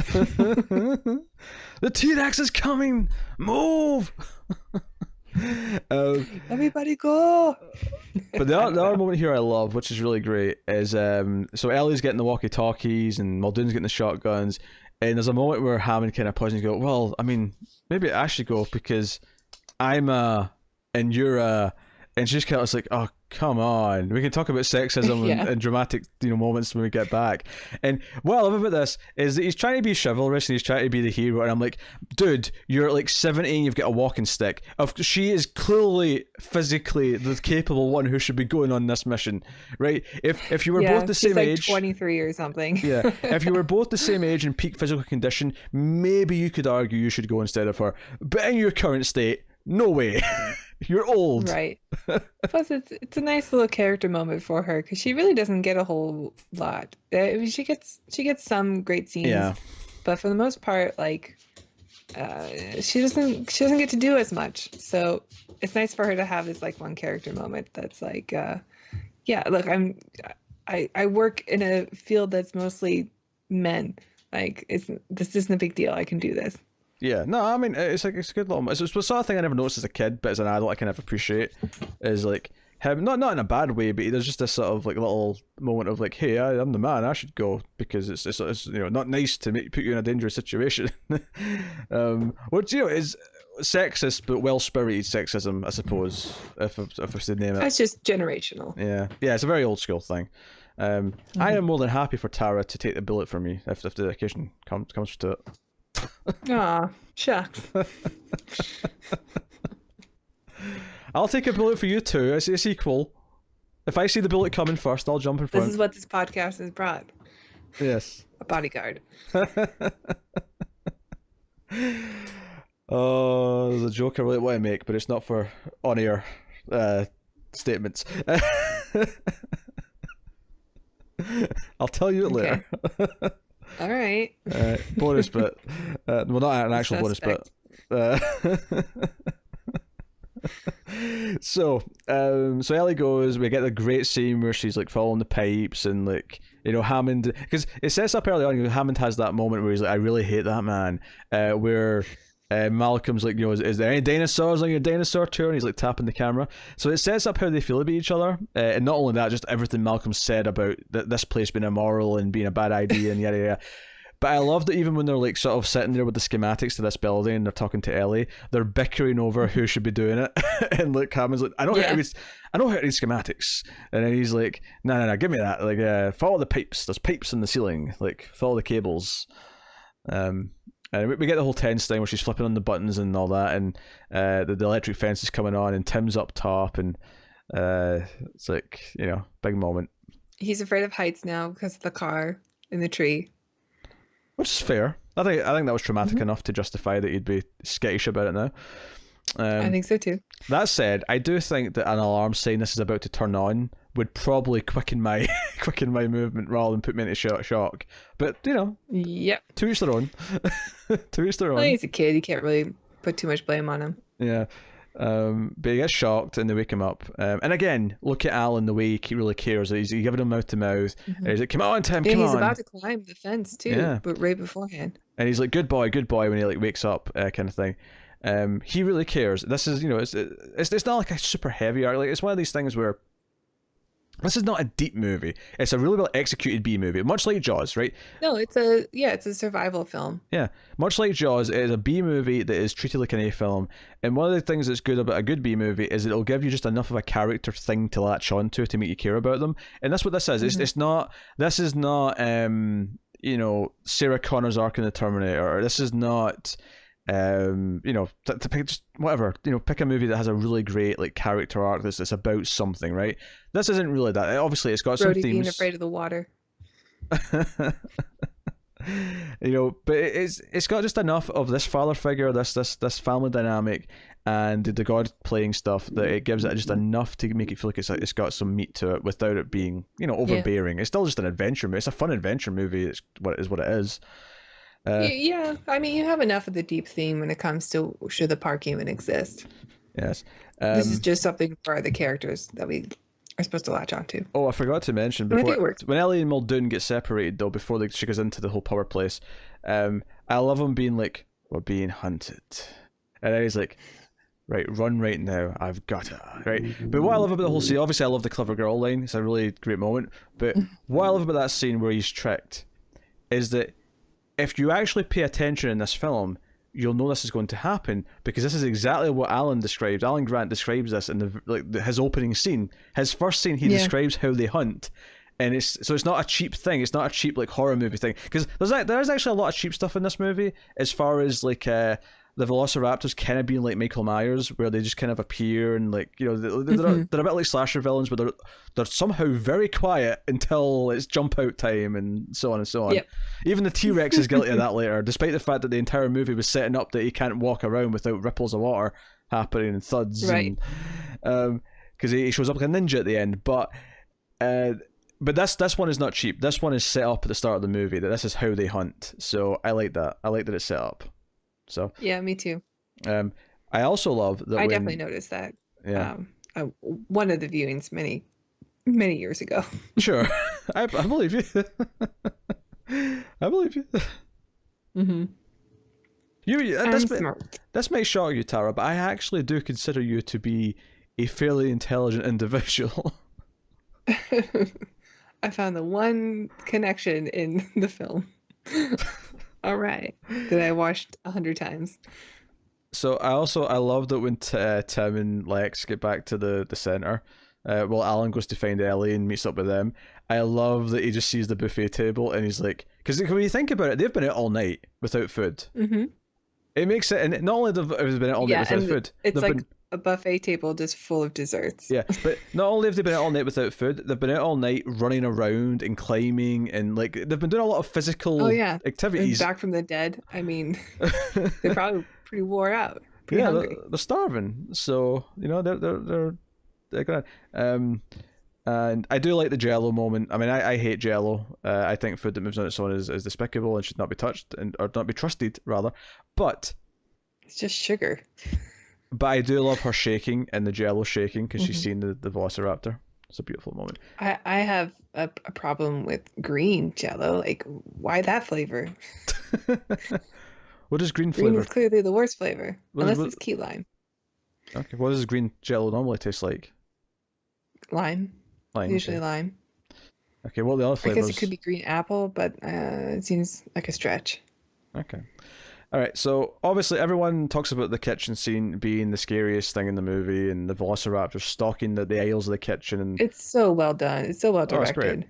The T-Rex is coming. Move. Everybody go. But the other moment here I love, which is really great, is so Ellie's getting the walkie-talkies and Muldoon's getting the shotguns, and there's a moment where Hammond kind of pauses and goes, "Well, I mean, maybe I should go because I'm and you're and she's kind of like, oh, come on, we can talk about sexism and dramatic moments when we get back." And what I love about this is that he's trying to be chivalrous and he's trying to be the hero, and I'm like, dude, you're like 70 and you've got a walking stick. She is clearly physically the capable one who should be going on this mission, right? If you were both the same like age, 23 or something. Yeah, if you were both the same age and peak physical condition, maybe you could argue you should go instead of her, but in your current state, no way. You're old. Right. Plus, it's a nice little character moment for her because she really doesn't get a whole lot. I mean, she gets some great scenes, but for the most part, like, she doesn't get to do as much. So it's nice for her to have this like one character moment that's like, look, I work in a field that's mostly men. Like, this isn't a big deal. I can do this. Yeah, no, I mean, it's a good little. It's the sort of thing I never noticed as a kid, but as an adult I kind of appreciate. Is like him, not in a bad way, but there's just this sort of like little moment of like, hey, I'm the man, I should go because it's not nice to put you in a dangerous situation. Which is sexist but well-spirited sexism, I suppose, if I should name it. That's just generational. Yeah, it's a very old school thing. I am more than happy for Tara to take the bullet for me if the occasion comes to it. Aw, shucks. I'll take a bullet for you too. It's equal. If I see the bullet coming first, I'll jump in front. This is what this podcast has brought. Yes. A bodyguard. Oh, there's a joke I really want to make, but it's not for on-air statements. I'll tell you it later. All right. Bonus bit. Well, not an actual bonus bit. So Ellie goes. We get the great scene where she's like following the pipes and like Hammond, because it sets up early on. Hammond has that moment where he's like, "I really hate that man." Where Malcolm's like, is there any dinosaurs on your dinosaur tour? And he's like tapping the camera. So it sets up how they feel about each other. And not only that, just everything Malcolm said about this place being immoral and being a bad idea and yada yada. But I love that even when they're like sort of sitting there with the schematics to this building and they're talking to Ellie, they're bickering over who should be doing it. And like Hammond's like, I know how to read schematics. And then he's like, no, give me that. Like, follow the pipes. There's pipes in the ceiling. Like, follow the cables. And we get the whole tense thing where she's flipping on the buttons and all that, and the electric fence is coming on, and Tim's up top, and it's like, big moment. He's afraid of heights now because of the car in the tree. which is fair. I think that was traumatic enough to justify that he'd be skittish about it now. I think so too. That said, I do think that an alarm saying this is about to turn on would probably quicken my movement rather than put me into shock. But Yep. to each their own. To each their own. Well, he's a kid. You can't really put too much blame on him. Yeah. But he gets shocked and they wake him up. And again, look at Alan, the way he really cares. He's giving him mouth to mouth. And he's like, come on, Tim, come on. He's about to climb the fence too, but right beforehand. And he's like, good boy when he like wakes up, kind of thing. He really cares. This is, it's not like a super heavy arc. Like, it's one of these things where this is not a deep movie. It's a really well executed B movie, much like Jaws, right? No, it's a survival film. Yeah, much like Jaws, it is a B movie that is treated like an A film. And one of the things that's good about a good B movie is it'll give you just enough of a character thing to latch onto to make you care about them. And that's what this is. This is not Sarah Connor's arc in the Terminator, or this is not to pick just whatever, pick a movie that has a really great like character arc that's about something, right? This isn't really that. Obviously, it's got Brody some themes. being afraid of the water. But it's got just enough of this father figure, this family dynamic, and the God playing stuff that it gives it just enough to make it feel like it's got some meat to it without it being overbearing. Yeah. It's still just an adventure movie. It's a fun adventure movie. It's what it is. Yeah, I mean, you have enough of the deep theme when it comes to should the park even exist. Yes. This is just something for the characters that we are supposed to latch onto. Oh, I forgot to mention before when Ellie and Muldoon get separated though, before she goes into the whole power place, I love him being like, "We're being hunted," and then he's like, "Right, run right now. I've got it." Right. But what I love about the whole scene, obviously, I love the clever girl line. It's a really great moment. But what I love about that scene where he's tricked is that if you actually pay attention in this film, you'll know this is going to happen, because this is exactly what Alan Grant describes this in his opening scene. His first scene, he describes how they hunt, and it's not a cheap thing. It's not a cheap like horror movie thing, because there's actually a lot of cheap stuff in this movie as far as like the Velociraptors kind of being like Michael Myers, where they just kind of appear and like they're a bit like slasher villains, but they're somehow very quiet until it's jump out time and so on and so on. Yep. Even the T-Rex is guilty of that later, despite the fact that the entire movie was setting up that he can't walk around without ripples of water happening and thuds, right? Because he shows up like a ninja at the end, but this one is not cheap. This one is set up at the start of the movie that this is how they hunt. So I like that. I like that it's set up. So yeah, me too. I also love that. I definitely noticed that. Yeah. One of the viewings many years ago. Sure, I believe you. I believe you. This may shock you, Tara, but I actually do consider you to be a fairly intelligent individual. I found the one connection in the film. All right, that I watched 100 times. So I love that when Tim and Lex get back to the center, well, Alan goes to find Ellie and meets up with them. I love that he just sees the buffet table and he's like, because when you think about it, they've been out all night without food. It makes it, and not only have they been out all night without food, it's like a buffet table just full of desserts. Yeah, but not only have they been out all night without food, they've been out all night running around and climbing, and like they've been doing a lot of physical activities. And back from the dead. I mean, they're probably pretty wore out. Pretty hungry. They're starving. So they're good. And I do like the Jello moment. I mean, I hate Jello. I think food that moves on its own is despicable and should not be touched or not be trusted rather. But it's just sugar. But I do love her shaking and the Jello shaking because she's seen the Velociraptor. It's a beautiful moment. I have a problem with green Jello. Like, why that flavor? What is green flavor? Green is clearly the worst flavor, unless it's key lime. Okay, what does green Jello normally taste like? Lime. Usually lime. Okay, what are the other flavors? I guess it could be green apple, but it seems like a stretch. Okay. All right, so obviously everyone talks about the kitchen scene being the scariest thing in the movie and the Velociraptor stalking the aisles of the kitchen. And it's so well done. It's so well directed. It's great.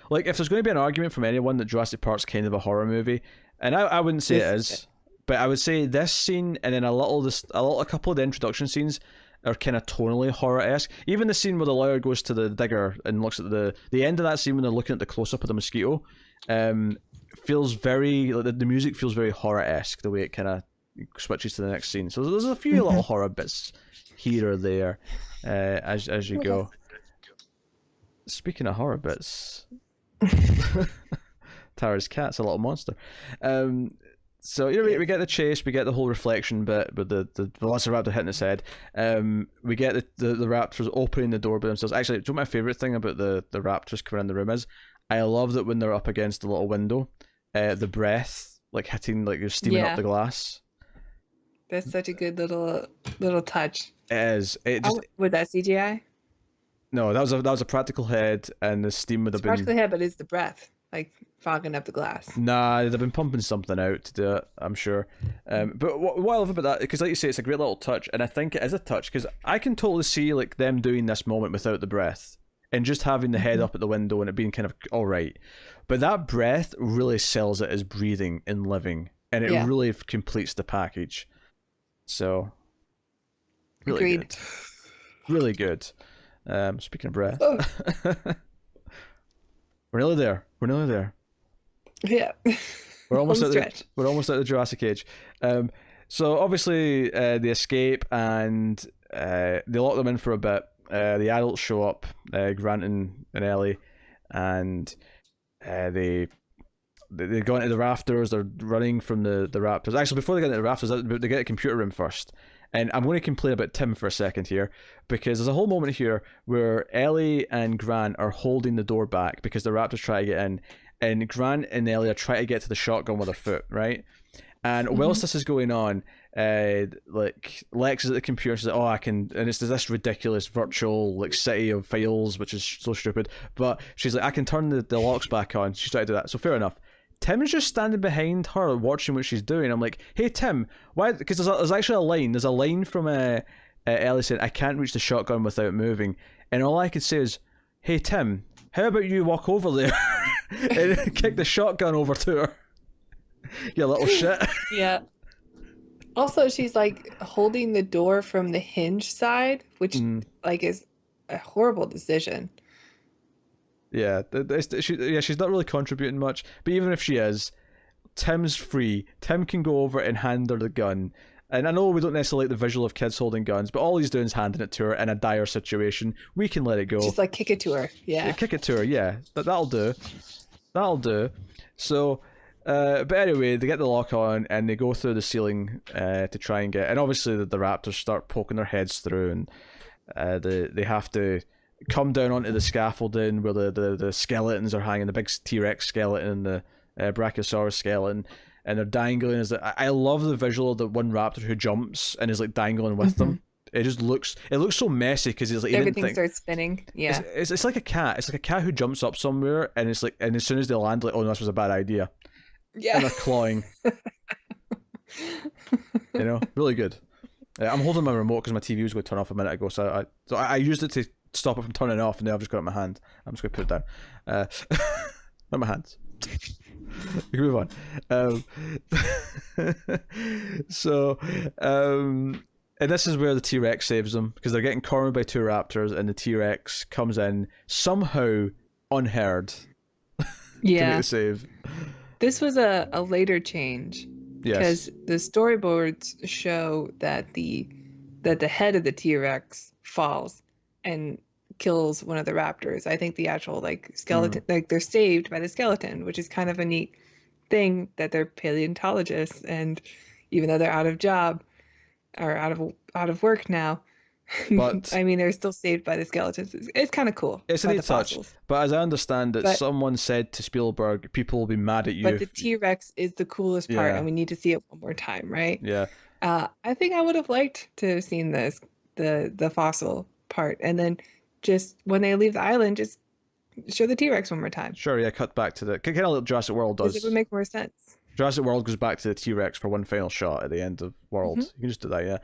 Like, if there's going to be an argument from anyone that Jurassic Park's kind of a horror movie, and I wouldn't say it is, but I would say this scene and then a couple of the introduction scenes are kind of tonally horror-esque. Even the scene where the lawyer goes to the digger and looks at the end of that scene when they're looking at the close-up of the mosquito, feels very like the music feels very horror-esque the way it kind of switches to the next scene. So there's a few little horror bits here or there as you go. Speaking of horror bits, Tara's cat's a little monster. So we get the chase, we get the whole reflection bit with the Velociraptor hitting its head. We get the raptors opening the door by themselves. Actually, do you know what my favourite thing about the raptors coming in the room is? I love that when they're up against the little window, the breath like hitting, like you're steaming up the glass. That's such a good little touch. It is. Was that CGI? No, that was a practical head, and the steam would have been practical head, but it's the breath like fogging up the glass. Nah, they've been pumping something out to do it, I'm sure. But what I love about that, because like you say, it's a great little touch, and I think it is a touch because I can totally see like them doing this moment without the breath and just having the head up at the window and it being kind of all right. But that breath really sells it as breathing and living, and it really completes the package. So, really good. Really good. Speaking of breath, we're nearly there. Yeah, we're almost at the Jurassic Age. So obviously they escape and they lock them in for a bit. The adults show up, Grant and Ellie, and they go into the rafters. They're running from the raptors. Actually, before they get into the rafters, they get a computer room first. And I'm going to complain about Tim for a second here, because there's a whole moment here where Ellie and Grant are holding the door back because the raptors try to get in, and Grant and Ellie are trying to get to the shotgun with their foot, right? And whilst this is going on, like Lex is at the computer and says, "Oh, I can," and it's this ridiculous virtual like city of files, which is so stupid. But she's like, "I can turn the locks back on." She's trying to do that, so fair enough. Tim is just standing behind her, watching what she's doing. I'm like, "Hey Tim, why?" Because there's actually a line. There's a line from Ellie saying, "I can't reach the shotgun without moving," and all I could say is, "Hey Tim, how about you walk over there and kick the shotgun over to her? You little shit." Yeah. Also, she's like holding the door from the hinge side, which like is a horrible decision. Yeah, she's not really contributing much. But even if she is, Tim's free. Tim can go over and hand her the gun. And I know we don't necessarily like the visual of kids holding guns, but all he's doing is handing it to her in a dire situation. We can let it go. Just like kick it to her. Yeah, kick it to her. Yeah, that'll do. That'll do. So, but anyway, they get the lock on and they go through the ceiling to try and get. And obviously, the raptors start poking their heads through, and they have to come down onto the scaffolding where the skeletons are hanging, the big T-Rex skeleton and the Brachiosaurus skeleton, and they're dangling. I love the visual of the one raptor who jumps and is like dangling with them. It just looks so messy because it's like everything starts spinning. Yeah, it's like a cat. It's like a cat who jumps up somewhere and it's like, and as soon as they land, like, oh no, this was a bad idea. Yeah, and they're clawing. Really good. I'm holding my remote because my TV was going to turn off a minute ago, so I used it to stop it from turning off, and now I've just got it in my hand. I'm just going to put it down. Not my hands. We can move on. So, and this is where the T-Rex saves them, because they're getting cornered by two raptors, and the T-Rex comes in somehow unheard to make the save. This was a later change. Yes. Because the storyboards show that the head of the T-Rex falls and kills one of the raptors. I think the actual like skeleton, like they're saved by the skeleton, which is kind of a neat thing that they're paleontologists, and even though they're out of job or out of work now, but I mean they're still saved by the skeletons. It's kind of cool. It's a neat touch. But as I understand it, someone said to Spielberg, people will be mad at you. But the T-Rex is the coolest part, and we need to see it one more time, right? Yeah. I think I would have liked to have seen the fossil part, and then just when they leave the island, just show the T-Rex one more time. Sure, yeah, cut back to the kind of like Jurassic World does. It would make more sense. Jurassic World goes back to the T-Rex for one final shot at the end of World. You can just do that, yeah.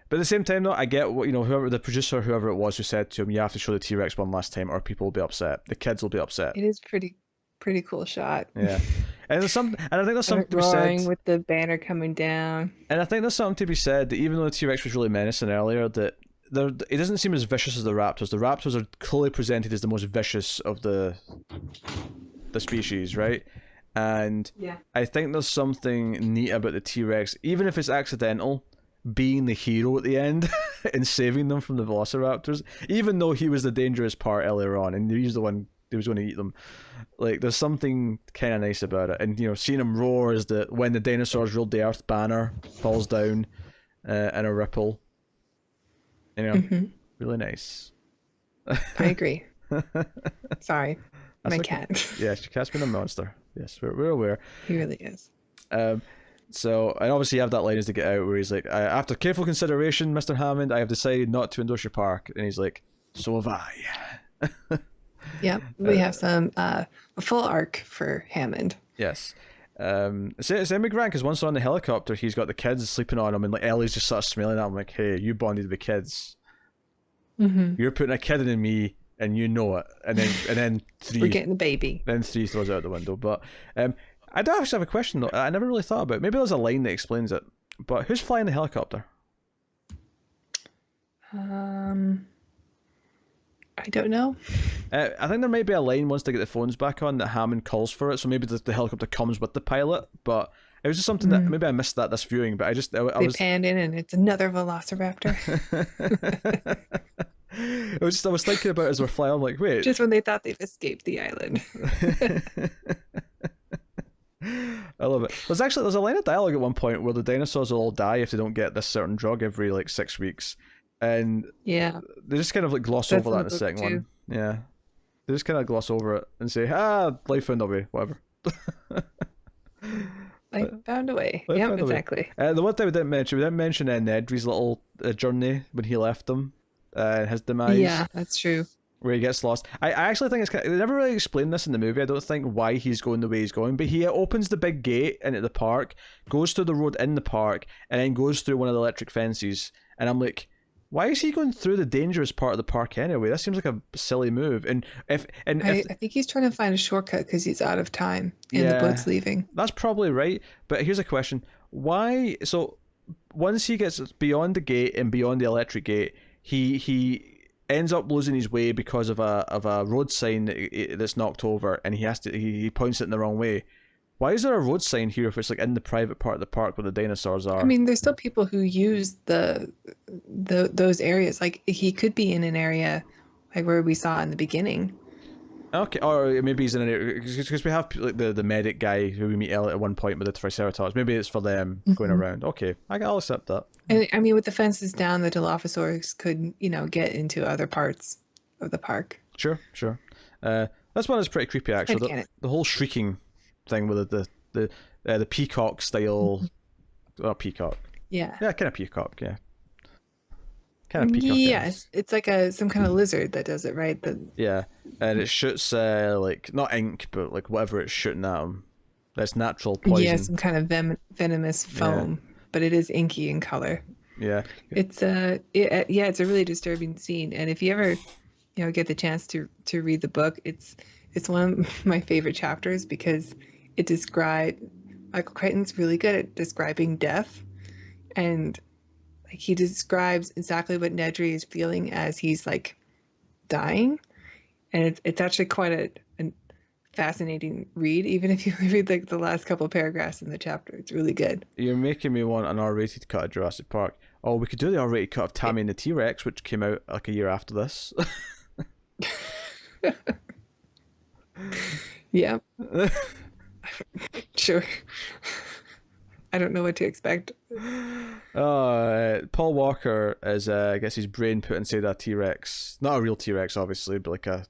But at the same time, though, I get what whoever the producer, whoever it was, who said to him, "You have to show the T-Rex one last time, or people will be upset. The kids will be upset." It is pretty cool shot. Yeah, and I think there's something to be said with the banner coming down. And I think there's something to be said that even though the T-Rex was really menacing earlier, that it doesn't seem as vicious as the raptors. The raptors are clearly presented as the most vicious of the species, right? And Yeah. I think there's something neat about the T-Rex, even if it's accidental, being the hero at the end and saving them from the velociraptors, even though he was the dangerous part earlier on and he was the one who was going to eat them. Like, there's something kind of nice about it. And, you know, seeing him roar as when the dinosaurs ruled the Earth banner falls down in a ripple. You know, really nice. I agree. Sorry, That's my okay. cat. Yes, your cat's been a monster. Yes, we're aware. He really is. So, and obviously you have that line as to get out where he's like, after careful consideration, Mr. Hammond, I have decided not to endorse your park. And he's like, so have I. Yep, we have a full arc for Hammond. Yes. Same with Grant, because once on the helicopter, he's got the kids sleeping on him, and like Ellie's just sort of smelling at him like, hey, you bonded with kids. You're putting a kid in me, and you know it. And then three... We're getting the baby. Then three throws it out the window. But I do actually have a question, though. I never really thought about it. Maybe there's a line that explains it. But who's flying the helicopter? I don't know. I think there might be a line once they get the phones back on that Hammond calls for it, so maybe the helicopter comes with the pilot, but it was just something that maybe I missed that this viewing, but I was panned in and it's another velociraptor. I was thinking about it as we're flying, I'm like, wait. Just when they thought they've escaped the island. I love it. There's a line of dialogue at one point where the dinosaurs will all die if they don't get this certain drug every like 6 weeks. And yeah, they just kind of like gloss over that in the second one. Yeah, they just kind of gloss over it and say, life found a way, whatever. Life found a way. Yeah, exactly. The one thing we didn't mention Nedry's little journey when he left them, his demise. Yeah, that's true. Where he gets lost. I actually think they never really explained this in the movie. I don't think why he's going the way he's going, but he opens the big gate into the park, goes through the road in the park, and then goes through one of the electric fences. And I'm like, why is he going through the dangerous part of the park anyway? That seems like a silly move. And I think he's trying to find a shortcut because he's out of time and the boat's leaving. That's probably right. But here's a question: why? So once he gets beyond the gate and beyond the electric gate, he ends up losing his way because of a road sign that's knocked over, and he points it in the wrong way. Why is there a road sign here if it's like in the private part of the park where the dinosaurs are? I mean, there's still people who use those areas. Like he could be in an area like where we saw in the beginning. Okay, or maybe he's in an area because we have like the medic guy who we meet at one point with the Triceratops. Maybe it's for them going around. Okay, I'll accept that. And I mean, with the fences down, the Dilophosaurus could get into other parts of the park. Sure. This one is pretty creepy actually. The whole shrieking thing with the peacock style, peacock. Yeah, kind of peacock. Yeah, kind of peacock. Yes, it's like some kind of lizard that does it, right? Yeah, and it shoots like not ink, but like whatever it's shooting at him. That's natural poison. Yeah, some kind of venomous foam, but it is inky in color. Yeah, it's it's a really disturbing scene, and if you ever get the chance to read the book, it's one of my favorite chapters because Michael Crichton's really good at describing death, and like he describes exactly what Nedry is feeling as he's like dying, and it's actually quite a fascinating read, even if you read like the last couple of paragraphs in the chapter. It's really good. You're making me want an R-rated cut of Jurassic Park. Oh, we could do the R-rated cut of Tammy and the T-Rex, which came out like a year after this. Yeah. Sure. I don't know what to expect. Paul Walker is gets his brain put inside a T-Rex. Not a real T-Rex, obviously, but like an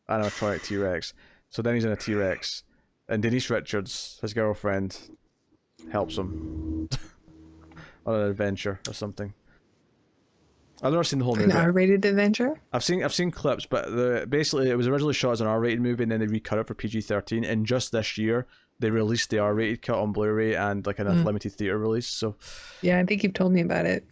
animatronic T-Rex. So then he's in a T-Rex, and Denise Richards, his girlfriend, helps him on an adventure or something. I've never seen the whole movie. An R-rated adventure? I've seen clips, but basically it was originally shot as an R-rated movie, and then they recut it for PG-13. And just this year, they released the R-rated cut on Blu-ray and like in a limited theater release. So yeah, I think you've told me about it.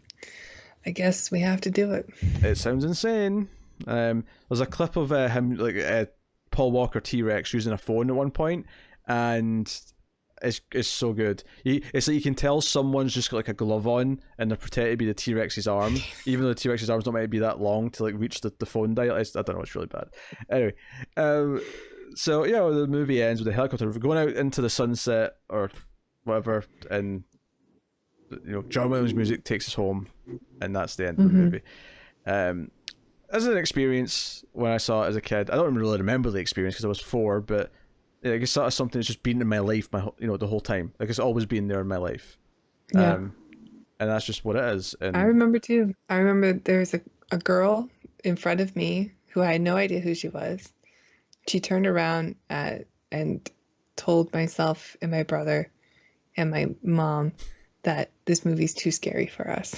I guess we have to do it. It sounds insane. There's a clip of him like Paul Walker T-Rex using a phone at one point, and it's so good. It's like you can tell someone's just got like a glove on and they're pretending to be the T-Rex's arm, even though the T-Rex's arm's not meant to be that long to like reach the phone dial. I don't know, it's really bad. Anyway, So yeah, the movie ends with the helicopter going out into the sunset or whatever, and John Williams' music takes us home, and that's the end of the movie. Um, as an experience, when I saw it as a kid, I don't really remember the experience because I was 4, but it's sort of something that's just been in my life, the whole time. Like it's always been there in my life. Yeah. And that's just what it is. And I remember too. I remember there was a girl in front of me who I had no idea who she was. She turned around and told myself and my brother and my mom that this movie's too scary for us,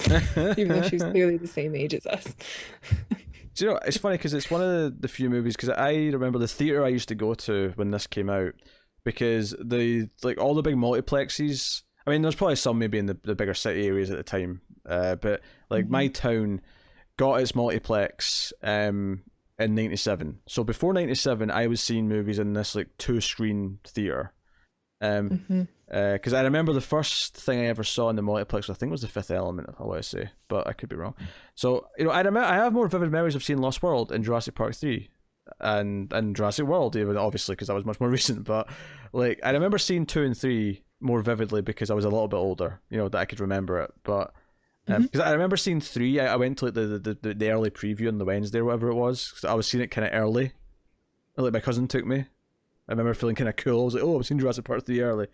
even though she was clearly the same age as us. Do you know, it's funny because it's one of the few movies, because I remember the theatre I used to go to when this came out, because all the big multiplexes, I mean, there's probably some maybe in the bigger city areas at the time, but my town got its multiplex in 97. So before 97, I was seeing movies in this 2-screen theatre. Because I remember the first thing I ever saw in the multiplex, I think, was The Fifth Element, if I want to say, but I could be wrong. So I have more vivid memories of seeing Lost World and Jurassic Park 3, and Jurassic World, even, obviously, because that was much more recent. But I remember seeing 2 and 3 more vividly because I was a little bit older, that I could remember it. But because I remember seeing 3, I went to the early preview on the Wednesday or whatever it was, because I was seeing it kind of early. My cousin took me. I remember feeling kind of cool. I was like, "Oh, I've seen Jurassic Park 3 early,"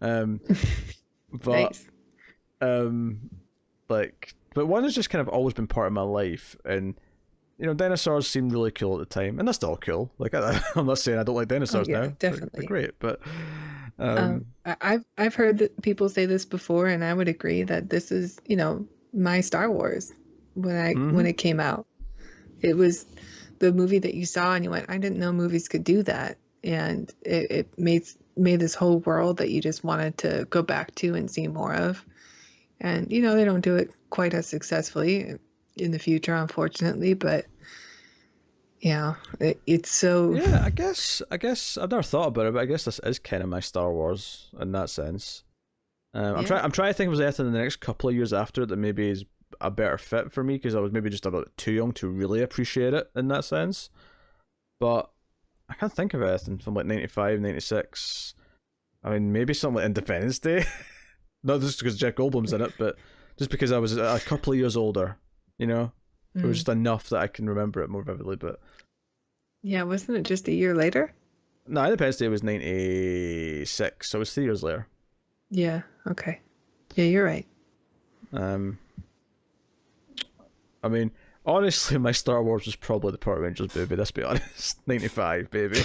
but Nice. But one has just kind of always been part of my life, and dinosaurs seemed really cool at the time, and they're still cool. I'm not saying I don't like dinosaurs now. Definitely. They're great, but I've heard that people say this before, and I would agree that this is my Star Wars when it came out. It was the movie that you saw and you went, I didn't know movies could do that. And it made this whole world that you just wanted to go back to and see more of. And, they don't do it quite as successfully in the future, unfortunately. But, it's so... Yeah, I guess I've never thought about it, but I guess this is kind of my Star Wars in that sense. I'm trying to think of anything in the next couple of years after it that maybe is a better fit for me, because I was maybe just a bit too young to really appreciate it in that sense. But I can't think of anything from 95, 96. I mean, maybe something like Independence Day. Not just because Jeff Goldblum's in it, but just because I was a couple of years older, It was just enough that I can remember it more vividly. But yeah, wasn't it just a year later? No, Independence Day was 96, so it was 3 years later. Yeah, okay. Yeah, you're right. I mean, honestly, my Star Wars was probably the Power Rangers movie, let's be honest. 95, baby.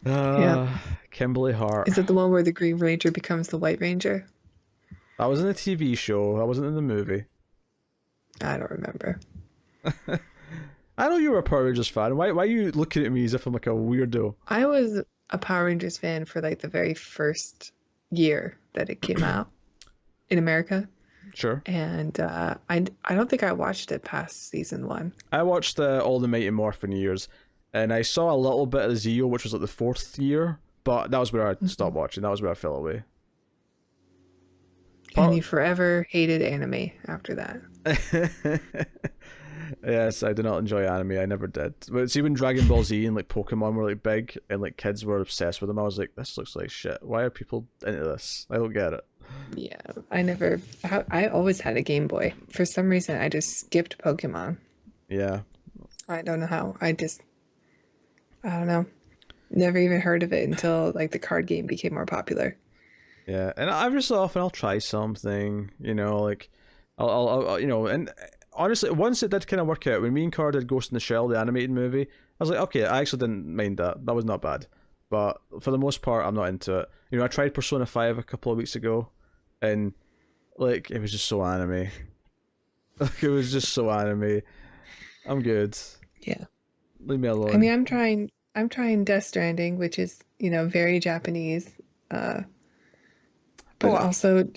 Yeah. Kimberly Hart. Is it the one where the Green Ranger becomes the White Ranger? I was in the TV show. I wasn't in the movie. I don't remember. I know you were a Power Rangers fan. Why are you looking at me as if I'm like a weirdo? I was a Power Rangers fan for the very first year that it came out in America. Sure. And I don't think I watched it past season 1. I watched all the Mighty Morphin years, and I saw a little bit of the Zeo, which was the 4th year, but that was where I stopped watching. That was where I fell away. And you forever hated anime after that. Yes, I do not enjoy anime. I never did. But see, when Dragon Ball Z and Pokemon were big and kids were obsessed with them, I was like, this looks like shit. Why are people into this? I don't get it. Yeah, I always had a Game Boy. For some reason, I just skipped Pokemon. Yeah. I don't know how. I don't know. Never even heard of it until the card game became more popular. Yeah, and every so often I'll try something, I'll and honestly, once it did kind of work out, when me and Cara did Ghost in the Shell, the animated movie, I was like, okay, I actually didn't mind that. That was not bad. But for the most part, I'm not into it. I tried Persona 5 a couple of weeks ago, and it was just so anime. It was just so anime. I'm good. Yeah. Leave me alone. I mean, I'm trying Death Stranding, which is, very Japanese. But also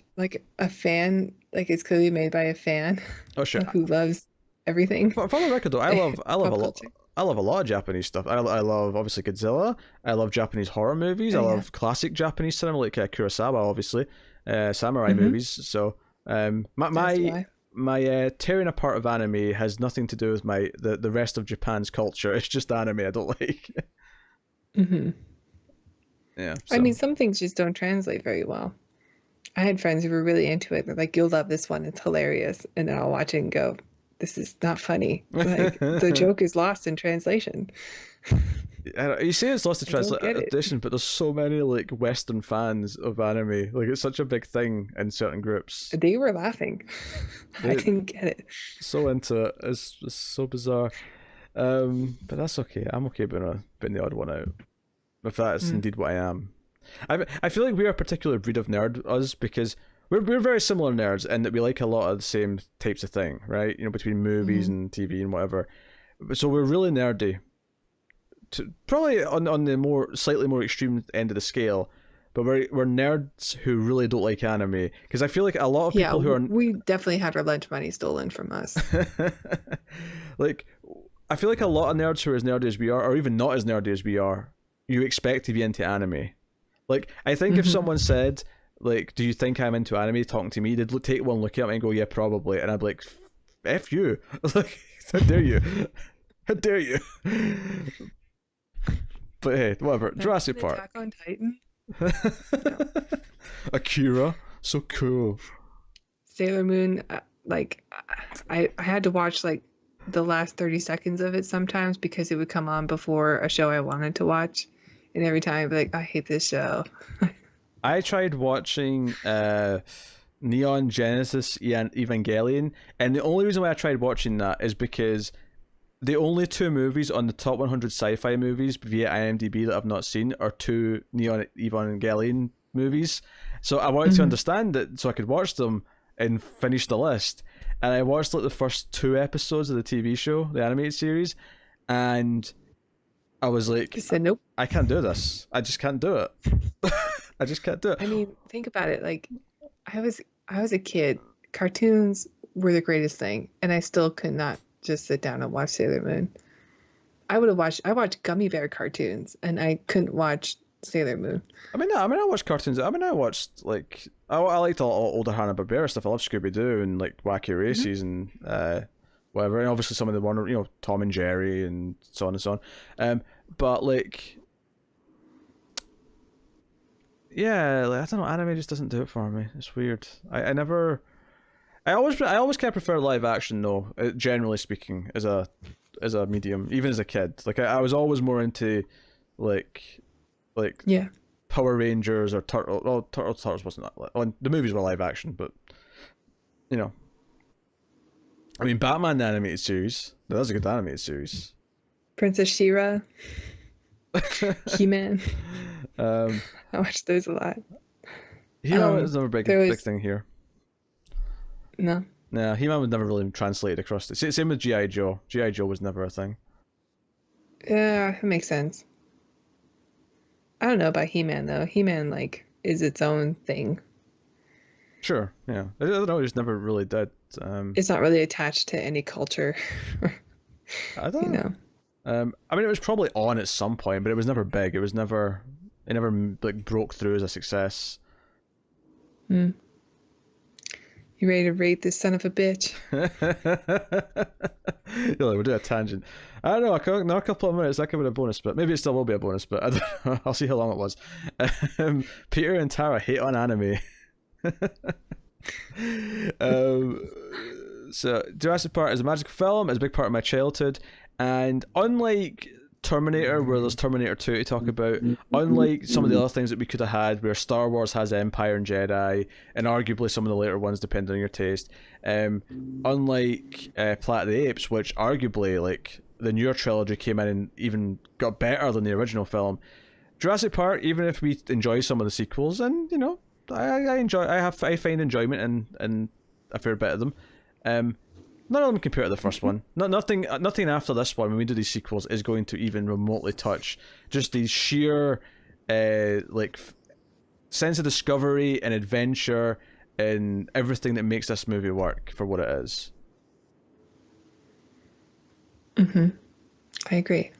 a fan, it's clearly made by a fan. Oh sure. Who loves everything. For the record though, I love a lot. I love a lot of Japanese stuff. I love obviously Godzilla. I love Japanese horror movies. I love classic Japanese cinema like Kurosawa, obviously, samurai movies. So my my tearing apart of anime has nothing to do with the rest of Japan's culture. It's just anime I don't like. Hmm. Yeah. I So. mean, some things just don't translate very well. I had friends who were really into it. They're like, "You'll love this one. It's hilarious." And then I'll watch it and go, "This is not funny. Like the joke is lost in translation." You say it's lost to I don't get it. translation, but there's so many like Western fans of anime. Like it's such a big thing in certain groups. They were laughing. I They didn't get it. so into it. It's so bizarre. But that's okay. I'm okay being the odd one out. If that is Mm. indeed what I am. I feel like we are a particular breed of nerd, us, because we're very similar nerds in that we like a lot of the same types of thing, right? You know, between movies Mhm. and TV and whatever. So we're really nerdy. Probably on the slightly more extreme end of the scale, but we're nerds who really don't like anime because I feel like a lot of Yeah, people who are we definitely had our lunch money stolen from us. like I feel like a lot of nerds who are as nerdy as we are, or even not as nerdy as we are, you expect to be into anime. Like I think if Mhm. someone said like, "Do you think I'm into anime?" talking to me, they'd take one look at me and go, "Yeah, probably," and I'd be like, "F you!" Like, how dare you? How dare you? But hey, whatever. Jurassic Imagine Park. Attack on Titan. No. Akira, so cool. Sailor Moon, like I had to watch like the last 30 seconds of it sometimes because it would come on before a show I wanted to watch. And every time I'd be like, I hate this show. I tried watching Neon Genesis Evangelion, and the only reason why I tried watching that is because the only two movies on the top 100 sci-fi movies via IMDb that I've not seen are two Neon Evangelion movies. So I wanted to Mhm. understand it so I could watch them and finish the list. And I watched like the first two episodes of the TV show, the animated series, and I was like, I said, nope. I can't do this. I just can't do it. I just can't do it. I mean, think about it. Like I was a kid. Cartoons were the greatest thing, and I still could not just sit down and watch Sailor Moon. I watched Gummy Bear cartoons, and I couldn't watch Sailor Moon. I watched cartoons. I watched like I liked all older Hanna-Barbera stuff. I love Scooby Doo and like Wacky Mhm. Races and whatever, and obviously some of the Warner, Tom and Jerry and so on and so on. But like, yeah, like, I don't know, anime just doesn't do it for me. It's weird. I never. I always kind of prefer live action though. Generally speaking, as a medium, even as a kid, like I was always more into like like Yeah. Power Rangers or Turtle. Well, Turtles wasn't that. Well, the movies were live action, but you know, I mean, Batman the animated series. That was a good animated series. Princess Shira, He-Man. um, I watched those a lot. He-Man was never a There big was thing here. no. No, He-Man was never really translated across. Same with GI Joe. GI Joe was never a thing. Yeah, it makes sense. I don't know about He-Man though. He-Man like is its own thing. Sure, yeah. I don't know. It just never really did. It's not really attached to any culture, I you don't know. know. I mean, it was probably on at some point, but it was never big. It was never. It never like broke through as a success. Hmm. You ready to rate this son of a bitch? We'll do a tangent. I don't know. Another couple of minutes. That could be a bonus, but maybe it still will be a bonus. But I don't know. I'll see how long it was. Peter and Tara hate on anime. So Jurassic Park is a magical film. It's a big part of my childhood, and unlike Terminator, where there's Terminator 2 to talk about, unlike some of the other things that we could have had, where Star Wars has Empire and Jedi, and arguably some of the later ones, depending on your taste, unlike Planet of the Apes, which arguably, like, the newer trilogy came in and even got better than the original film, Jurassic Park, even if we enjoy some of the sequels, and, I find enjoyment in a fair bit of them, none of them compare to the first one. Nothing after this one, when we do these sequels, is going to even remotely touch just the sheer, sense of discovery and adventure and everything that makes this movie work for what it is. Mm-hmm. I agree.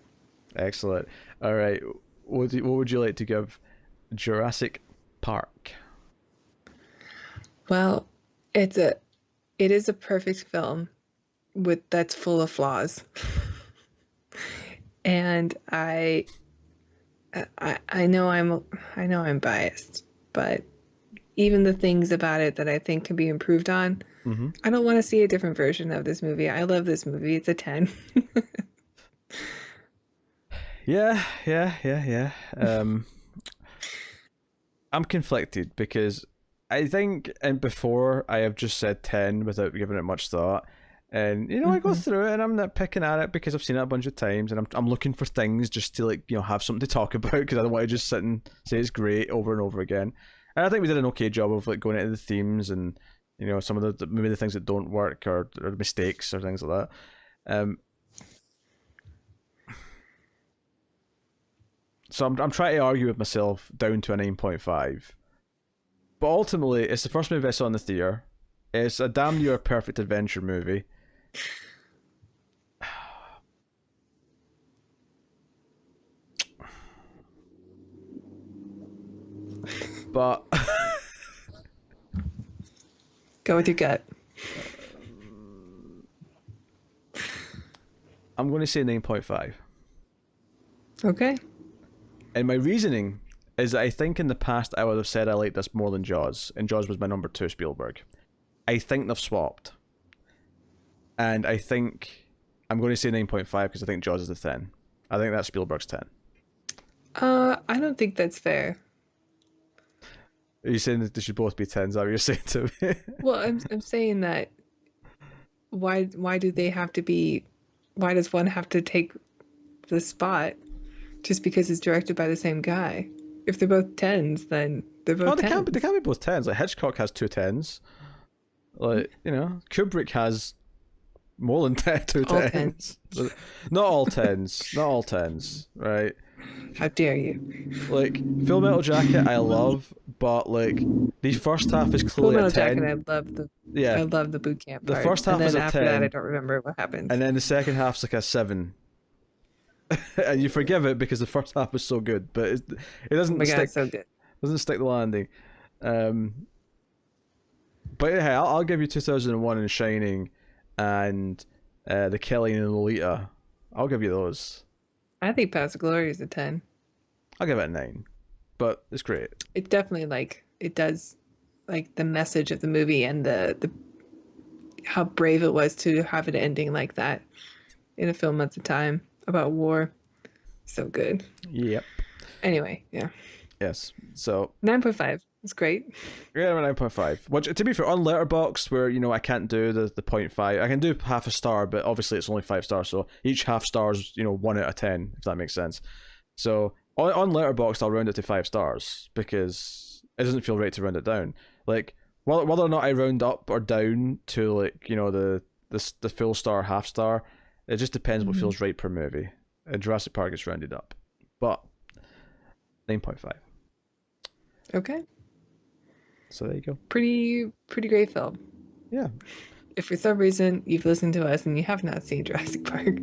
Excellent. All right, what would you like to give Jurassic Park? Well, it's a it is a perfect film that's full of flaws. And I know I'm biased, but even the things about it that I think can be improved on, Mm-hmm. I don't want to see a different version of this movie. I love this movie. It's a 10. Yeah. I'm conflicted because I think, and before I have just said 10 without giving it much thought. And I go through it and I'm nitpicking at it because I've seen it a bunch of times, and I'm looking for things just to have something to talk about, because I don't want to just sit and say it's great over and over again. And I think we did an okay job of going into the themes and some of maybe the things that don't work or mistakes or things like that. So I'm trying to argue with myself down to a 9.5. But ultimately, it's the first movie I saw in the theater. It's a damn near perfect adventure movie. But Go with your gut. I'm going to say 9.5. Okay. And my reasoning is that I think in the past I would have said I liked this more than Jaws, and Jaws was my number 2 Spielberg. I think they've swapped. And I think I'm going to say 9.5 because I think Jaws is the 10. I think that's Spielberg's 10. I don't think that's fair. Are you saying that they should both be 10s? Is that what you're saying to me? Well, I'm saying that why do they have to be, why does one have to take the spot just because it's directed by the same guy? If they're both 10s, then they're both 10s. They can't be both 10s. Like Hitchcock has 2 10s. Like, Kubrick has more than 2 10s. Not all 10s. Not all 10s, right? How dare you? Like, Full Metal Jacket I love, but like the first half is Full clearly Metal a 10. Jacket, I love the boot camp The part. first half and then is a after 10. that, I don't remember what happens. And then the second half's like a 7. And you forgive it because the first half was so good, but it doesn't Oh my God, stick. it's so good. Doesn't stick the landing. But yeah, I'll give you 2001 and Shining, and the Kelly and Lolita. I'll give you those. I think Paths of Glory is a 10. I'll give it a 9, but it's great. It definitely it does the message of the movie and the how brave it was to have it ending like that in a film at the time about war. So good. Yep. Anyway, yeah. Yes. So 9.5. It's great. yeah, 9.5. Which, to be fair, on Letterboxd, where I can't do the 0.5, I can do half a star, but obviously it's only 5 stars, so each half star is 1 out of 10, if that makes sense. So on Letterboxd, I'll round it to 5 stars because it doesn't feel right to round it down. Like, whether or not I round up or down to the full star, half star, it just depends what feels right per movie. And Jurassic Park is rounded up, but 9.5. Okay. So there you go. Pretty great film. Yeah. If for some reason you've listened to us and you have not seen Jurassic Park,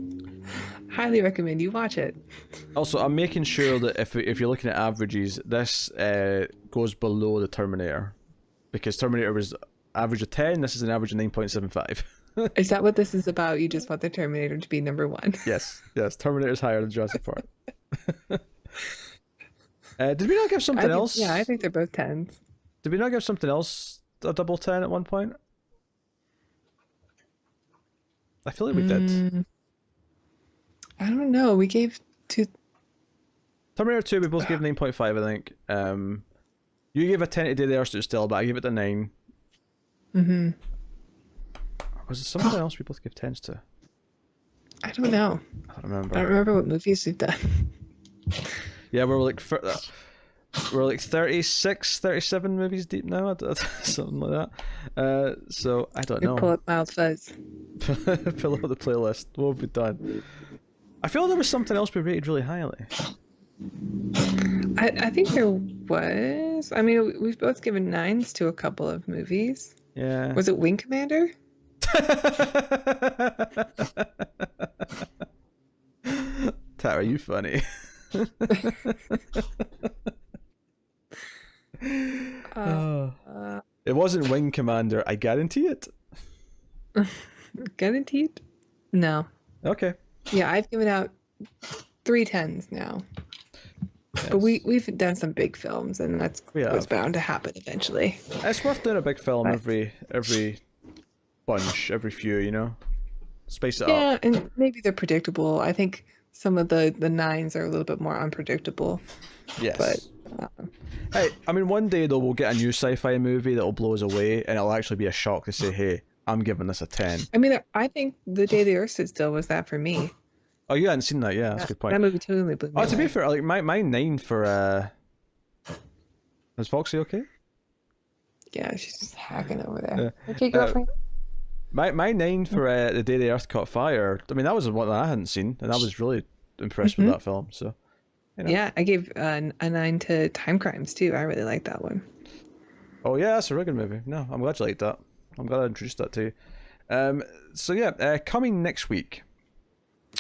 highly recommend you watch it. Also, I'm making sure that if you're looking at averages, this goes below the Terminator, because Terminator was average of 10. This is an average of 9.75. Is that what this is about? You just want the Terminator to be number 1? Yes. Terminator is higher than Jurassic Park. Did we not give something else? Yeah, I think they're both 10s. Did we not give something else a double 10 at one point? I feel like we did. I don't know. We gave 2. Terminator 2, we both gave 9.5, I think. You gave a 10 to Day the Earth Stood Still, but I gave it a 9. Mm-hmm. Was there something else we both gave 10s to? I don't know. I don't remember. I don't remember what movies we've done. Yeah, we're like 36, 37 movies deep now, something like that. So I don't know. Pull up Mild Fuzz. Pull up the playlist. What have we done? I feel there was something else we rated really highly. I think there was. I mean, we've both given 9s to a couple of movies. Yeah. Was it Wing Commander? Tara, you funny. It wasn't Wing Commander, I guarantee it. Guaranteed? No. Okay. Yeah, I've given out 3 10s now. But Yes. we've done some big films, and that's We what's have. bound to happen eventually. It's worth doing a big film But every bunch, every few, you know? Spice it up. yeah, and maybe they're predictable. I think some of the nines are a little bit more unpredictable. But Yes. Hey, I mean, one day though we'll get a new sci-fi movie that'll blow us away, and it'll actually be a shock to say, "Hey, I'm giving this a 10." I mean, I think The Day the Earth Stood Still was that for me. Oh, you hadn't seen that? Yeah, that's a good point. That movie totally blew me Oh, to be away. fair, like my 9 for is Foxy okay? Yeah, she's just hacking over Uh, there. Okay, uh, girlfriend. my 9 for The Day the Earth Caught Fire. I mean, that was one that I hadn't seen, and I was really impressed with Mhm. that film. So, you know. Yeah, I gave a 9 to Time Crimes too. I really like that one. Oh yeah, that's a really good movie. No, I'm glad you liked that. I'm glad I introduced that to you. So yeah, coming next week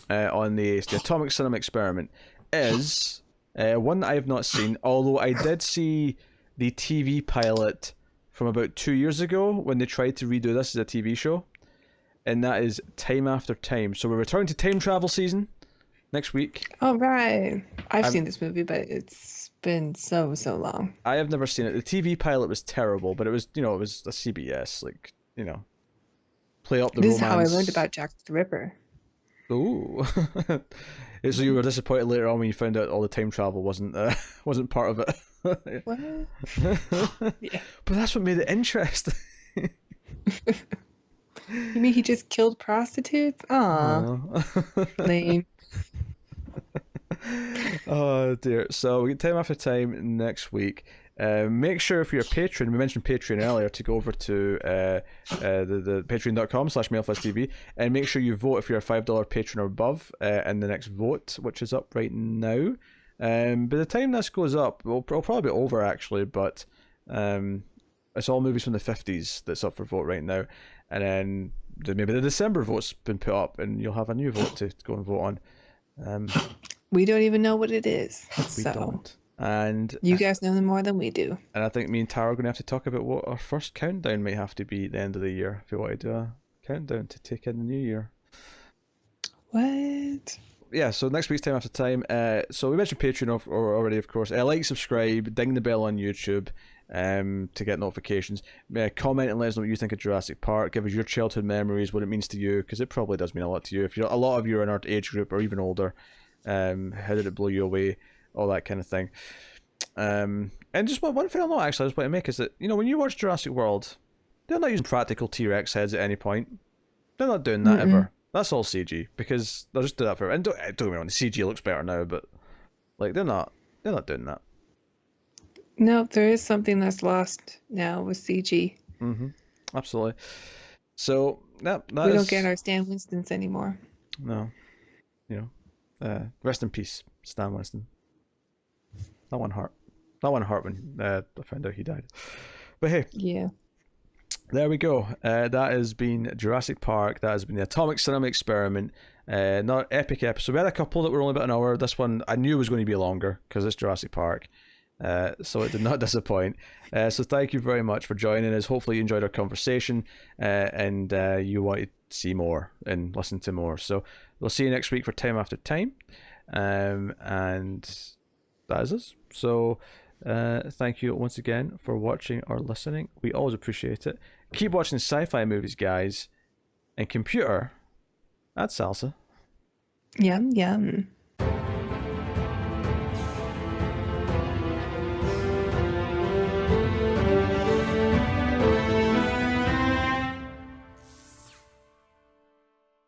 on the Atomic Cinema Experiment is one that I have not seen, although I did see the TV pilot from about 2 years ago when they tried to redo this as a TV show, and that is Time After Time. So we're returning to time travel season next week. All right. I've I'm- seen this movie, but it's been so long. I have never seen it. The TV pilot was terrible, but it was, it was a CBS, like, play up the This romance. is how I learned about Jack the Ripper. Ooh. So you were disappointed later on when you found out all the time travel wasn't part of it. What? Yeah. But that's what made it interesting. You mean he just killed prostitutes? Aw, lame. Oh dear. So we get Time After Time next week. Make sure if you're a patron, we mentioned Patreon earlier, to go over to the patreon.com/MailFuzzTV and make sure you vote if you're a $5 patron or above in the next vote, which is up right now. By the time this goes up, it'll probably be over actually, but it's all movies from the 50s that's up for vote right now. And then maybe the December vote's been put up and you'll have a new vote to go and vote on. We don't even know what it is. We So don't. And you guys know them more than we do. I think me and Tara are going to have to talk about what our first countdown might have to be at the end of the year if we want to do a countdown to take in the new year. What? Yeah, so next week's Time After Time. So we mentioned Patreon already, of course. Like, subscribe, ding the bell on YouTube to get notifications. Comment and let us know what you think of Jurassic Park. Give us your childhood memories, what it means to you, because it probably does mean a lot to you. If a lot of you are in our age group or even older, how did it blow you away? All that kind of thing. And just one final note, actually, I just want to make is that, when you watch Jurassic World, they're not using practical T-Rex heads at any point. They're not doing that ever. That's all CG, because they'll just do that for. And don't get me wrong, the CG looks better now, but like they're not doing that. No, there is something that's lost now with CG. Absolutely. So we don't get our Stan Winstons anymore. No, rest in peace, Stan Winston. That one hurt. When I found out he died. But hey, yeah. There we go. That has been Jurassic Park. That has been the Atomic Cinema Experiment. Another epic episode. We had a couple that were only about an hour. This one I knew was going to be longer because it's Jurassic Park. So it did not disappoint. So thank you very much for joining us. Hopefully you enjoyed our conversation and you want to see more and listen to more. So we'll see you next week for Time After Time. And that is us. So thank you once again for watching or listening. We always appreciate it. Keep watching sci-fi movies, guys. And computer, add salsa. Yum, yum.